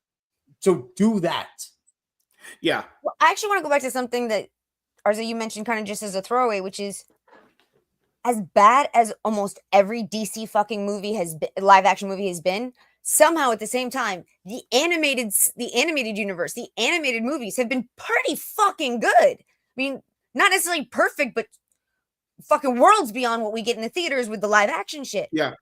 So do that. Yeah. Well, I actually want to go back to something that Arza, you mentioned kind of just as a throwaway, which is as bad as almost every DC fucking movie has been, live action movie has been, somehow at the same time, the animated universe, the animated movies have been pretty fucking good. I mean, not necessarily perfect, but fucking worlds beyond what we get in the theaters with the live action shit. Yeah.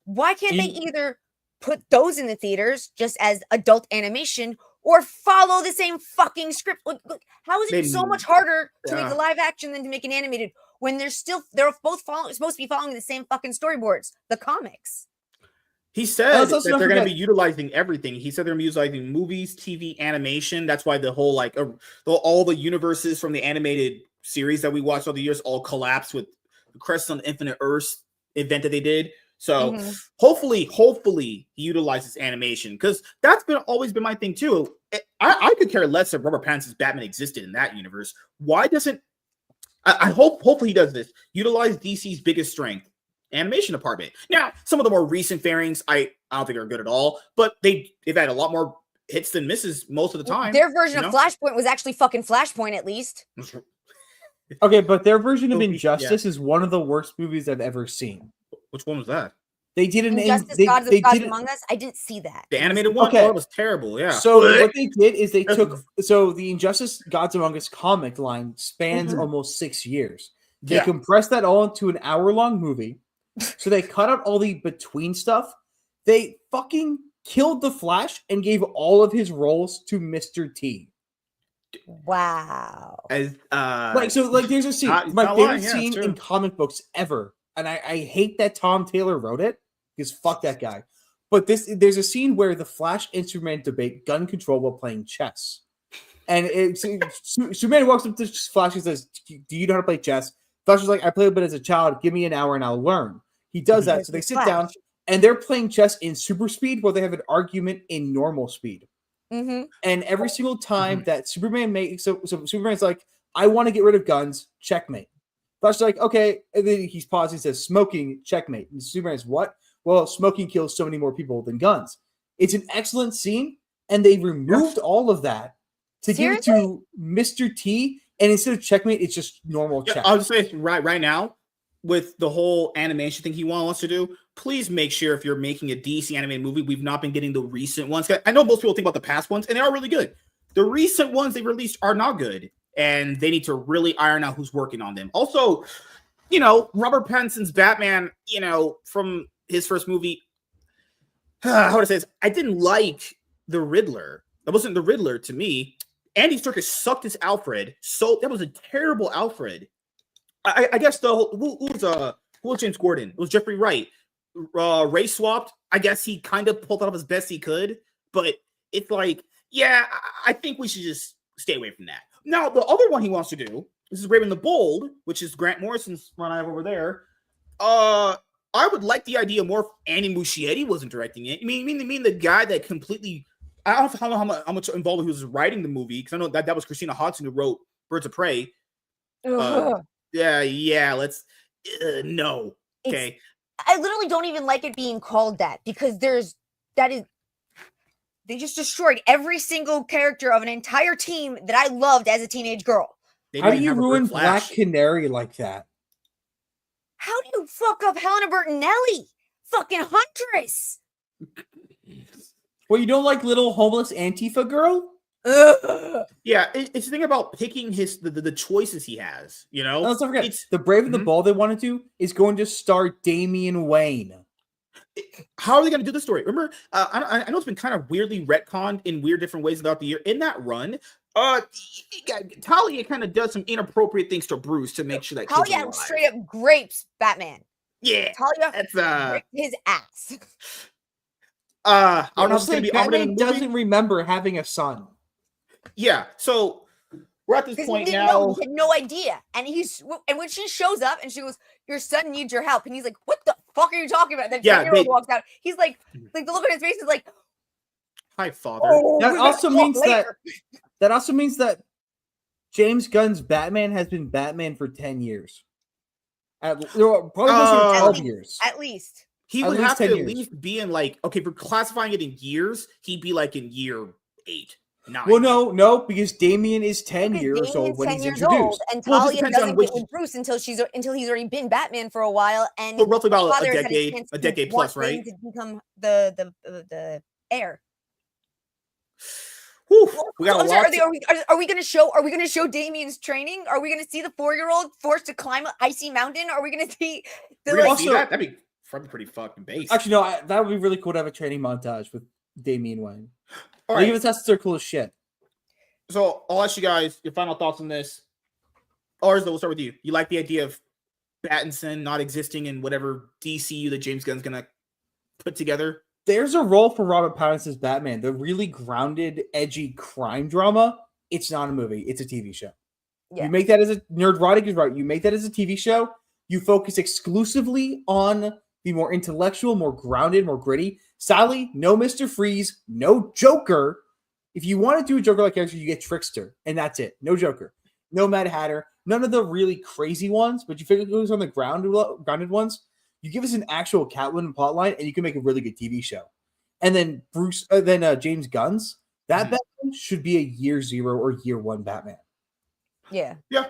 Why can't they either put those in the theaters just as adult animation or follow the same fucking script? Look, how is it so much harder to make a live action than to make an animated when they're both supposed to be following the same fucking storyboards, the comics? He said that they're going to be utilizing everything. He said they're going to be utilizing movies, TV, animation. That's why the whole all the universes from the animated series that we watched all the years all collapsed with the Crest on Infinite Earths event that they did. So hopefully he utilizes animation because that's always been my thing too. I could care less if Robert Pattinson's Batman existed in that universe. Why doesn't hopefully he does this, utilize DC's biggest strength, animation department. Now, some of the more recent fairings, I don't think are good at all, but they've had a lot more hits than misses most of the time. Their version of Flashpoint was actually fucking Flashpoint, at least. Okay, but their version of Injustice is one of the worst movies I've ever seen. Which one was that? They did an Injustice, Gods Among Us. I didn't see that. The animated one. Okay, it was terrible. Yeah. So what they did is they took the Injustice Gods Among Us comic line spans almost 6 years. They compressed that all into an hour-long movie. So they cut out all the between stuff. They fucking killed the Flash and gave all of his roles to Mr. T. Wow. There's a scene, my favorite scene in comic books ever, and I hate that Tom Taylor wrote it because fuck that guy. But there's a scene where the Flash and Superman debate gun control while playing chess, and Superman walks up to Flash and says, "Do you know how to play chess?" Flash is like, "I played a bit as a child. Give me an hour and I'll learn." He does that, so they sit down and they're playing chess in super speed while they have an argument in normal speed. And every single time that Superman makes so Superman's like, I want to get rid of guns, checkmate. Flash is like, okay, and then he's pausing and says, smoking, checkmate. And Superman's what? Well, smoking kills so many more people than guns. It's an excellent scene, and they removed all of that to give it to Mr. T, and instead of checkmate, it's just normal check. I'll just say right now, with the whole animation thing he wants to do, please make sure if you're making a DC animated movie, we've not been getting the recent ones. I know most people think about the past ones, and they are really good. The recent ones they released are not good, and they need to really iron out who's working on them. Also, Robert Pattinson's Batman, from his first movie, how would I say this? I didn't like the Riddler. That wasn't the Riddler to me. Andy Serkis sucked his Alfred, so that was a terrible Alfred. I guess who was James Gordon? It was Jeffrey Wright. Ray swapped. I guess he kind of pulled out as best he could, but it's like, I think we should just stay away from that. Now, the other one he wants to do, this is Raven the Bold, which is Grant Morrison's run I have over there. I would like the idea more if Andy Muschietti wasn't directing it. You mean the guy that completely, I don't know how much involved he was writing the movie, because I know that was Christina Hodson who wrote Birds of Prey. Let's no. Okay. I literally don't even like it being called that, because they just destroyed every single character of an entire team that I loved as a teenage girl. How do you ruin Black Canary like that? How do you fuck up Helena Bertinelli? Fucking Huntress. Well, you don't like little homeless Antifa girl? Yeah, it's the thing about picking the choices he has. You know, let's not forget the Brave and the Bold they want to do is going to star Damian Wayne. How are they going to do the story? Remember, I know it's been kind of weirdly retconned in weird different ways throughout the year. In that run, Talia kind of does some inappropriate things to Bruce to make sure that Talia straight up grapes Batman. Yeah, Talia that's his ass. I don't know if it's going to be Batman doesn't remember having a son. Yeah, so we're at this point now. Know, he had no idea, and when she shows up and she goes, "Your son needs your help," and he's like, "What the fuck are you talking about?" Then 10-year-old walks out. He's like the look on his face is like, "Hi, father." Oh, that also means that James Gunn's Batman has been Batman for 10 years. Probably 12 years. At least. He would have to at least be in like, okay, for classifying it in years, he'd be like in year 8. 9. Well, no, because Damian is 10 years old when he's introduced. And Talia doesn't get with Bruce until he's already been Batman for a while, and roughly about a decade plus, right? To become the heir. Whew, we got a lot. Are we going to show Damian's training? Are we going to see the 4-year-old forced to climb an icy mountain? Are we going to see see that? That'd be probably pretty fucking base. Actually, no, that would be really cool to have a training montage with Damian Wayne. All right, that's their cool as shit. So I'll ask you guys your final thoughts on this. Arzo, we'll start with you. You like the idea of Pattinson not existing in whatever DCU that James Gunn's gonna put together? There's a role for Robert Pattinson's Batman. The really grounded, edgy crime drama. It's not a movie. It's a TV show. Yeah. You make that as a Nerdrotic is right. You make that as a TV show. You focus exclusively on the more intellectual, more grounded, more gritty. Sadly, no Mr. Freeze, no Joker. If you want to do a Joker-like character, you get Trickster, and that's it. No Joker, no Mad Hatter, none of the really crazy ones, but you focus on the grounded ones. You give us an actual Catwoman plotline, and you can make a really good TV show. And then James Gunn's, that Batman should be a year 0 or year 1 Batman. Yeah. Yeah.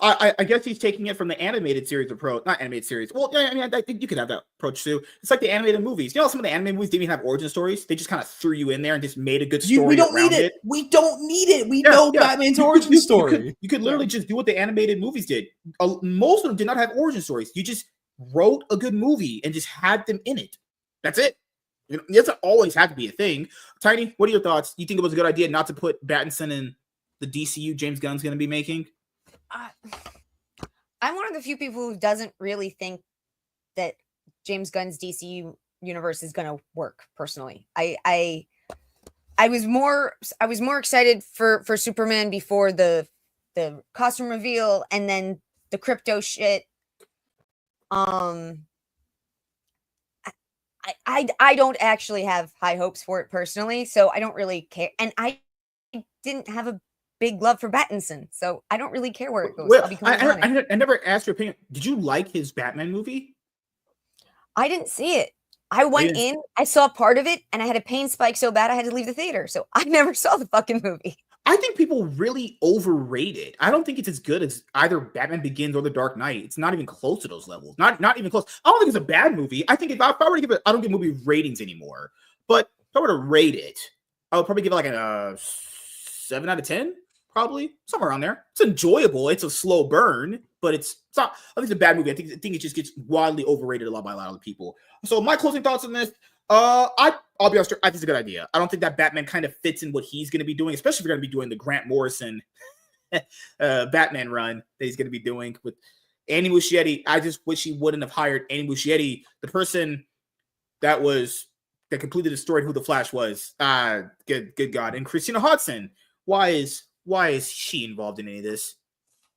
I guess he's taking it from the animated series approach, not animated series. Well, yeah, I mean, I think you could have that approach too. It's like the animated movies. You know, some of the animated movies didn't even have origin stories. They just kind of threw you in there and just made a good story. We don't need it. We don't need it. We know Batman's origin story. You could literally just do what the animated movies did. Most of them did not have origin stories. You just wrote a good movie and just had them in it. That's it. It doesn't always have to be a thing. Tiny, what are your thoughts? Do you think it was a good idea not to put Pattinson in the DCU James Gunn's going to be making? I'm one of the few people who doesn't really think that James Gunn's DCU universe is going to work. Personally, I was more excited for Superman before the costume reveal and then the crypto shit. I don't actually have high hopes for it personally, so I don't really care. And I didn't have a big love for Pattinson, so I don't really care where it goes. Well, I never asked your opinion. Did you like his Batman movie? I didn't see it. I went in, I saw part of it, and I had a pain spike so bad I had to leave the theater. So I never saw the fucking movie. I think people really overrate it. I don't think it's as good as either Batman Begins or The Dark Knight. It's not even close to those levels. Not even close. I don't think it's a bad movie. I think if I were to give it, I don't give movie ratings anymore. But if I were to rate it, I would probably give it like a 7 out of 10. Probably somewhere around there. It's enjoyable. It's a slow burn, but it's not. I think it's a bad movie. I think it just gets wildly overrated by a lot of people. So my closing thoughts on this. I'll be honest. I think it's a good idea. I don't think that Batman kind of fits in what he's going to be doing, especially if you're going to be doing the Grant Morrison Batman run that he's going to be doing with Andy Muschietti. I just wish he wouldn't have hired Andy Muschietti, the person that completely destroyed who the Flash was. Good God. And Christina Hodson. Why is she involved in any of this?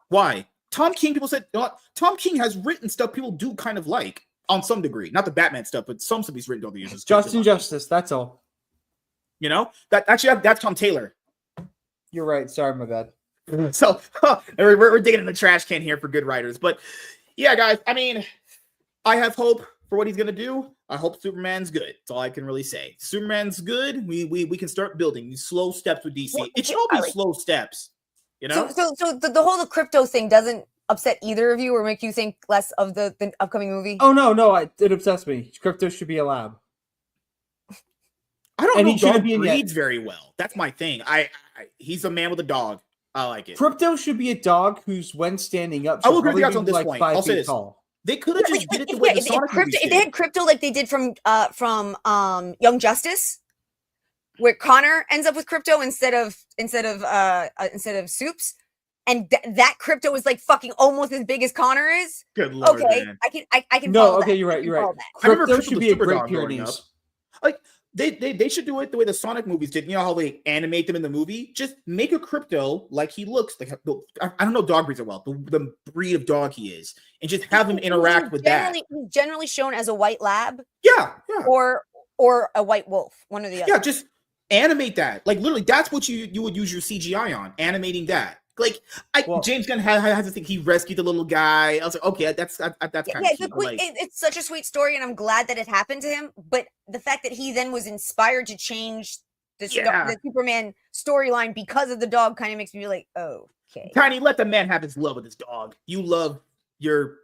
Why? Tom King, people said, you know what? Tom King has written stuff people do kind of like on some degree. Not the Batman stuff, but some stuff he's written over the years. Just Injustice, that's all. You know? That's Tom Taylor. You're right. Sorry, my bad. So we're digging in the trash can here for good writers. But yeah, guys, I mean, I have hope for what he's going to do. I hope Superman's good. That's all I can really say. Superman's good. We can start building these slow steps with DC. Well, it should all be slow steps, you know? So the whole crypto thing doesn't upset either of you or make you think less of the upcoming movie? Oh, no. It upsets me. Crypto should be a lab. I don't And know he shouldn't dog be in yet. breeds very well. That's my thing. He's a man with a dog. I like it. Crypto should be a dog who's, when standing up, I will should agree with you guys probably on be this like point. 5 I'll say feet this. tall. They could have just did it the way the Sonic movies if did. they had crypto like they did from Young Justice, where Connor ends up with crypto instead of Soups, and that crypto is like fucking almost as big as Connor is. Good lord, Okay, man. I can. No, follow okay, that. you're I right. can You're right. follow that. I remember Crypto Crypto should the be a Super Great Dog growing Pyrenees. Like they should do it the way the Sonic movies did. You know how they animate them in the movie? Just make a crypto like he looks like. I don't know dog breeds are well. The breed of dog he is, and just have him interact with that. He's generally shown as a white lab Yeah. or a white wolf, one or the other. Yeah, just animate that. Like literally, that's what you would use your CGI on, animating that. Like James Gunn has to think he rescued the little guy. I was like, okay, that's kind of cute. It's such a sweet story, and I'm glad that it happened to him. But the fact that he then was inspired to change the Superman storyline because of the dog kind of makes me be like, oh, okay. Tiny, let the man have his love with his dog. You love your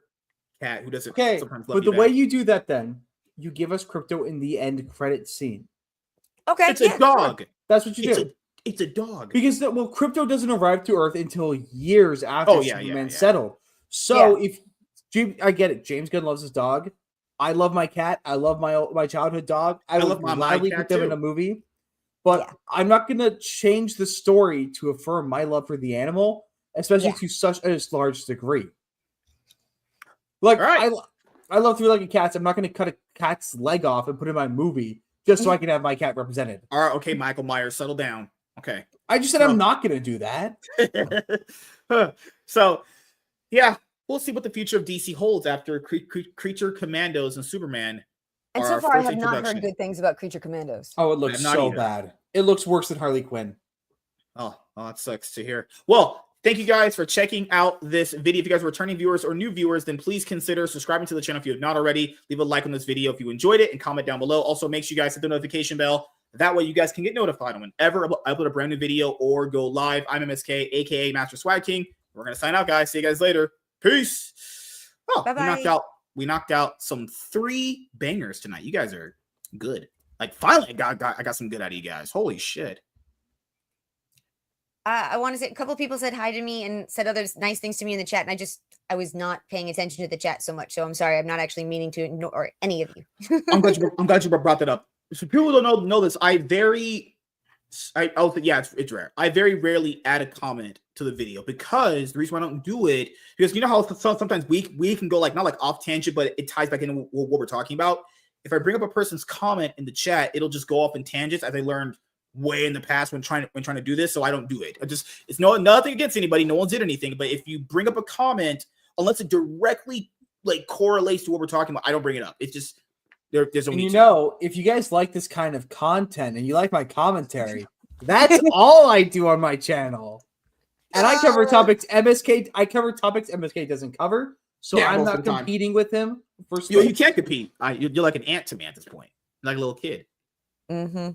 cat who doesn't sometimes love but you the way back. you do that, then you give us crypto in the end credit scene. Okay, it's a dog. That's what you do. It's a dog. Because crypto doesn't arrive to Earth until years after Superman settled. So if I get it, James Gunn loves his dog. I love my cat. I love my childhood dog. I would gladly put them in a movie. But I'm not going to change the story to affirm my love for the animal, especially to such a large degree. Like, I love three-legged cats. I'm not going to cut a cat's leg off and put it in my movie just so I can have my cat represented. All right, okay, Michael Myers, settle down. Okay. I just said I'm not going to do that. So, yeah, we'll see what the future of DC holds after Creature Commandos and Superman. And so far, I have not heard good things about Creature Commandos. Oh, it looks so bad. It looks worse than Harley Quinn. Oh, that sucks to hear. Well, thank you guys for checking out this video. If you guys are returning viewers or new viewers, then please consider subscribing to the channel if you have not already. Leave a like on this video if you enjoyed it and comment down below. Also, make sure you guys hit the notification bell. That way you guys can get notified on whenever I upload a brand new video or go live. I'm MSK, aka Master Swag King. We're going to sign out, guys. See you guys later. Peace. Oh, we knocked out some 3 bangers tonight. You guys are good. Like, finally, I got some good out of you guys. Holy shit. I want to say a couple of people said hi to me and said other nice things to me in the chat, and I was not paying attention to the chat so much. So I'm sorry. I'm not actually meaning to ignore any of you. I'm glad you brought that up. So people don't know this. It's rare. I very rarely add a comment to the video because the reason why I don't do it, because you know how sometimes we can go like, not like off tangent, but it ties back into what we're talking about. If I bring up a person's comment in the chat, it'll just go off in tangents, as I learned way in the past when trying to do this. So I don't do it. It's nothing against anybody. No one did anything. But if you bring up a comment, unless it directly like correlates to what we're talking about, I don't bring it up. It's just there's only if you guys like this kind of content and you like my commentary, that's all I do on my channel. And I cover topics MSK doesn't cover. So I'm not competing with him. You can't compete. You're like an ant to me at this point, like a little kid. Mm-hmm.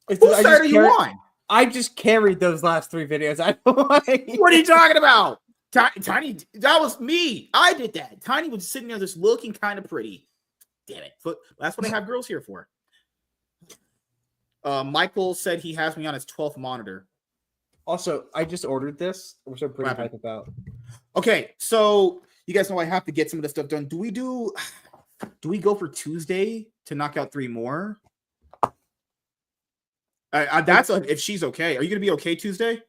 Whose side are you on? I just carried those last 3 videos. What are you talking about? Tiny, that was me. I did that. Tiny was sitting there just looking kind of pretty. Damn it. But that's what I have girls here for. Michael said he has me on his 12th monitor. Also, I just ordered this, which I'm pretty hyped about. Okay, so you guys know I have to get some of this stuff done. Do we go for Tuesday to knock out 3 more? That's if she's okay. Are you gonna be okay Tuesday?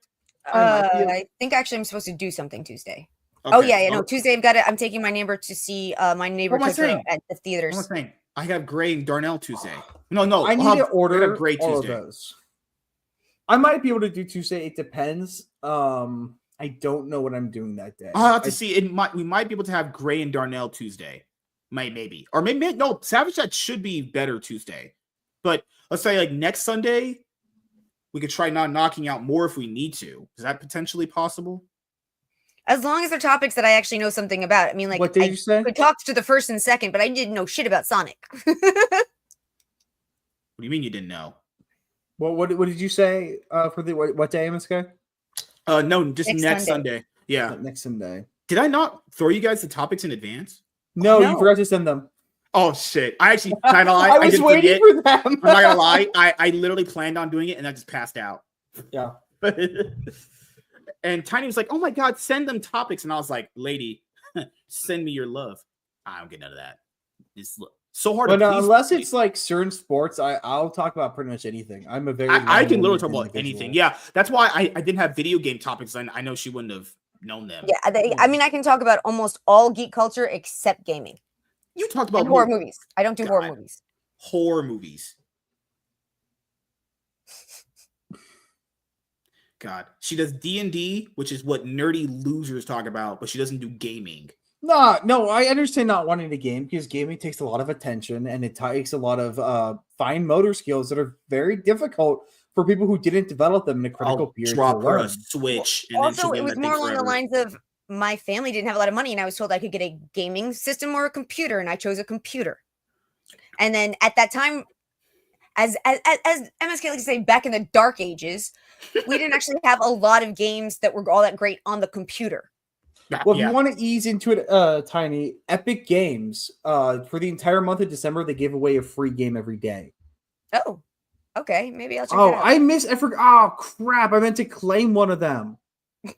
I think actually I'm supposed to do something Tuesday. Okay. No, Tuesday I'm taking my neighbor to see my neighbor at the theaters. One more thing. I have Gray and Darnell Tuesday. No, I need to order Gray all Tuesday. of those. I might be able to do Tuesday. It depends. I don't know what I'm doing that day. I'll have to see. We might be able to have Gray and Darnell Tuesday. Maybe. Or maybe no, Savage Chat should be better Tuesday. But let's say like next Sunday, we could try not knocking out more if we need to. Is that potentially possible? As long as they're topics that I actually know something about. I mean, like, what did you say? I talked to the first and second, but I didn't know shit about Sonic. What do you mean you didn't know? Well, what did you say for the what day, MSK? No, just next Sunday. Yeah, next Sunday. Did I not throw you guys the topics in advance? No, you forgot to send them. Oh shit! I actually kind of I was waiting for them. I'm not gonna lie. I literally planned on doing it and I just passed out. Yeah. And Tiny was like, "Oh my god, send them topics," and I was like, "Lady, send me your love." I don't get none of that. It's so hard. But unless it's like certain sports, I'll talk about pretty much anything. I'm a very I can literally talk about individual. anything. Yeah, that's why I didn't have video game topics. And I know she wouldn't have known them. Yeah, I mean, I can talk about almost all geek culture except gaming. You talked about And horror movies. I don't do horror movies. Horror movies. God, she does D&D, which is what nerdy losers talk about, but she doesn't do gaming. No, I understand not wanting to game because gaming takes a lot of attention and it takes a lot of fine motor skills that are very difficult for people who didn't develop them in a critical period. Drop her a Switch. And also, it was more along the lines of my family didn't have a lot of money, and I was told I could get a gaming system or a computer, and I chose a computer. And then at that time, as MSK likes to say, back in the dark ages, we didn't actually have a lot of games that were all that great on the computer. Well, if you want to ease into it, Tiny, Epic Games, for the entire month of December, they gave away a free game every day. Oh, okay. Maybe I'll check it out. I forgot. Oh, crap. I meant to claim one of them.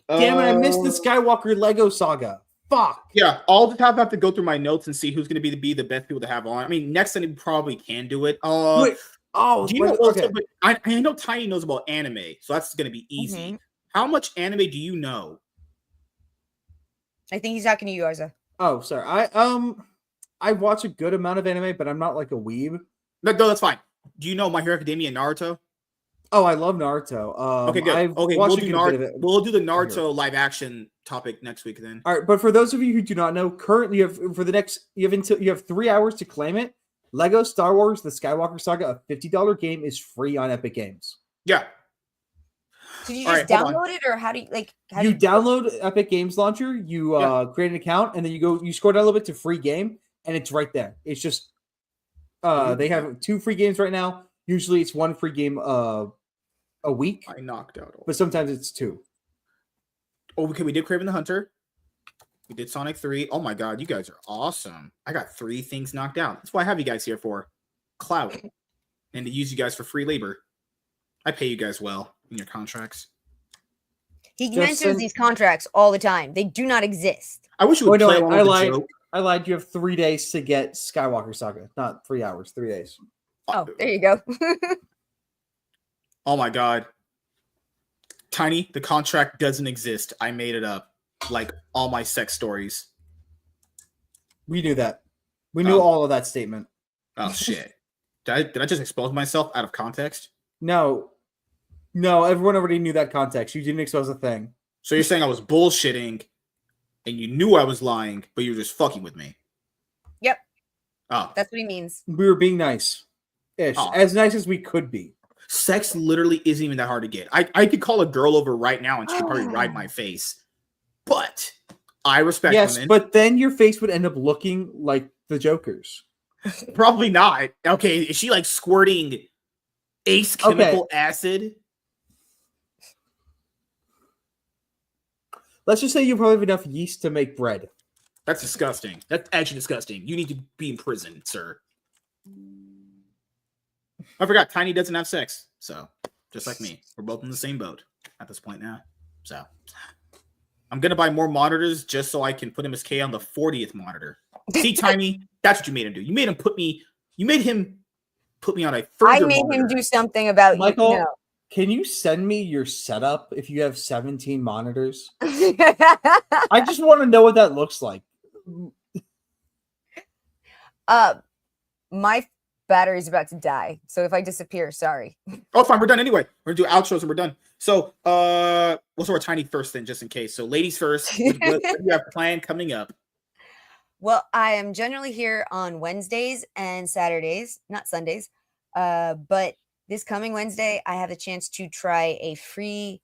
Damn it, I missed the Skywalker Lego Saga. Fuck. Yeah, I'll just have to go through my notes and see who's going to be the best people to have on. I mean, next time we probably can do it. Wait. Oh, do you know? Okay. I know Tiny knows about anime, so that's going to be easy. Mm-hmm. How much anime do you know? I think he's talking to you, Arza. Oh, sorry. I watch a good amount of anime, but I'm not like a weeb. No, that's fine. Do you know My Hero Academia and Naruto? Oh, I love Naruto. Okay, good. We'll do Naruto. We'll do the Naruto live action topic next week then. All right, but for those of you who do not know, currently you have 3 hours to claim it. Lego Star Wars: The Skywalker Saga, a $50 game, is free on Epic Games. Yeah. Did you just download it, or how do you download Epic Games Launcher? You create an account, and then you scroll down a little bit to free game, and it's right there. It's just they have 2 free games right now. Usually, it's 1 free game a week. I knocked out, but sometimes it's 2. Oh, okay. We did Kraven the Hunter. We did Sonic 3. Oh my god, you guys are awesome! I got 3 things knocked out. That's what I have you guys here for, clout, and to use you guys for free labor. I pay you guys well in your contracts. He mentions these contracts all the time. They do not exist. I wish you would play along with the joke. I lied. You have 3 days to get Skywalker Saga. Not 3 hours, 3 days. Oh, there you go. Oh my god. Tiny, the contract doesn't exist. I made it up. Like all my sex stories. We knew that. We knew all of that statement. Oh shit. Did I just expose myself out of context? No, everyone already knew that context. You didn't expose a thing. So you're saying I was bullshitting and you knew I was lying, but you were just fucking with me. Yep. Oh. That's what he means. We were being nice-ish. Oh. As nice as we could be. Sex literally isn't even that hard to get. I could call a girl over right now and she'd probably ride my face. But I respect women. Yes, but then your face would end up looking like the Joker's. Probably not. Okay, is she like squirting Ace chemical acid? Let's just say you probably have enough yeast to make bread. That's disgusting. That's actually disgusting. You need to be in prison, sir. I forgot, Tiny doesn't have sex. So, just like me. We're both in the same boat at this point now. So, I'm going to buy more monitors just so I can put MSK on the 40th monitor. See, Tiny, that's what you made him do. You made him put me on a further I made monitor. him do something about Michael, you. No. Can you send me your setup if you have 17 monitors? I just want to know what that looks like. My battery's about to die, so if I disappear, sorry. Oh, fine, we're done anyway. We're gonna do outros and we're done. So, we'll start with Tiny first, then, just in case. So, ladies first. What do you have planned coming up? Well, I am generally here on Wednesdays and Saturdays, not Sundays. But this coming Wednesday, I have the chance to try a free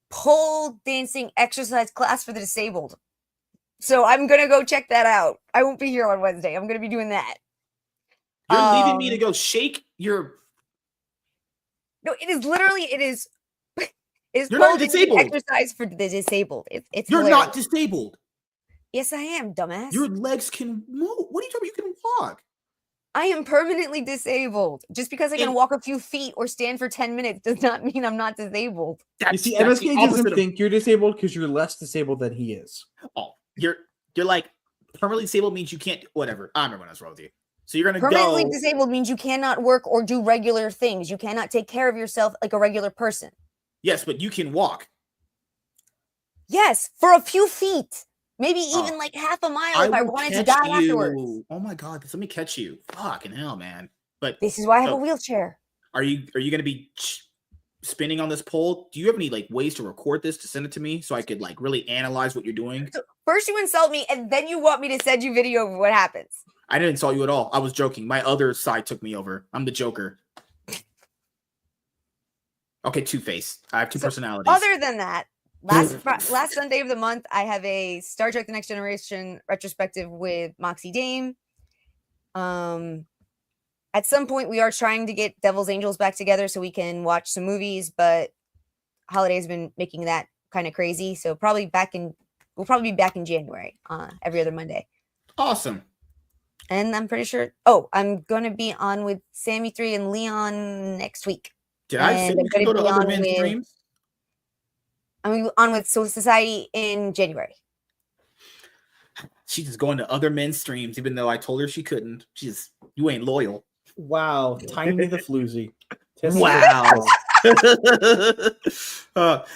pole dancing exercise class for the disabled. So I'm going to go check that out. I won't be here on Wednesday. I'm going to be doing that. You're leaving me to go shake your... No, it is You're not disabled. Exercise for the disabled. It's You're hilarious. not disabled. Yes, I am, dumbass. Your legs can move. What are you talking about? You can walk. I am permanently disabled. Just because I can walk a few feet or stand for 10 minutes does not mean I'm not disabled. You see, MSK doesn't think you're disabled because you're less disabled than he is. Oh, you're like permanently disabled means you can't. Whatever. I remember when I was wrong with you. So you're gonna permanently disabled means you cannot work or do regular things. You cannot take care of yourself like a regular person. Yes, but you can walk. Yes, for a few feet. Maybe even like half a mile if I wanted to die afterwards. Oh my god, let me catch you. Fucking hell, man. But this is why I have a wheelchair. Are you gonna be spinning on this pole? Do you have any like ways to record this to send it to me so I could like really analyze what you're doing? So first you insult me and then you want me to send you video of what happens. I didn't insult you at all. I was joking. My other side took me over. I'm the Joker. Okay, Two-Face. I have two personalities. Other than that, last Sunday of the month, I have a Star Trek: The Next Generation retrospective with Moxie Dame. At some point, we are trying to get Devil's Angels back together so we can watch some movies, but Holiday's been making that kind of crazy. So we'll probably be back in January, every other Monday. Awesome. And I'm pretty sure. Oh, I'm going to be on with Sammy 3 and Leon next week. Did I say you could go to other men's streams? I'm on with Soul Society in January. She's just going to other men's streams, even though I told her she couldn't. You ain't loyal. Wow, Tiny the Floozy. Wow.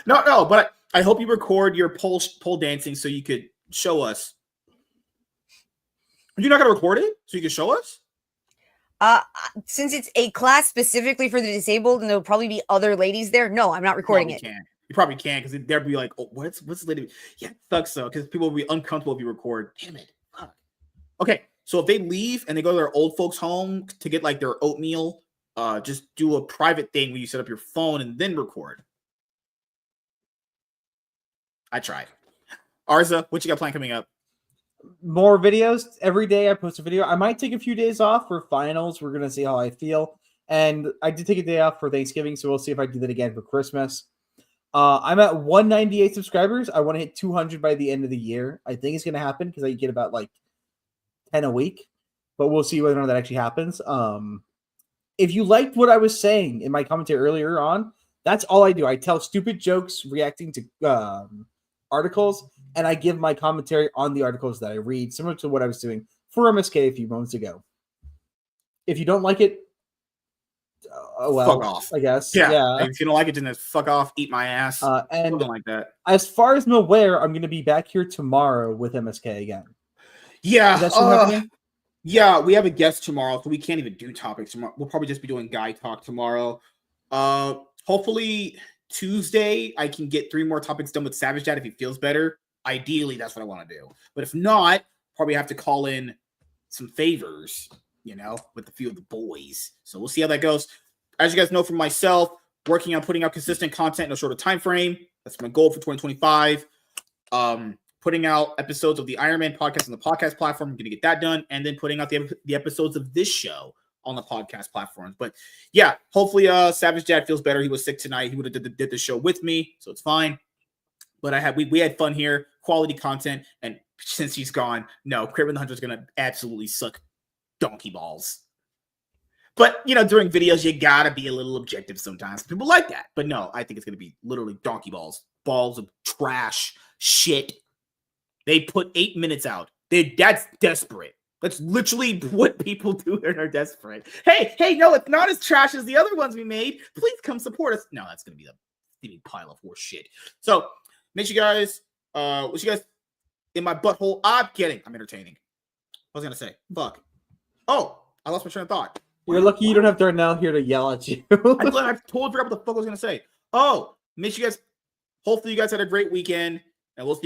No, but I hope you record your pole dancing so you could show us. You're not going to record it so you can show us? Since it's a class specifically for the disabled and there'll probably be other ladies there, no, I'm not recording it. You probably can because they'll be like, oh, what's the lady? Yeah, it sucks though because people will be uncomfortable if you record. Damn it. Fuck. Okay, so if they leave and they go to their old folks' home to get like their oatmeal, just do a private thing where you set up your phone and then record. I tried. Arza, what you got planned coming up? More videos. Every day I post a video. I might take a few days off for finals. We're going to see how I feel. And I did take a day off for Thanksgiving, so we'll see if I do that again for Christmas. I'm at 198 subscribers. I want to hit 200 by the end of the year. I think it's going to happen because I get about like 10 a week. But we'll see whether or not that actually happens. If you liked what I was saying in my commentary earlier on, that's all I do. I tell stupid jokes reacting to articles, and I give my commentary on the articles that I read, similar to what I was doing for MSK a few moments ago. If you don't like it, well, fuck off. I guess. Yeah. If you don't like it, then fuck off, eat my ass. And something like that. As far as I'm aware, I'm going to be back here tomorrow with MSK again. Yeah. Is that still happening? Yeah, we have a guest tomorrow, so we can't even do topics tomorrow. We'll probably just be doing guy talk tomorrow. Hopefully Tuesday I can get 3 more topics done with Savage Dad if he feels better. Ideally, that's what I want to do. But if not, probably have to call in some favors, with a few of the boys. So we'll see how that goes. As you guys know from myself, working on putting out consistent content in a shorter time frame. That's my goal for 2025. Putting out episodes of the Iron Man podcast on the podcast platform. I'm going to get that done. And then putting out the episodes of this show on the podcast platforms. But yeah, hopefully Savage Dad feels better. He was sick tonight. He would have did the show with me, so it's fine. But we had fun here, quality content. And since he's gone, no, Kraven the Hunter is going to absolutely suck donkey balls. But, during videos, you got to be a little objective sometimes. People like that. But no, I think it's going to be literally donkey balls. Balls of trash, shit. They put 8 minutes out. That's desperate. That's literally what people do when they're desperate. Hey, no, it's not as trash as the other ones we made. Please come support us. No, that's going to be a steaming pile of horse shit. So, make sure you guys, wish you guys in my butthole. I'm kidding. I'm entertaining. What was I going to say? Fuck. Oh, I lost my train of thought. You're lucky you don't have Darnell here to yell at you. I totally forgot what the fuck I was going to say. Oh, make sure you guys, hopefully you guys had a great weekend, and we'll see